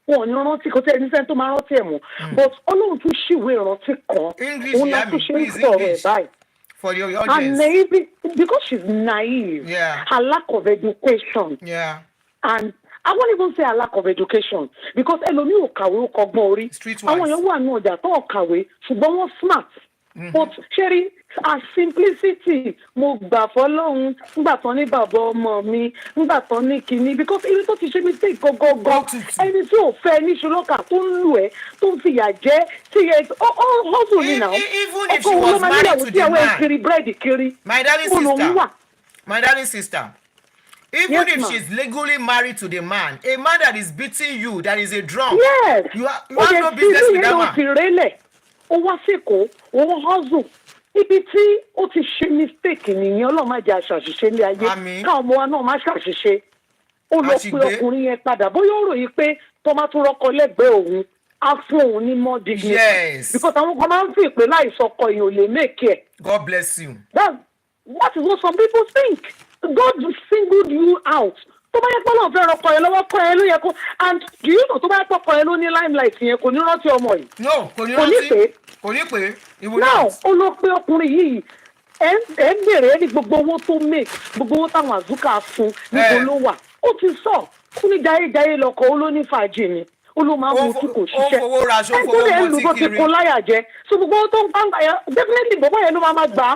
Speaker 2: but Ọlọ́run tún ṣìwé ìrántí kan òun la tún ṣe ń sọ̀rọ̀ ẹ̀ báyìí.
Speaker 1: For your audience.
Speaker 2: And maybe because she's naive, her lack of education. And I won't even say a lack of education, because ẹlòmíì ò kàwé ó kọ́gbọ́n orí. Àwọn èèyàn wà ní ọjà tó kàwé ṣùgbọ́n wọ́n smart. But Sherry, a simplicity mo gbà fọ́lọ́run nígbà tán ní bàbá ọmọ mi nígbà tán ní kinní, because ibi tó ti ṣe mistake gọgọgọ ẹni tí ò fẹ́ níṣu lọ́kà tó ń lù ẹ́ tó ń fìyà jẹ tí ẹ hustle ni now.
Speaker 1: Even if she was married to the man, my darling sister, even if she's legally married to the man, a man that is beating you, that is a drunk, you have no business with that man.
Speaker 2: Ó wá sèkó òun hustle ibi tí ó ti ṣe mistake nìyẹn. Ọlọ́run má jẹ́ àṣàṣìṣe ní ayé káwọn ọmọ wa náà má ṣàṣìṣe. Ó lọ pe ọkùnrin yẹn padà bóyá ó ròyìn pé tó má tún rọ́kọ lẹ́gbẹ̀ẹ́ òun á fún òun ní more dignity. Because àwọn kan máa ń fi ìpè láì sọkọ èèyàn ò lè make it.
Speaker 1: God bless you.
Speaker 2: That is what some people think. God singled you out. Tó bá yẹ pé Ọlọ́run fẹ́ rọkọ ẹ lọ́wọ́ kọ́ ẹ ló yẹ kó, and do you know tó bá yẹ pé ọkọ ẹ ló ní limelight yẹn kò ní rántí ọmọ yìí.
Speaker 1: No, kò ní rántí. Kò ní pé.
Speaker 2: Now ó ló pé ọkùnrin yìí ẹ ń bèrè ẹni gbogbo owó tó make, gbogbo owó táwọn àzúkà fún níbo ló wà. Ó ti sọ ó ní jayéjayé lọkọ ó ló ní fàájì ni ó ló máa ń mu tí kò ṣiṣẹ́. Ẹ tó lè lu bó ti kó láyà jẹ. So gbogbo owó tó ń gbàgbà yẹn definitely gbogbo yẹn ló máa gbà.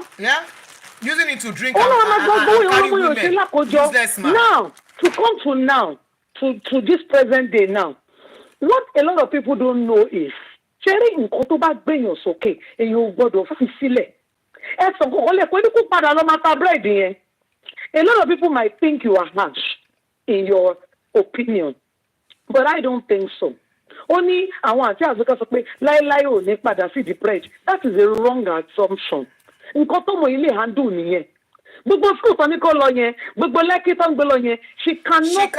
Speaker 1: Using it to drink and carry women. Useless man.
Speaker 2: Now, to come to now, to this present day now, what a lot of people don't know is, ṣẹ́rí nǹkan tó bá gbẹ̀yàn sókè èyàn ò gbọ́dọ̀ fi sílẹ̀. Ẹ sọ kò lè pé ní kó padà lọ máa ta búrẹ́dì yẹn. A lot of people might think you are harsh in your opinion, but I don't think so. Ó ní àwọn àti àzúkà sọ pé láéláé ò ní padà sí the bread. That is a wrong assumption. Nǹkan tó mọ ilé handle nìyẹn. Gbogbo school tó ní kó lọ yẹn, gbogbo lẹ́kí tó ń gbé lọ yẹn, she cannot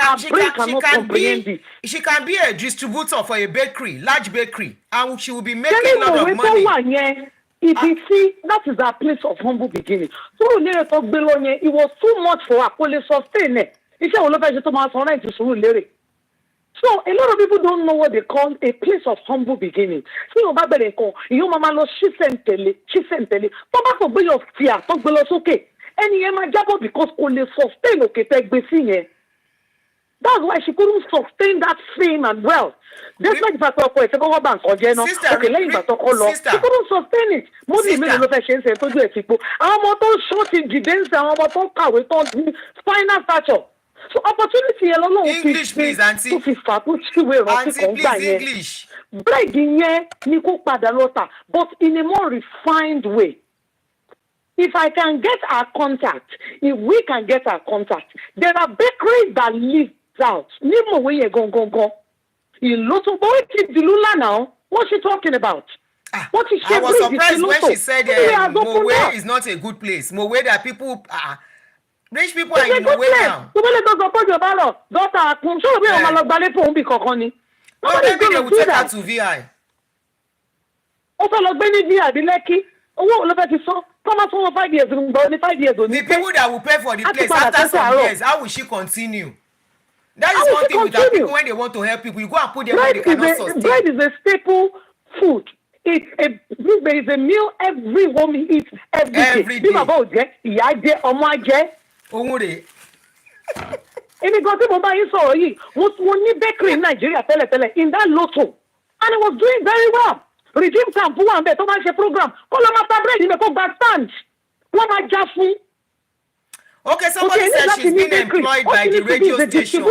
Speaker 2: comprehend it.
Speaker 1: She can be a distributor for a bakery, large bakery, and she will be making a lot of money.
Speaker 2: Tó wà yẹn, ibi tí that is her place of humble beginning. Sùúrùlérè tó gbé lọ yẹn, it was too much for her kó lè sustain ẹ̀. Iṣẹ́ wo ló fẹ́ ṣe tó máa san rent Sùúrùlérè? So a lot of people don't know what they call a place of humble beginning. Tí yóò bá bẹ̀rẹ̀ nǹkan, ìyóò máa lọ ṣísẹ̀ntẹ̀lé. Tó bá kò gbé yọ fìyà tó gbé lọ sókè, ẹni yẹn máa jábọ̀ because kò lè sustain òkè tẹ́ gbé sí yẹn. That's why she couldn't sustain that fame and wealth. Just like ìgbà tó ọkọ ẹ̀ ṣe kọ́kọ́ bá nǹkan jẹ́ náà, òkè lẹ́yìn ìgbà tó kọ́ lọ, she couldn't sustain it. Mo ní ìmílẹ̀ ló fẹ́ ṣe ń sẹ́ tójú ẹ̀ ti po. Àwọn ọmọ tó ń ṣó ti dìde ń sẹ́, àwọn ọmọ tó ń kàwé tó ń ní final stature. So opportunity yẹn lọ́lọ́run fi ṣe tó fi fà tó ṣíwèé ìrántí kan gbà yẹn. Bread yẹn ni kó padà lọ́tà, but in a more refined way. If I can get our contact, if we can get our contact, there are bakeries that live out. Nímọ̀ wé yẹn gangan. Ìlótò bó ti dìlú lánàá, what's she talking about?
Speaker 1: I was surprised when she said Mowe is not a good place. Mowe that people rich people are in Mowe now.
Speaker 2: Nobody does support your ballot. Daughter, I'm sure we are not going to be kokoni.
Speaker 1: Maybe they will take her to VI.
Speaker 3: ó fẹ́ lọ gbé ní bí àdínlẹ́kí owó ló fẹ́ ti sọ Thomas for 5 years gbọ́ ní 5 years
Speaker 1: the people that will pay for the place after some years, how will she continue? That is one thing with our people when they want to help people. You go and put them where they cannot sustain.
Speaker 3: Bread is a staple food. There is a meal every home eats every day. Bí bàbá ò jẹ, ìyá jẹ, ọmọ á jẹ.
Speaker 1: Ohun rẹ̀.
Speaker 3: Èmi gan tí mo bá yín sọ̀rọ̀ yìí, mo ní bakery in Nigeria tẹ́lẹ̀tẹ́lẹ̀ in that lotto and it was doing very well. Regime camp fún wa ń bẹ̀ tó máa ń ṣe program. Kó lọ máa ta bread níbẹ̀ kó gba stand. Wọ́n máa já fún.
Speaker 1: Okay, somebody said she's been employed by the radio station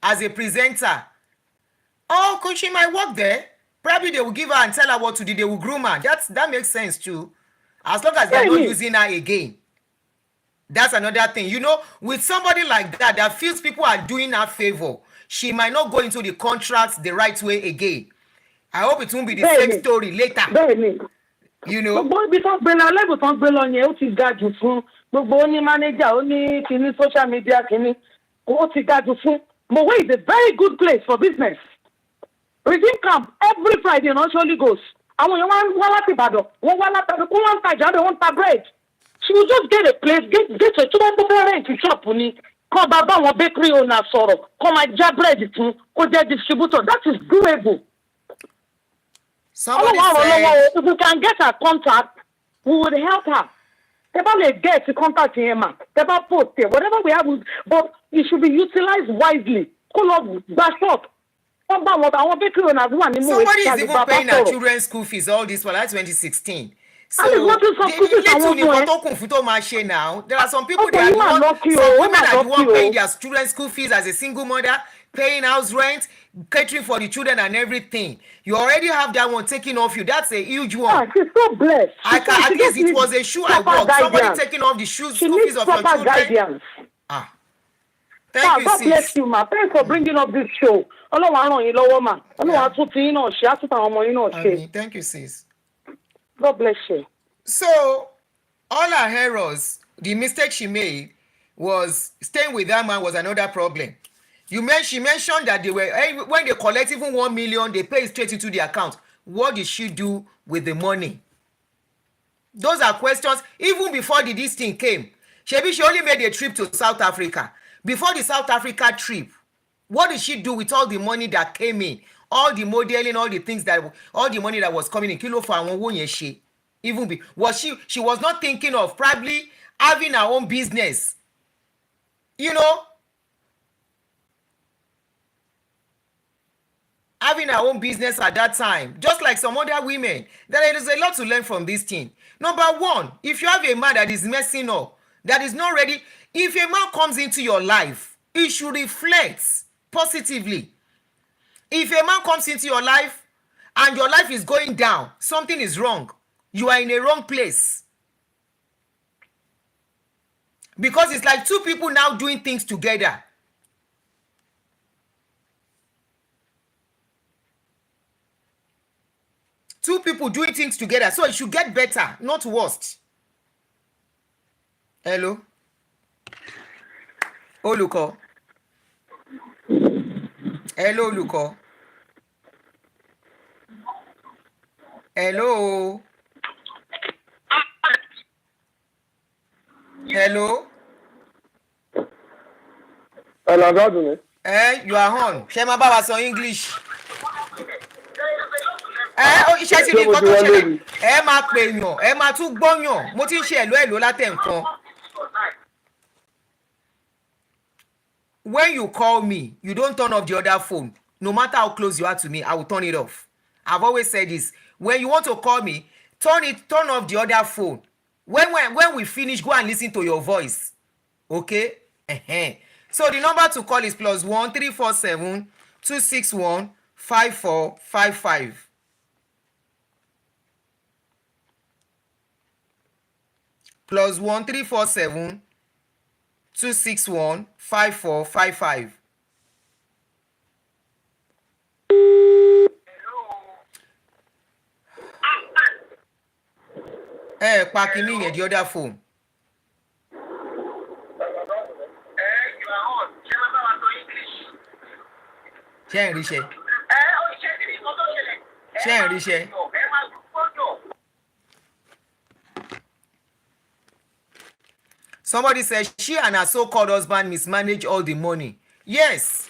Speaker 1: as a presenter. Oh, could she might work there? Probably they will give her and tell her what to do. They will groom her. That makes sense too. As long as they're not using her again. That's another thing. You know, with somebody like that feels people are doing her favor, she might not go into the contracts the right way again. I hope it won't be the same story later. You know.
Speaker 3: Gbogbo ní manager ó ní kíní social media kíní ó ti dájú fún Mowe is a very good place for business. Regime camp every Friday and usually goes. Àwọn èèyàn wá láti Ìbàdàn wọ́n wá láti kó wọ́n ń tajà wọ́n ń ta bread. She will just get a place get a tó bá gbọ́ rent shop ni kọ́ bá bá wọn bakery owner sọ̀rọ̀ kọ́ máa já bread fún kó jẹ́ distributor. That is doable.
Speaker 1: Somebody said
Speaker 3: if we can get her contact, we would help her. Never get to contact him, never post it, whatever we have, but it should be utilized wisely. Somebody
Speaker 1: is even paying our children's school fees all this for like 2016. So now, there are some people that want, some women are the one paying their children's school fees as a single mother, paying house rent, catering for the children and everything. You already have that one taking off you. That's a huge one.
Speaker 3: Yeah, she's so blessed.
Speaker 1: At least it was a shoe I bought. Somebody taking off the shoes, school fees of your children.
Speaker 3: Guidance.
Speaker 1: Thank you,
Speaker 3: God bless you, ma. Thanks for bringing up this show.
Speaker 1: Thank you, sis.
Speaker 3: God bless you.
Speaker 1: So, all her errors, the mistake she made was staying with that man was another problem. She mentioned that they were when they collect even 1 million, they pay straight into the account. What did she do with the money? Those are questions. Even before this thing came, she only made a trip to South Africa. Before the South Africa trip, what did she do with all the money that came in? All the modeling, all the money that was coming in. She was not thinking of probably having her own business. You know? Having her own business at that time, just like some other women. There is a lot to learn from this thing. Number one, if you have a man that is messing up, that is not ready, if a man comes into your life, it should reflect positively. If a man comes into your life and your life is going down, something is wrong. You are in a wrong place. Because it's like two people now doing things together. Two people doing things together, so it should get better, not worse. Hello? Olùkọ́. Hello, olùkọ́. Hello. Hello.
Speaker 7: Hello, God.
Speaker 1: You are on. Ṣé máa bá wa sọ English? Iṣẹ́ tí ní nǹkan tó ṣẹlẹ̀ ẹ máa pè yàn ẹ máa tún gbọ́yàn mo ti ń ṣe ẹ̀ló látẹ̀ nǹkan. When you call me, you don't turn off the other phone. No matter how close you are to me, I will turn it off. I've always said this. When you want to call me, turn off the other phone. When we finish, go and listen to your voice. Okay? So the number to call is +1 347 261 5455. +1 347 261 5455. Pa kìíní yẹn the other phone. Ṣé ń ríṣẹ́? Somebody said she and her so-called husband mismanage all the money. Yes.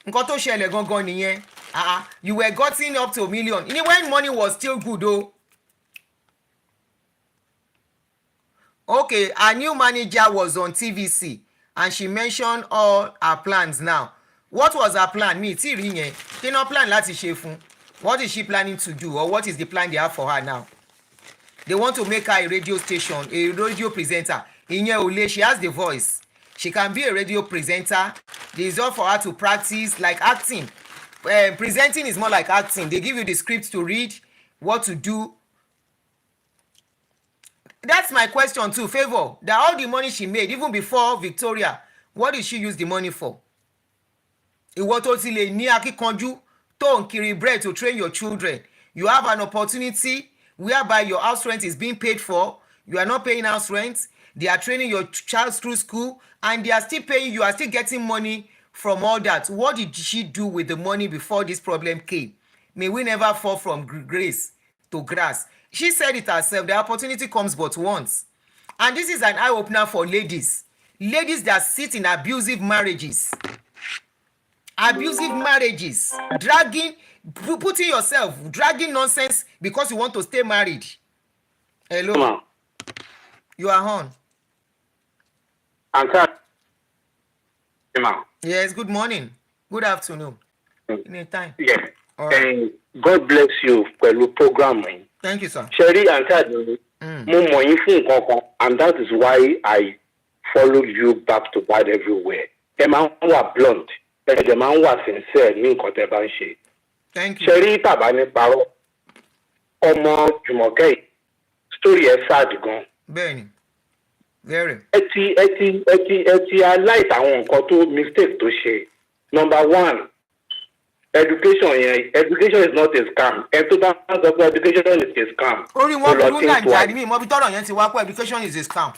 Speaker 1: Nǹkan tó ṣẹlẹ̀ gangan nìyẹn. You were getting up to $1 million. When money was still good though. Okay, our new manager was on TVC and she mentioned all her plans now. What was her plan? Mi tí rí yẹn. Kí ná plan láti ṣe fún? What is she planning to do, or what is the plan they have for her now? They want to make her a radio station, a radio presenter. Ìyẹn ò lè, she has the voice. She can be a radio presenter. There is all for her to practice, like acting. Presenting is more like acting. They give you the script to read, what to do. That's my question too, Favour. That all the money she made, even before Victoria, what did she use the money for? Ìwọ tó ti lè ní akíkanjú tó ń kiri bread to train your children. You have an opportunity whereby your house rent is being paid for. You are not paying house rent. They are training your child through school and they are still paying. You are still getting money from all that. What did she do with the money before this problem came? May we never fall from grace to grass. She said it herself. The opportunity comes but once. And this is an eye-opener for ladies. Ladies that sit in abusive marriages. Abusive marriages. Putting yourself, dragging nonsense because you want to stay married. Hello?
Speaker 8: Ma.
Speaker 1: You are on. Yes, good morning. Good afternoon. Anytime.
Speaker 8: Yes.
Speaker 1: All right.
Speaker 8: And God bless you for the program.
Speaker 1: Thank you, sir.
Speaker 8: Sherry and Tad, and that is why I followed you back to bad everywhere. The man was blunt, but the man was sincere.
Speaker 1: Thank you.
Speaker 8: Sherry Tabani Paro, Omo Jumoke, story is sad gone.
Speaker 1: Benny. Very.
Speaker 8: I like àwọn nǹkan tó mistake tó ṣe. Number one, education is not a scam. Education is a scam.
Speaker 1: Orí wọn burú Nàìjíríà ni mi mọ bí tọ́rọ̀ yẹn ti wá pé education is a scam.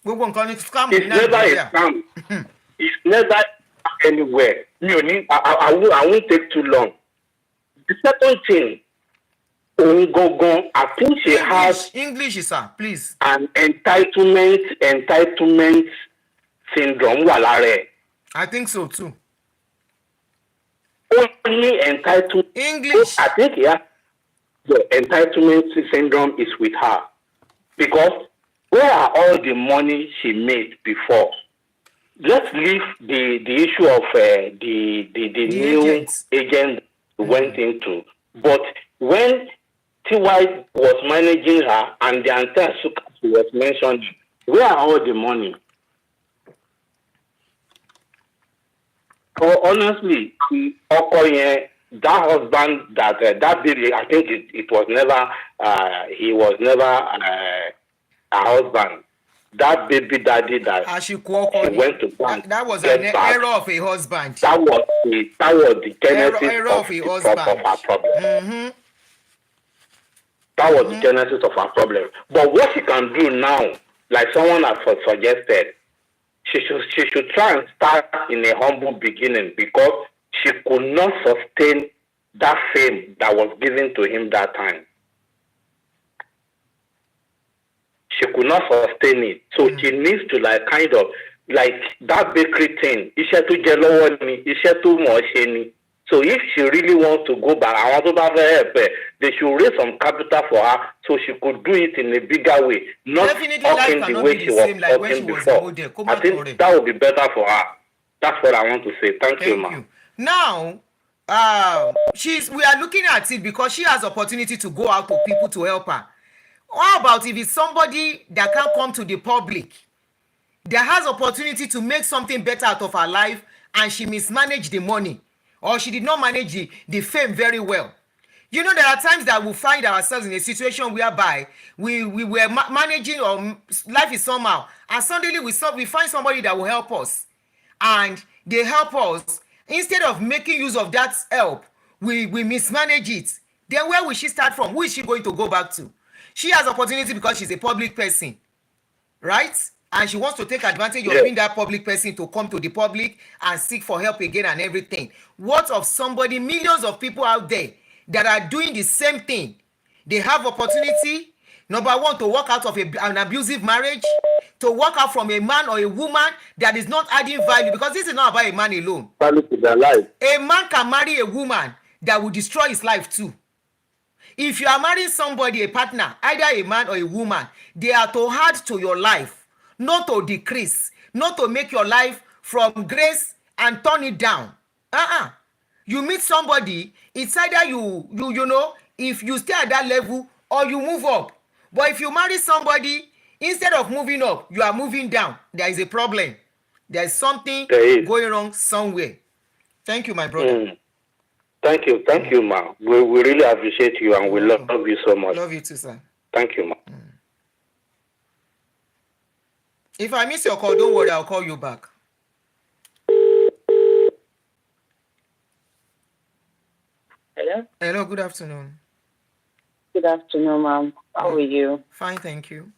Speaker 1: Gbogbo nǹkan ni scam ní
Speaker 8: Nàìjíríà. It's never a scam. It's never anywhere. I won't take too long. The second thing, I think she has
Speaker 1: English, sir, please.
Speaker 8: An entitlement syndrome.
Speaker 1: I think so too.
Speaker 8: Only entitlement.
Speaker 1: English.
Speaker 8: I think the entitlement syndrome is with her because where are all the money she made before? Let's leave the issue of the new agent went into, but when TY was managing her and the entire was mentioned, where are all the money? Honestly, that husband, that baby, I think it was never, he was never a husband. That baby daddy that
Speaker 1: she
Speaker 8: went to bank.
Speaker 1: That was an error of a husband.
Speaker 8: That was the genesis
Speaker 1: error of a husband.
Speaker 8: Of our problem.
Speaker 1: Mm-hmm.
Speaker 8: That was the genesis of our problem. But what she can do now, like someone has suggested, she should try and start in a humble beginning because she could not sustain that fame that was given to him that time. She could not sustain it. So she needs to kind of like that bakery thing. So if she really wants to go back, I want to have help. They should raise some capital for her so she could do it in a bigger way, not talking the way she was talking before. I think that would be better for her. That's what I want to say. Thank you, ma'am.
Speaker 1: Now, we are looking at it because she has opportunity to go out to people to help her. How about if it's somebody that can't come to the public, that has opportunity to make something better out of her life and she mismanaged the money or she did not manage the fame very well? You know, there are times that we find ourselves in a situation whereby we were managing or life is somehow and suddenly we find somebody that will help us and they help us. Instead of making use of that help, we mismanage it. Then where will she start from? Who is she going to go back to? She has opportunity because she's a public person, right? And she wants to take advantage of being that public person to come to the public and seek for help again and everything. What of somebody, millions of people out there that are doing the same thing? They have opportunity, number one, to walk out of an abusive marriage, to walk out from a man or a woman that is not adding value, because this is not about a man alone.
Speaker 8: Value to their life.
Speaker 1: A man can marry a woman that will destroy his life too. If you are marrying somebody, a partner, either a man or a woman, they are to add to your life, not to decrease, not to make your life from grace and turn it down. You meet somebody, it's either you know, if you stay at that level or you move up. But if you marry somebody, instead of moving up, you are moving down. There is a problem. There is something going wrong somewhere. Thank you, my brother.
Speaker 8: Thank you, ma. We really appreciate you and we love you so much.
Speaker 1: Love you too, sir.
Speaker 8: Thank you, ma.
Speaker 1: If I miss your call, don't worry, I'll call you back.
Speaker 3: Hello?
Speaker 1: Hello, good afternoon.
Speaker 3: Good afternoon, ma'am. How are you?
Speaker 1: Fine, thank you.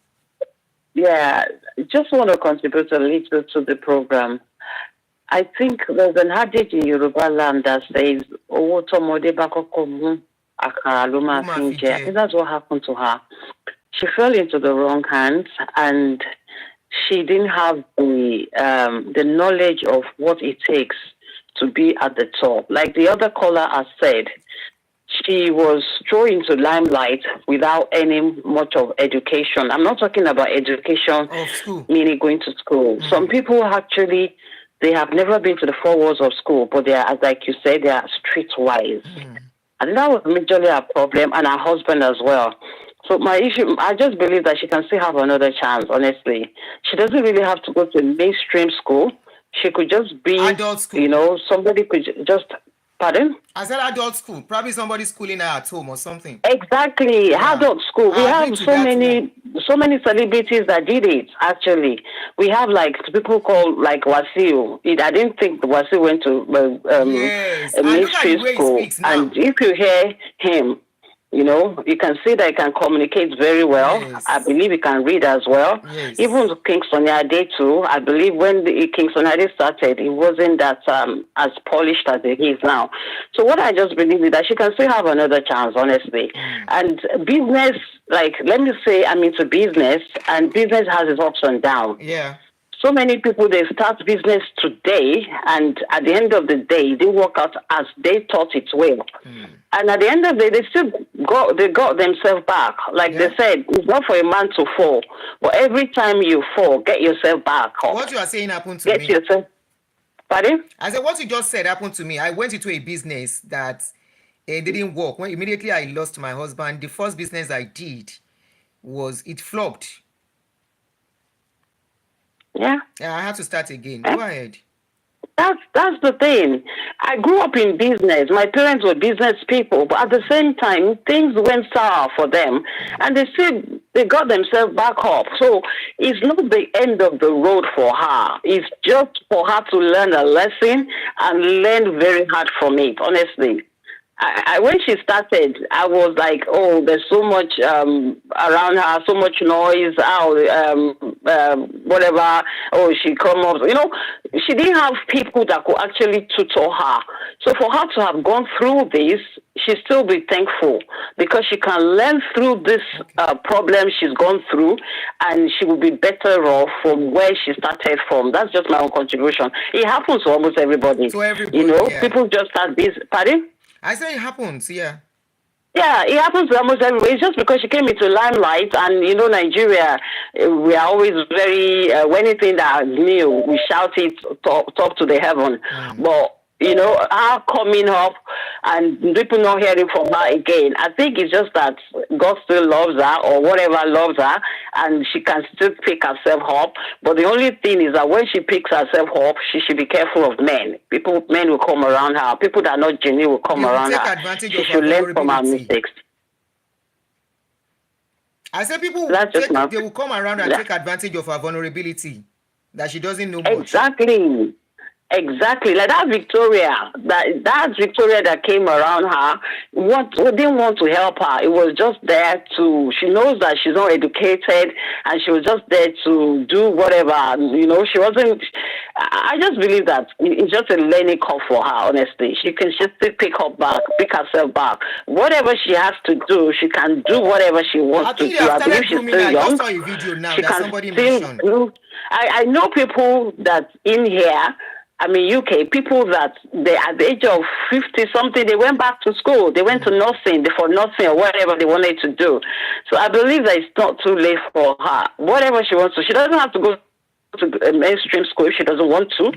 Speaker 3: Yeah, just want to contribute a little to the program. I think there's an adage in Yoruba land that says, "Owo tomode bakoko mu, akara lo ma fi n je." I think that's what happened to her. She fell into the wrong hands and she didn't have the knowledge of what it takes to be at the top. Like the other caller has said, she was thrown into limelight without any much of education. I'm not talking about education, meaning going to school. Some people actually, they have never been to the four walls of school, but they are, as like you said, they are streetwise. And that was majorly a problem, and her husband as well. So my issue, I just believe that she can still have another chance, honestly. She doesn't really have to go to mainstream school. She could just be,
Speaker 1: adult school.
Speaker 3: You know, somebody could just, pardon?
Speaker 1: I said adult school, probably somebody schooling her at home or something.
Speaker 3: Exactly, adult school. We have so many celebrities that did it, actually. We have like people called like Wasiu. I didn't think Wasiu went to a mainstream school. And if you hear him, you know, you can see that he can communicate very well. Yes. I believe he can read as well. Yes. Even King Sunny Ade too. I believe when King Sunny Ade started, he wasn't that as polished as he is now. So what I just believe is that she can still have another chance, honestly. And business, like, let me say I'm into business, and business has its ups and downs.
Speaker 1: Yeah.
Speaker 3: So many people, they start business today, and at the end of the day, they work out as they thought it will. And at the end of the day, they got themselves back. Like they said, it's not for a man to fall, but every time you fall, get yourself back up.
Speaker 1: What you are saying happened to me.
Speaker 3: Get yourself. Pardon?
Speaker 1: I said, what you just said happened to me. I went into a business that didn't work. When immediately I lost my husband, the first business I did it flopped.
Speaker 3: Yeah.
Speaker 1: I had to start again. Go ahead.
Speaker 3: That's the thing. I grew up in business. My parents were business people, but at the same time, things went sour for them, and they got themselves back up. So it's not the end of the road for her. It's just for her to learn a lesson and learn very hard from it, honestly. When she started, I was like, oh, there's so much around her, so much noise, whatever, oh, she come up, you know, she didn't have people that could actually tutor her. So for her to have gone through this, she'll still be thankful because she can learn through this problem she's gone through, and she will be better off from where she started from. That's just my own contribution. It happens to almost everybody.
Speaker 1: To everybody,
Speaker 3: you know, people just start this. Pardon?
Speaker 1: I say it happens, yeah.
Speaker 3: Yeah, it happens to almost everybody. It's just because she came into limelight, and you know, Nigeria, we are always very anything that is new, we shout it top to the heaven. But you know, her coming up and people not hearing from her again, I think it's just that God still loves her, or whatever loves her, and she can still pick herself up. But the only thing is that when she picks herself up, she should be careful of men. Men will come around her. People that are not genuine will come around her. She should learn from her mistakes.
Speaker 1: I said people they will come around and take advantage of her vulnerability, that she doesn't know much.
Speaker 3: Exactly. Exactly, like that Victoria, that Victoria that came around her, didn't want to help her. It was just there to. She knows that she's not educated, and she was just there to do whatever. She wasn't. I just believe that it's just a learning curve for her. Honestly, she can just pick herself back. Whatever she has to do, she can do whatever she wants to do. I believe she's still young.
Speaker 1: I saw a video now
Speaker 3: she
Speaker 1: that
Speaker 3: can
Speaker 1: somebody
Speaker 3: still
Speaker 1: mentioned.
Speaker 3: I know people that in here. I mean, UK, people that they at the age of 50 something, they went back to school. They went to nursing, for nursing or whatever they wanted to do. So I believe that it's not too late for her. Whatever she wants to, she doesn't have to go to mainstream school if she doesn't want to.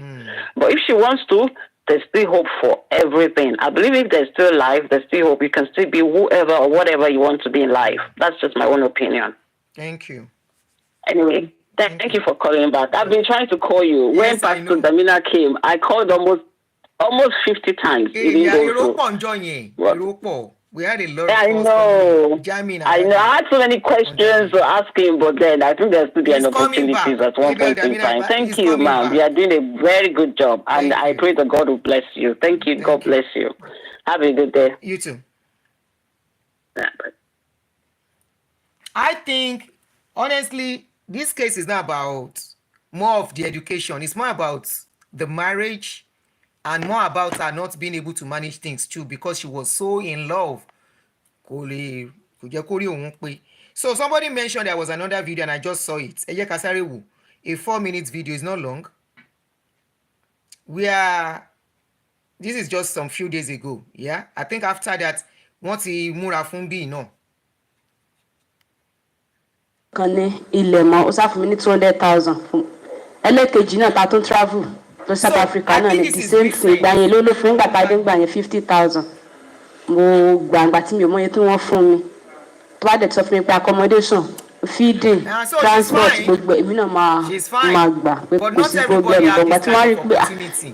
Speaker 3: But if she wants to, there's still hope for everything. I believe if there's still life, there's still hope. You can still be whoever or whatever you want to be in life. That's just my own opinion.
Speaker 1: Thank you.
Speaker 3: Anyway. Thank you for calling back. I've been trying to call you.
Speaker 1: Yes,
Speaker 3: when Pastor Damina came, I called almost 50 times.
Speaker 1: We had a lot of
Speaker 3: calls. I know. I had so many questions to ask him, but then I think there's still an opportunities at one point in time. Thank you, ma'am. You are doing a very good job, and I pray that God will bless you. Thank you. God bless you. Have a good day.
Speaker 1: You too.
Speaker 3: Yeah,
Speaker 1: I think, honestly, this case is not about more of the education. It's more about the marriage and more about her not being able to manage things too because she was so in love. So somebody mentioned there was another video and I just saw it. A 4-minute video is not long. This is just some few days ago. Yeah, I think after that, once he múra fún bí náà.
Speaker 4: Kan ní ilẹ̀ mọ́ ó sáfún mi ní 200,000 fún ẹlẹ́kejì náà ta tún travel to South Africa náà ní the same thing ìgbà yẹn ló fún gbàtà dé gbà yẹn 50,000 mo gbàǹgbà tí mi ò mọ iye tí wọ́n fún mi tó bá dẹ̀ sọ fún mi pé accommodation feeding transport gbogbo èmi náà máa gbà pé kò sí problem gbọ̀ngbà tí wọ́n rí pé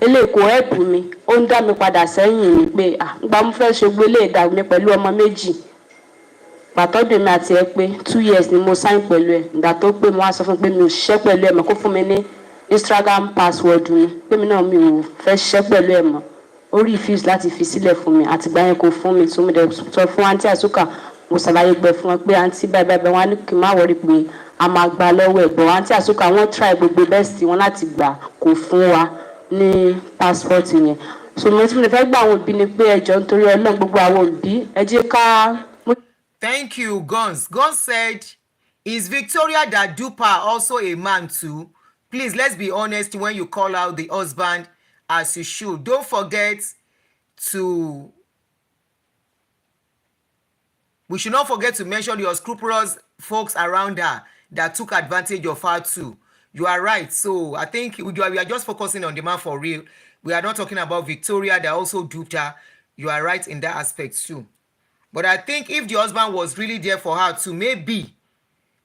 Speaker 4: eléyìí kò help mi ó ń dá mi padà sẹ́yìn ni pé gbà mo fẹ́ ṣe gbé eléyìí dà mí pẹ̀lú ọmọ méjì pàtọ́dún mi àti ẹ pé 2 years ni mo sign pẹ̀lú ẹ ìgbà tó pé mo wá sọ fún pé mi ò ṣiṣẹ́ pẹ̀lú ẹ mọ́ kó fún mi ní Instagram password mi pé mi náà mi ò fẹ́ ṣiṣẹ́ pẹ̀lú ẹ mọ́ ó refuse láti fi sílẹ̀ fún mi àtìgbà yẹn kò fún mi tó mi dẹ̀ sọ fún àǹtí àsúkà mo ṣàlàyé gbẹ fún wọn pé àǹtí báyìí wọn á ní kí n má wọrí pé a máa gbà lọ́wọ́ ẹ̀ gbọ́ àǹtí àsúkà wọn try gbogbo best wọn láti gbà kò fún wa ní passport yẹn so mo ti fẹ́ gbà àwọn òbí ni pé ẹjọ́ nítorí Ọlọ́run gbogbo àwọn òbí ẹ jẹ́ ká.
Speaker 1: Thank you, Guns. Guns said, is Victoria that duper also a man too? Please, let's be honest when you call out the husband as you should. Don't forget to... We should not forget to mention the unscrupulous folks around her that took advantage of her too. You are right. So I think we are just focusing on the man for real. We are not talking about Victoria that also duped her. You are right in that aspect too. But I think if the husband was really there for her too, maybe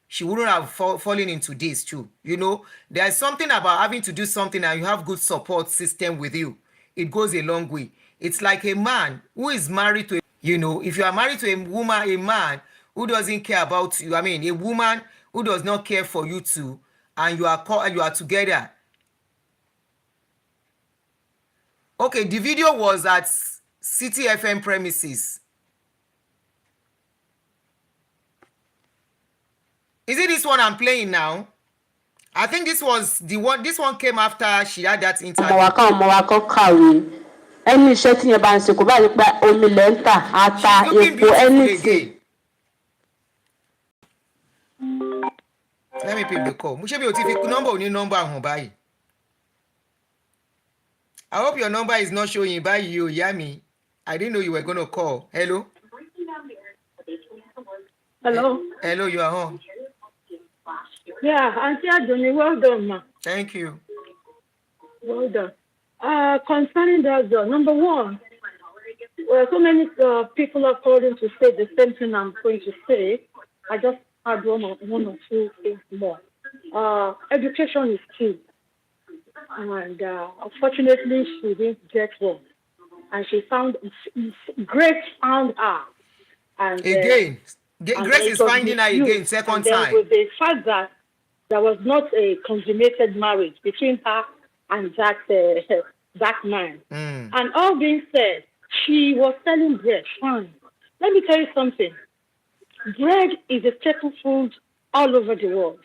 Speaker 1: she wouldn't have fallen into this too. You know, there's something about having to do something and you have good support system with you. It goes a long way. It's like a man who is married to, if you are married to a woman, a man who doesn't care about you, I mean, a woman who does not care for you too, and you are together. Okay, the video was at City FM premises. Is it this one I'm playing now? I think this was the one. This one came after she had that interview.
Speaker 4: Any iṣẹ́ tí yẹn bá ń ṣe kò bá rí pé omi lẹ́ńtà ata epo anything.
Speaker 1: Let me pick the call. Mo ṣe bí o ti fi number ní number hàn báyìí. I hope your number is not showing báyìí o, ìyá mi. I didn't know you were going to call. Hello?
Speaker 9: Hello?
Speaker 1: Hello, you are on.
Speaker 9: Yeah, Auntie Adoni, well done, ma.
Speaker 1: Thank you.
Speaker 9: Well done. Concerning that, number one, well, so many people are calling to say the same thing I'm going to say. I just had one or two things more. Education is key. And unfortunately, she didn't get one. And she found Grace found her. And
Speaker 1: again, Grace is finding her again, second time.
Speaker 9: With the fact that there was not a consummated marriage between her and that that man. And all being said, she was selling bread. Fine. Let me tell you something. Bread is a staple food all over the world.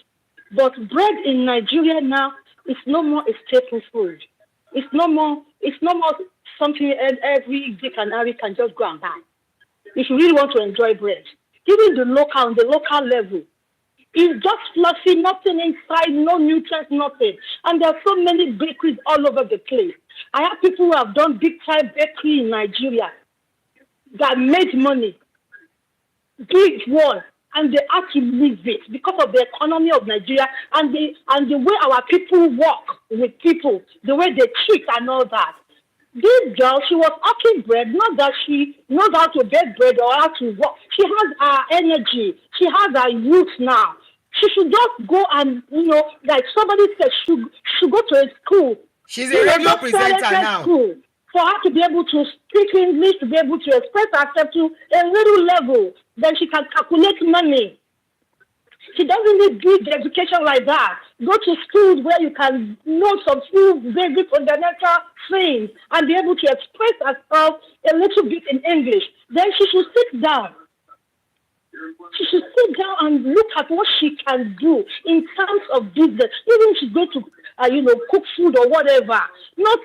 Speaker 9: But bread in Nigeria now is no more a staple food. It's no more something every Dick and Harry can just go and buy. If you really want to enjoy bread, even the local level, it's just fluffy, nothing inside, no nutrients, nothing. And there are so many bakeries all over the place. I have people who have done big time bakery in Nigeria that made money, big one, and they had to leave it because of the economy of Nigeria and the way our people work with people, the way they treat and all that. This girl, she was hawking bread, not that she knows how to bake bread or how to work. She has her energy. She has her youth now. She should just go and, like somebody said, she should go to a school.
Speaker 1: She's a radio presenter now.
Speaker 9: School for her to be able to speak English, to be able to express herself to a little level. Then she can calculate money. She doesn't need big education like that. Go to schools where you can know some few basic fundamental things and be able to express herself a little bit in English. Then she should sit down. She should sit down and look at what she can do in terms of business. Even if she's going to, cook food or whatever. Not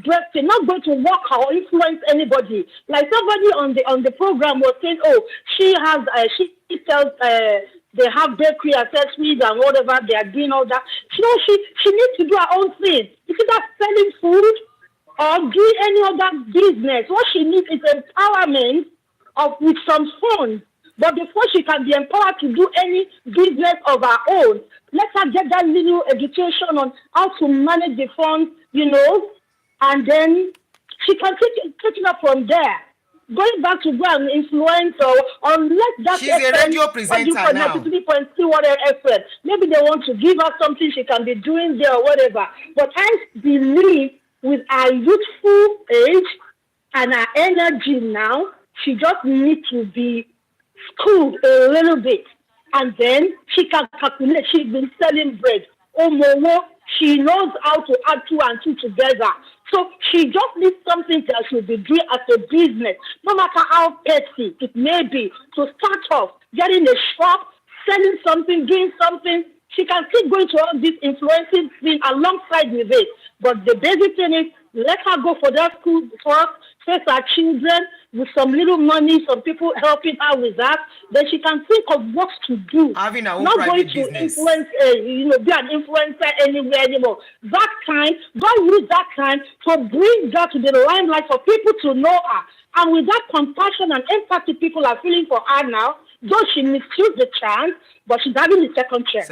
Speaker 9: breastfeeding, not going to work or influence anybody. Like somebody on the program was saying, she tells they have bakery accessories and whatever, they are doing all that. She needs to do her own thing. Is it that selling food or doing any other business? What she needs is empowerment with some funds. But before she can be empowered to do any business of her own, let her get that little education on how to manage the funds, and then she can take it up from there. Going back to go and influence or let that
Speaker 1: she's a radio presenter now.
Speaker 9: 93.3 whatever FM. Maybe they want to give her something she can be doing there or whatever. But I believe with her youthful age and her energy now, she just needs to be schooled a little bit. And then she can calculate. She's been selling bread. She knows how to add 2 and 2 together. So she just needs something that she'll be doing as a business, no matter how petty it may be, to start off, getting a shop, selling something, doing something. She can keep going to all this influencing thing alongside with it. But the basic thing is, let her go for that school first, face her children with some little money, some people helping her with that. Then she can think of what to do.
Speaker 1: Having her own
Speaker 9: not
Speaker 1: private
Speaker 9: going
Speaker 1: business.
Speaker 9: to influence, be an influencer anywhere anymore. That time, God used that time to bring her to the limelight for people to know her. And with that compassion and empathy people are feeling for her now, though she misused the chance, but she's having a second chance.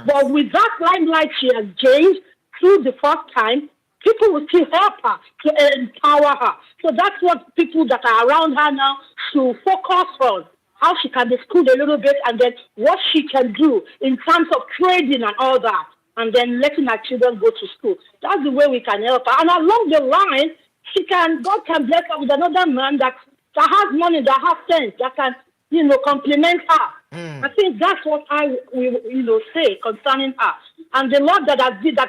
Speaker 9: But with that limelight she has gained through the first time, people will still help her to empower her. So that's what people that are around her now should focus on. How she can be schooled a little bit and then what she can do in terms of trading and all that. And then letting her children go to school. That's the way we can help her. And along the line, God can bless her with another man that has money, that has sense, that can, compliment her. I think that's what I will, say concerning her. And the Lord that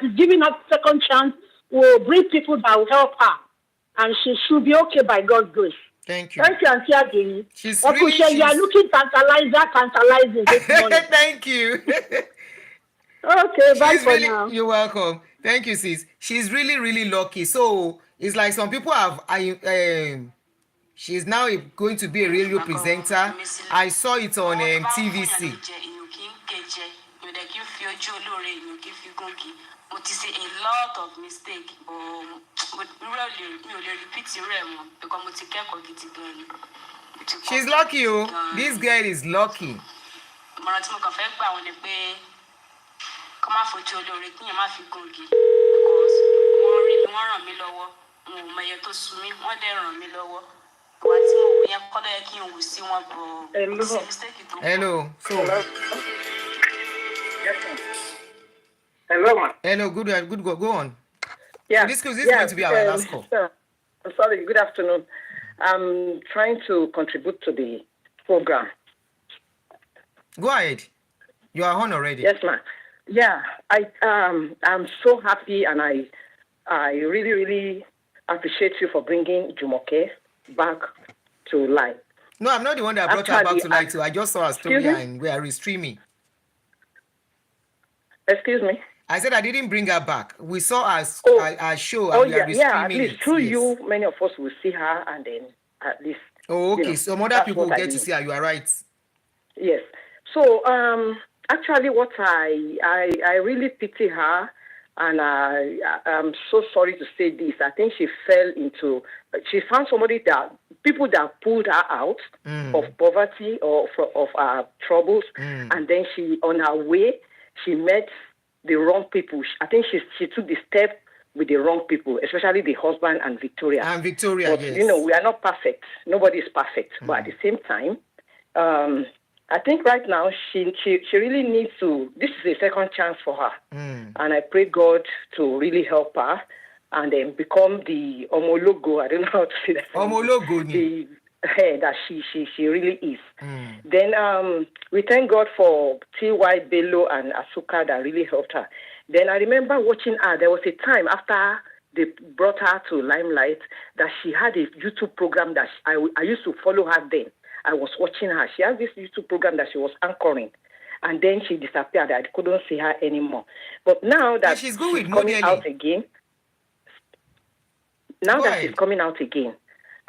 Speaker 9: is giving her second chance will bring people that will help her. And she should be okay by God's grace.
Speaker 1: Thank you.
Speaker 9: Thank you, Auntie Adini.
Speaker 1: She's
Speaker 9: You are looking tantalizing this morning.
Speaker 1: Thank you.
Speaker 9: Okay, bye for now.
Speaker 1: You're welcome. Thank you, sis. She's really, really lucky. So it's like some people have. She's now going to be a radio presenter. I saw it on TVC.
Speaker 4: A lot of mistakes, but really repeat because
Speaker 1: she's lucky, this girl is lucky. Hello.
Speaker 3: Hello, ma.
Speaker 1: Hello, good. Go on.
Speaker 3: Yeah.
Speaker 1: This is going to be our last call.
Speaker 3: I'm sorry. Good afternoon. I'm trying to contribute to the program.
Speaker 1: Go ahead. You are on already.
Speaker 3: Yes, ma'am. Yeah, I'm so happy, and I really, really appreciate you for bringing Jumoke back to life.
Speaker 1: No, I'm not the one that brought her back to life. I just saw her story and we are restreaming.
Speaker 3: Excuse me?
Speaker 1: I said I didn't bring her back. We saw her show and we are restreaming
Speaker 3: at least through you, many of us will see her and then at least.
Speaker 1: Oh, okay. Some other people will get to see her. You are right.
Speaker 3: Yes. So, actually, what I really pity her, and I'm so sorry to say this. I think she found people that pulled her out of poverty or of troubles, and then on her way, she met the wrong people. I think she took the step with the wrong people, especially the husband and Victoria. But,
Speaker 1: yes.
Speaker 3: We are not perfect. Nobody is perfect. But at the same time, I think right now she really needs to. This is a second chance for her, and I pray God to really help her and then become the homologo. I don't know how to say that.
Speaker 1: Homologo.
Speaker 3: That she really is. Then we thank God for T.Y. Bello and Asuka that really helped her. Then I remember watching her. There was a time after they brought her to Limelight that she had a YouTube program that I used to follow her then. I was watching her. She has this YouTube program that she was anchoring. And then she disappeared. I couldn't see her anymore. But now that she's coming out again,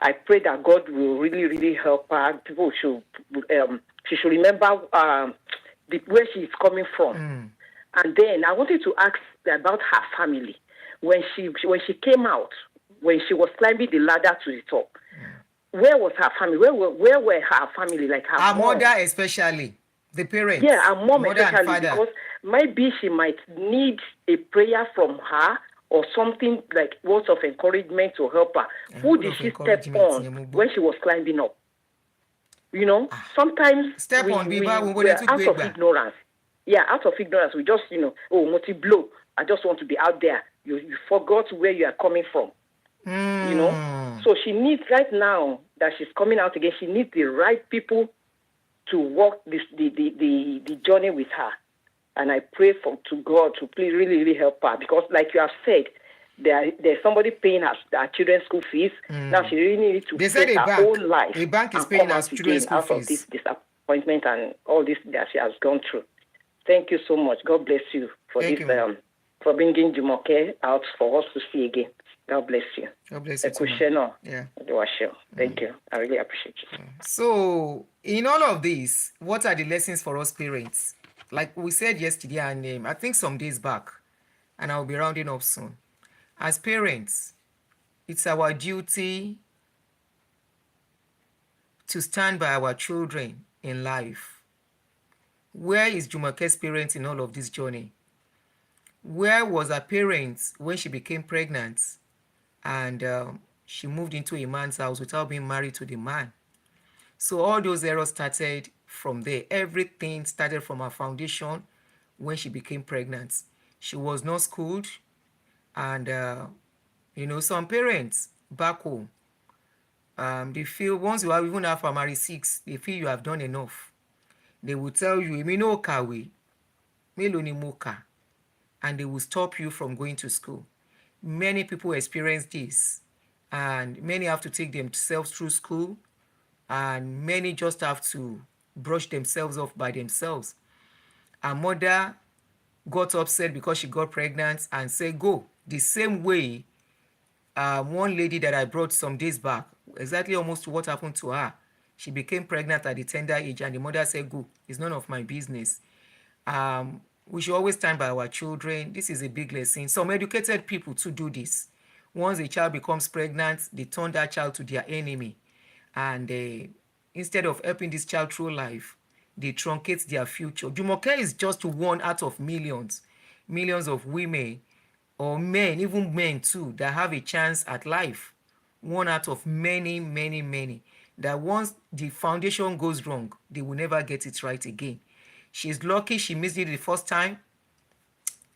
Speaker 3: I pray that God will really, really help her. People she should remember where she is coming from. And then I wanted to ask about her family. When she came out, when she was climbing the ladder to the top, where was her family? Where were her family? Like her
Speaker 1: mother, especially the parents.
Speaker 3: Yeah, her mom
Speaker 1: mother
Speaker 3: especially, because maybe she might need a prayer from her or something like words of encouragement to help her. Who did she step on when she was climbing up? Sometimes we're out of ignorance. Yeah, out of ignorance, we just, multi-blow. I just want to be out there. You forgot where you are coming from. So she needs right now that she's coming out again, she needs the right people to walk the journey with her. And I pray to God to please really, really help her. Because like you have said, there's somebody paying her children's school fees. Now she really needs to face her own life.
Speaker 1: The bank is paying her children's school fees.
Speaker 3: Out of this disappointment and all this that she has gone through. Thank you so much. God bless you for for bringing Jumoke out for us to see again. God bless you.
Speaker 1: God bless you.
Speaker 3: Yeah. Thank you. I really appreciate you.
Speaker 1: So, in all of this, what are the lessons for us parents? Like we said yesterday, and I think some days back, and I'll be rounding up soon. As parents, it's our duty to stand by our children in life. Where is Jumoke's parents in all of this journey? Where was her parents when she became pregnant and she moved into a man's house without being married to the man? So all those errors started from there. Everything started from her foundation when she became pregnant. She was not schooled, and some parents back home, they feel once you have even have primary 6, they feel you have done enough. They will tell you, "Emi no kawe, melo ni mo ka," and they will stop you from going to school. Many people experience this, and many have to take themselves through school, and many just have to brush themselves off by themselves. Her mother got upset because she got pregnant and said, "Go." The same way one lady that I brought some days back, exactly almost what happened to her. She became pregnant at the tender age and the mother said, "Go, it's none of my business." We should always stand by our children. This is a big lesson. Some educated people to do this. Once a child becomes pregnant, they turn that child to their enemy. And instead of helping this child through life, they truncate their future. Jumoke is just one out of millions of women or men, even men too, that have a chance at life. One out of many, many, many. That once the foundation goes wrong, they will never get it right again. She's lucky she missed it the first time.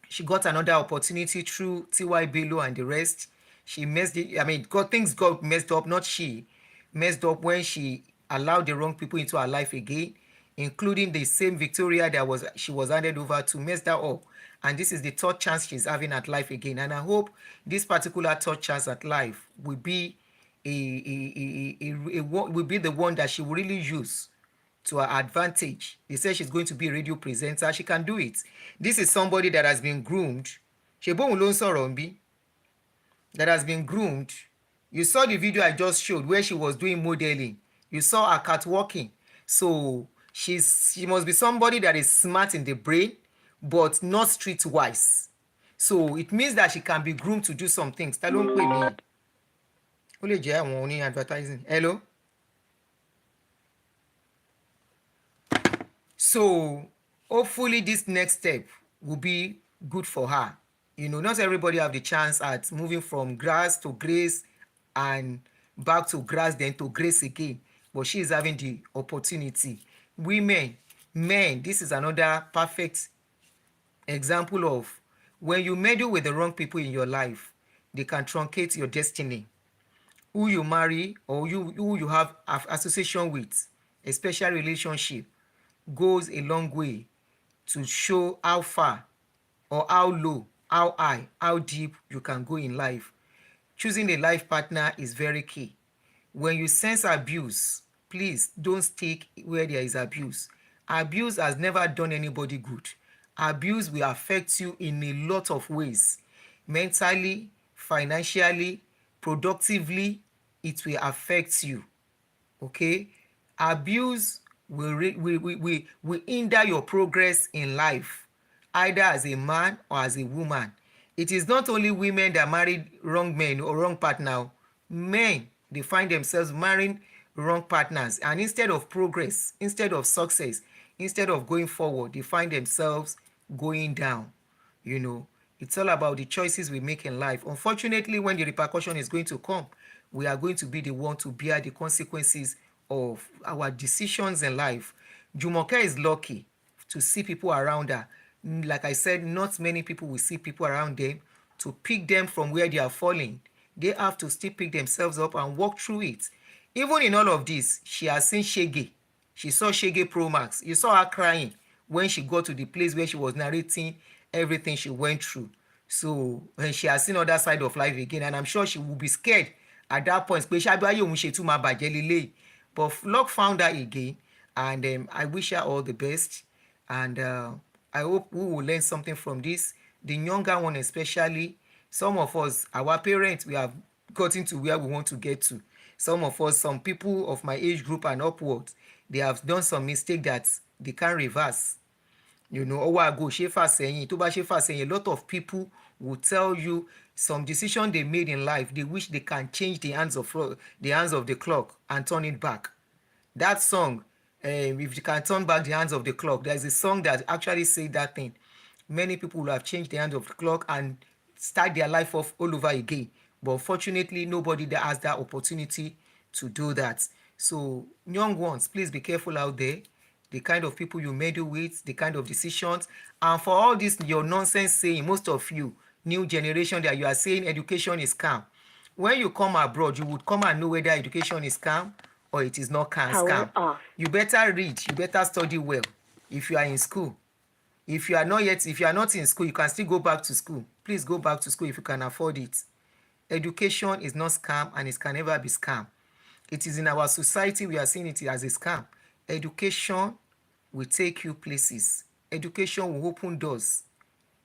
Speaker 1: She got another opportunity through T.Y. Bello and the rest. She messed it. Things got messed up. Not she. Messed up when she allowed the wrong people into her life again. including the same Victoria that she was handed over to, messed her up. And this is the third chance she's having at life again. And I hope this particular third chance at life will be will be the one that she will really use to her advantage. They say she's going to be a radio presenter. She can do it. This is somebody that has been groomed. Shebon Ulon Sorombi, that has been groomed. You saw the video I just showed where she was doing modeling. You saw her catwalking. So she must be somebody that is smart in the brain, but not streetwise. So it means that she can be groomed to do some things. Ta ló ń pè mí? Ó lè jẹ́ àwọn oní advertising. Hello? So hopefully this next step will be good for her. You know, not everybody have the chance at moving from grass to grace and back to grass, then to grace again. But she is having the opportunity. Women, men, this is another perfect example of when you meddle with the wrong people in your life, they can truncate your destiny. Who you marry or who you have association with, a special relationship, goes a long way to show how far or how low, how high, how deep you can go in life. Choosing a life partner is very key. When you sense abuse, please don't stick where there is abuse. Abuse has never done anybody good. Abuse will affect you in a lot of ways. Mentally, financially, productively, it will affect you. Okay? Abuse will hinder your progress in life, either as a man or as a woman. It is not only women that marry wrong men or wrong partner. Men, they find themselves marrying wrong partners, and instead of progress, instead of success, instead of going forward, they find themselves going down. You know, it's all about the choices we make in life. Unfortunately, when the repercussion is going to come, we are going to be the one to bear the consequences of our decisions in life. Jumoke is lucky to see people around her. Like I said, not many people will see people around them to pick them from where they are falling. They have to still pick themselves up and walk through it. Even in all of this, she has seen Shege. She saw Shege Pro Max. You saw her crying when she got to the place where she was narrating everything she went through. So when she has seen other side of life again, and I'm sure she will be scared at that point, but luck found her again, and I wish her all the best, and I hope we will learn something from this. The younger one especially, some of us, our parents, we have gotten to where we want to get to. Some of us, some people of my age group and upwards, they have done some mistake that they can't reverse. You know, ọwọ́ àgọ́ ṣe fà sẹ́yìn, tó bá ṣe fà sẹ́yìn, a lot of people will tell you some decision they made in life, they wish they can change the hands of the clock and turn it back. That song, if you can turn back the hands of the clock, there's a song that actually said that thing. Many people will have changed the hands of the clock and start their life off all over again. But unfortunately, nobody that has that opportunity to do that. So young ones, please be careful out there. The kind of people you meddle with, the kind of decisions, and for all this your nonsense saying, most of you, new generation, that you are saying education is scam. When you come abroad, you would come and know whether education is scam or it is not scam. You better read, you better study well if you are in school. If you are not in school, you can still go back to school. Please go back to school if you can afford it. Education is not scam, and it can never be scam. It is in our society we are seeing it as a scam. Education will take you places. Education will open doors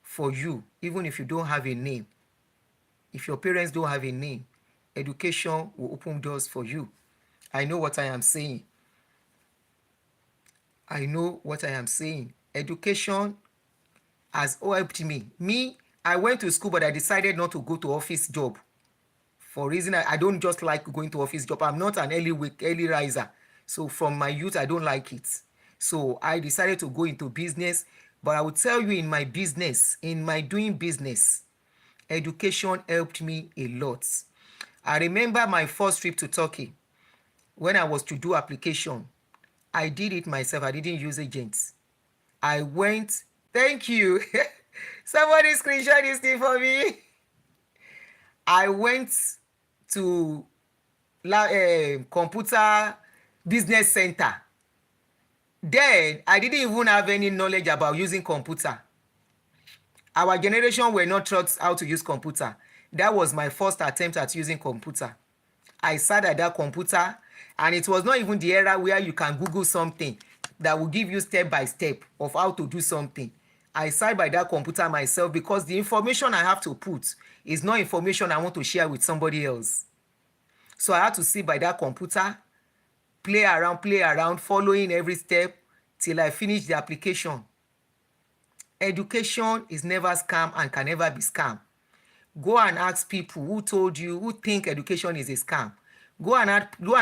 Speaker 1: for you, even if you don't have a name. If your parents don't have a name, education will open doors for you. I know what I am saying. I know what I am saying. Education has helped me. I went to school, but I decided not to go to office job. For reason I don't just like going to office job. I'm not an early riser. So from my youth, I don't like it. So I decided to go into business. But I will tell you, in my business, in my doing business, education helped me a lot. I remember my first trip to Turkey. When I was to do application, I did it myself. I didn't use agents. I went, thank you. Somebody screenshot this thing for me. I went to computer business center. Then I didn't even have any knowledge about using computer. Our generation were not taught how to use computer. That was my first attempt at using computer. I sat at that computer, and it was not even the era where you can Google something that will give you step by step of how to do something. I sat by that computer myself because the information I have to put is not information I want to share with somebody else. So I had to sit by that computer, play around, following every step till I finish the application. Education is never scam and can never be scam. Go and ask people who told you, who think education is a scam. Go and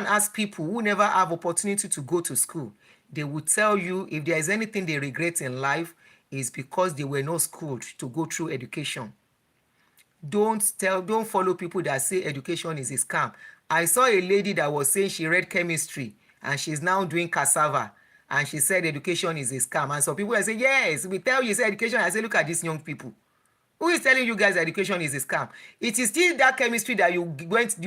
Speaker 1: ask people who never have opportunity to go to school. They will tell you if there is anything they regret in life, is because they were not schooled to go through education. Don't follow people that say education is a scam. I saw a lady that was saying she read chemistry and she's now doing cassava, and she said education is a scam. And some people are saying, yes, we tell you say education. I say, look at these young people. Who is telling you guys education is a scam? It is still that chemistry that you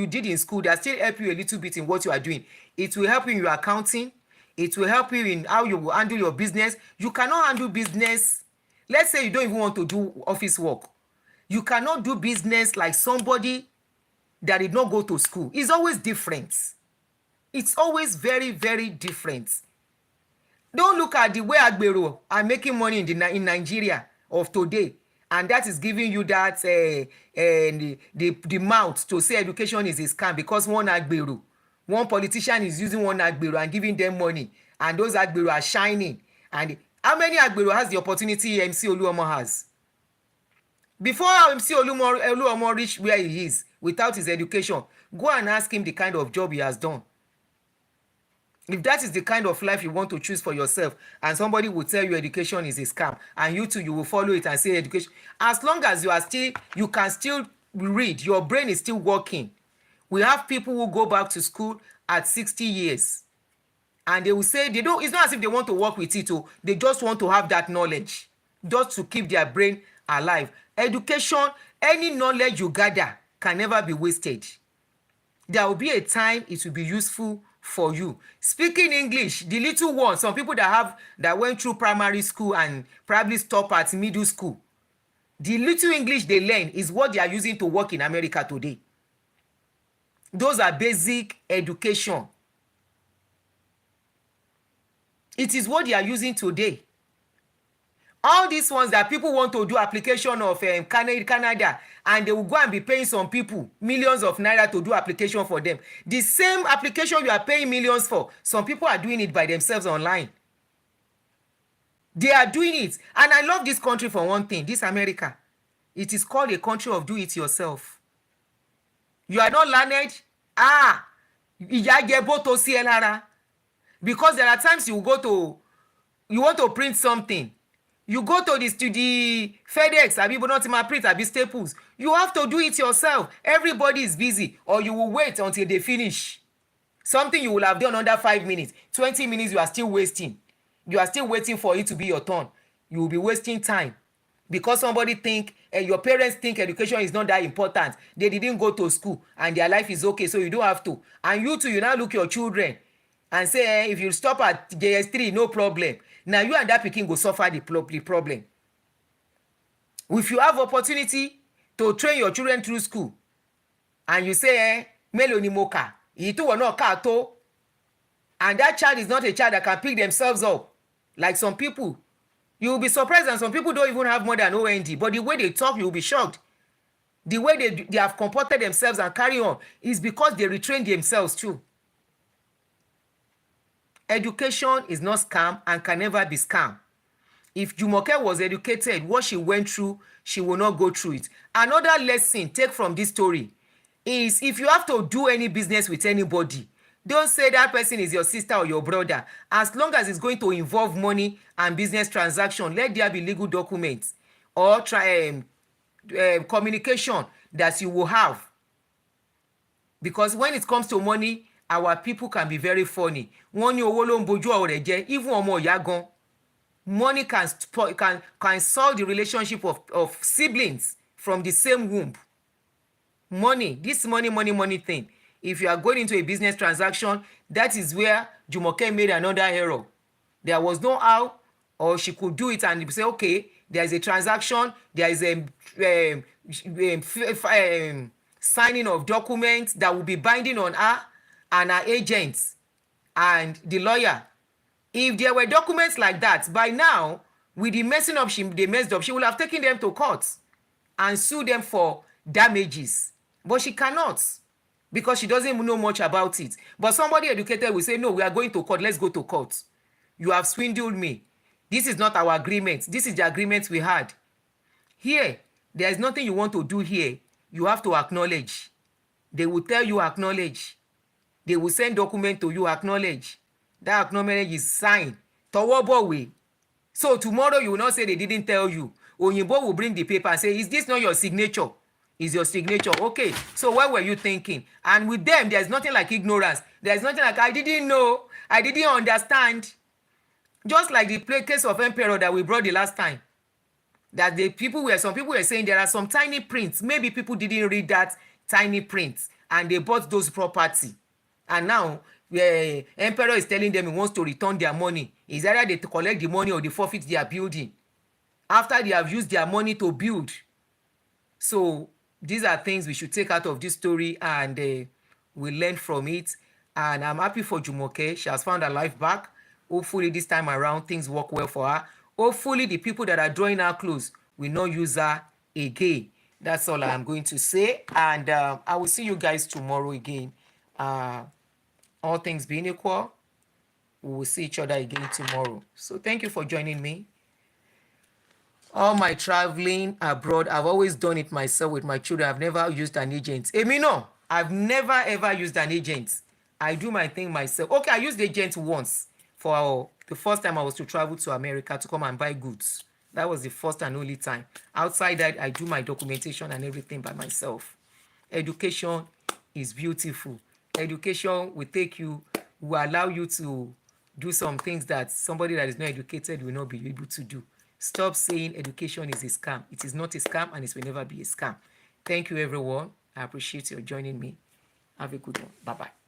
Speaker 1: did in school that still help you a little bit in what you are doing. It will help you in your accounting. It will help you in how you will handle your business. You cannot handle business. Let's say you don't even want to do office work. You cannot do business like somebody that did not go to school. It's always different. It's always very, very different. Don't look at the way Agbero are making money in Nigeria of today, and that is giving you that the mouth to say education is a scam because one Agbero, one politician is using one Agbero and giving them money, and those Agbero are shining. And how many Agbero has the opportunity MC Oluomo has? Before MC Oluomo reached where he is without his education, go and ask him the kind of job he has done. If that is the kind of life you want to choose for yourself, and somebody will tell you education is a scam, and you too, you will follow it and say education. As long as you can still read, your brain is still working. We have people who go back to school at 60 years, and they will say it's not as if they want to work with it, they just want to have that knowledge, just to keep their brain alive. Education, any knowledge you gather can never be wasted. There will be a time it will be useful for you. Speaking English, the little ones, some people that went through primary school and probably stop at middle school, the little English they learn is what they are using to work in America today. Those are basic education. It is what they are using today. All these ones that people want to do application of Canada, and they will go and be paying some people millions of naira to do application for them. The same application you are paying millions for, some people are doing it by themselves online. They are doing it. And I love this country for one thing, this America. It is called a country of do it yourself. You are not learned. Because there are times you want to print something. You go to the FedEx, abi not print, abi Staples. You have to do it yourself. Everybody is busy, or you will wait until they finish. Something you will have done under 5 minutes, 20 minutes, you are still wasting. You are still waiting for it to be your turn. You will be wasting time. Because your parents think education is not that important. They didn't go to school, and their life is okay, so you don't have to. And you too, you now look your children and say, if you stop at JS3, no problem. Now you and that pikin go suffer the problem. If you have opportunity to train your children through school, and you say, mélòó ni mo kà, èyí tó wọ̀ náà kà tó, and that child is not a child that can pick themselves up, like some people, you will be surprised, and some people don't even have more than OND, but the way they talk, you will be shocked. The way they have comported themselves and carry on is because they retrained themselves too. Education is not scam and can never be scam. If Jumoke was educated, what she went through, she will not go through it. Another lesson take from this story is, if you have to do any business with anybody, don't say that person is your sister or your brother. As long as it's going to involve money and business transaction, let there be legal documents or communication that you will have. Because when it comes to money, our people can be very funny. Wọ́n ní owó ló ń bojú ọ̀rẹ́ jẹ́, even ọmọ ìyá gan. Money can solve the relationship of siblings from the same womb. Money, this money thing. If you are going into a business transaction, that is where Jumoke made another error. There was no how, or she could do it and say, okay, there is a transaction, there is a signing of documents that will be binding on her and her agents and the lawyer. If there were documents like that, by now, with the messing up they messed up, she would have taken them to court and sued them for damages. But she cannot, because she doesn't know much about it. But somebody educated will say, no, we are going to court, let's go to court. You have swindled me. This is not our agreement. This is the agreement we had. Here, there is nothing you want to do here. You have to acknowledge. They will tell you acknowledge. They will send document to you, acknowledge. That acknowledge is signed. Towobowe. So tomorrow you will not say they didn't tell you. Oyinbo will bring the paper and say, is this not your signature? Is your signature. Okay, so what were you thinking? And with them, there's nothing like ignorance. There's nothing like, I didn't know. I didn't understand. Just like the case of Emperor that we brought the last time. That some people were saying there are some tiny prints. Maybe people didn't read that tiny print and they bought those property. And now, Emperor is telling them he wants to return their money. Is either they collect the money or they forfeit their building after they have used their money to build. So these are things we should take out of this story, and we learn from it. And I'm happy for Jumoke. She has found her life back. Hopefully this time around things work well for her. Hopefully the people that are drawing her close will not use her again. That's all I'm going to say. And I will see you guys tomorrow again. All things being equal, we will see each other again tomorrow. So thank you for joining me. All my traveling abroad, I've always done it myself with my children. I've never used an agent. No, I've never ever used an agent. I do my thing myself. Okay, I used agent once for the first time I was to travel to America to come and buy goods. That was the first and only time. Outside that, I do my documentation and everything by myself. Education is beautiful. Education will allow you to do some things that somebody that is not educated will not be able to do. Stop saying education is a scam. It is not a scam, and it will never be a scam. Thank you, everyone. I appreciate you joining me. Have a good one. Bye-bye.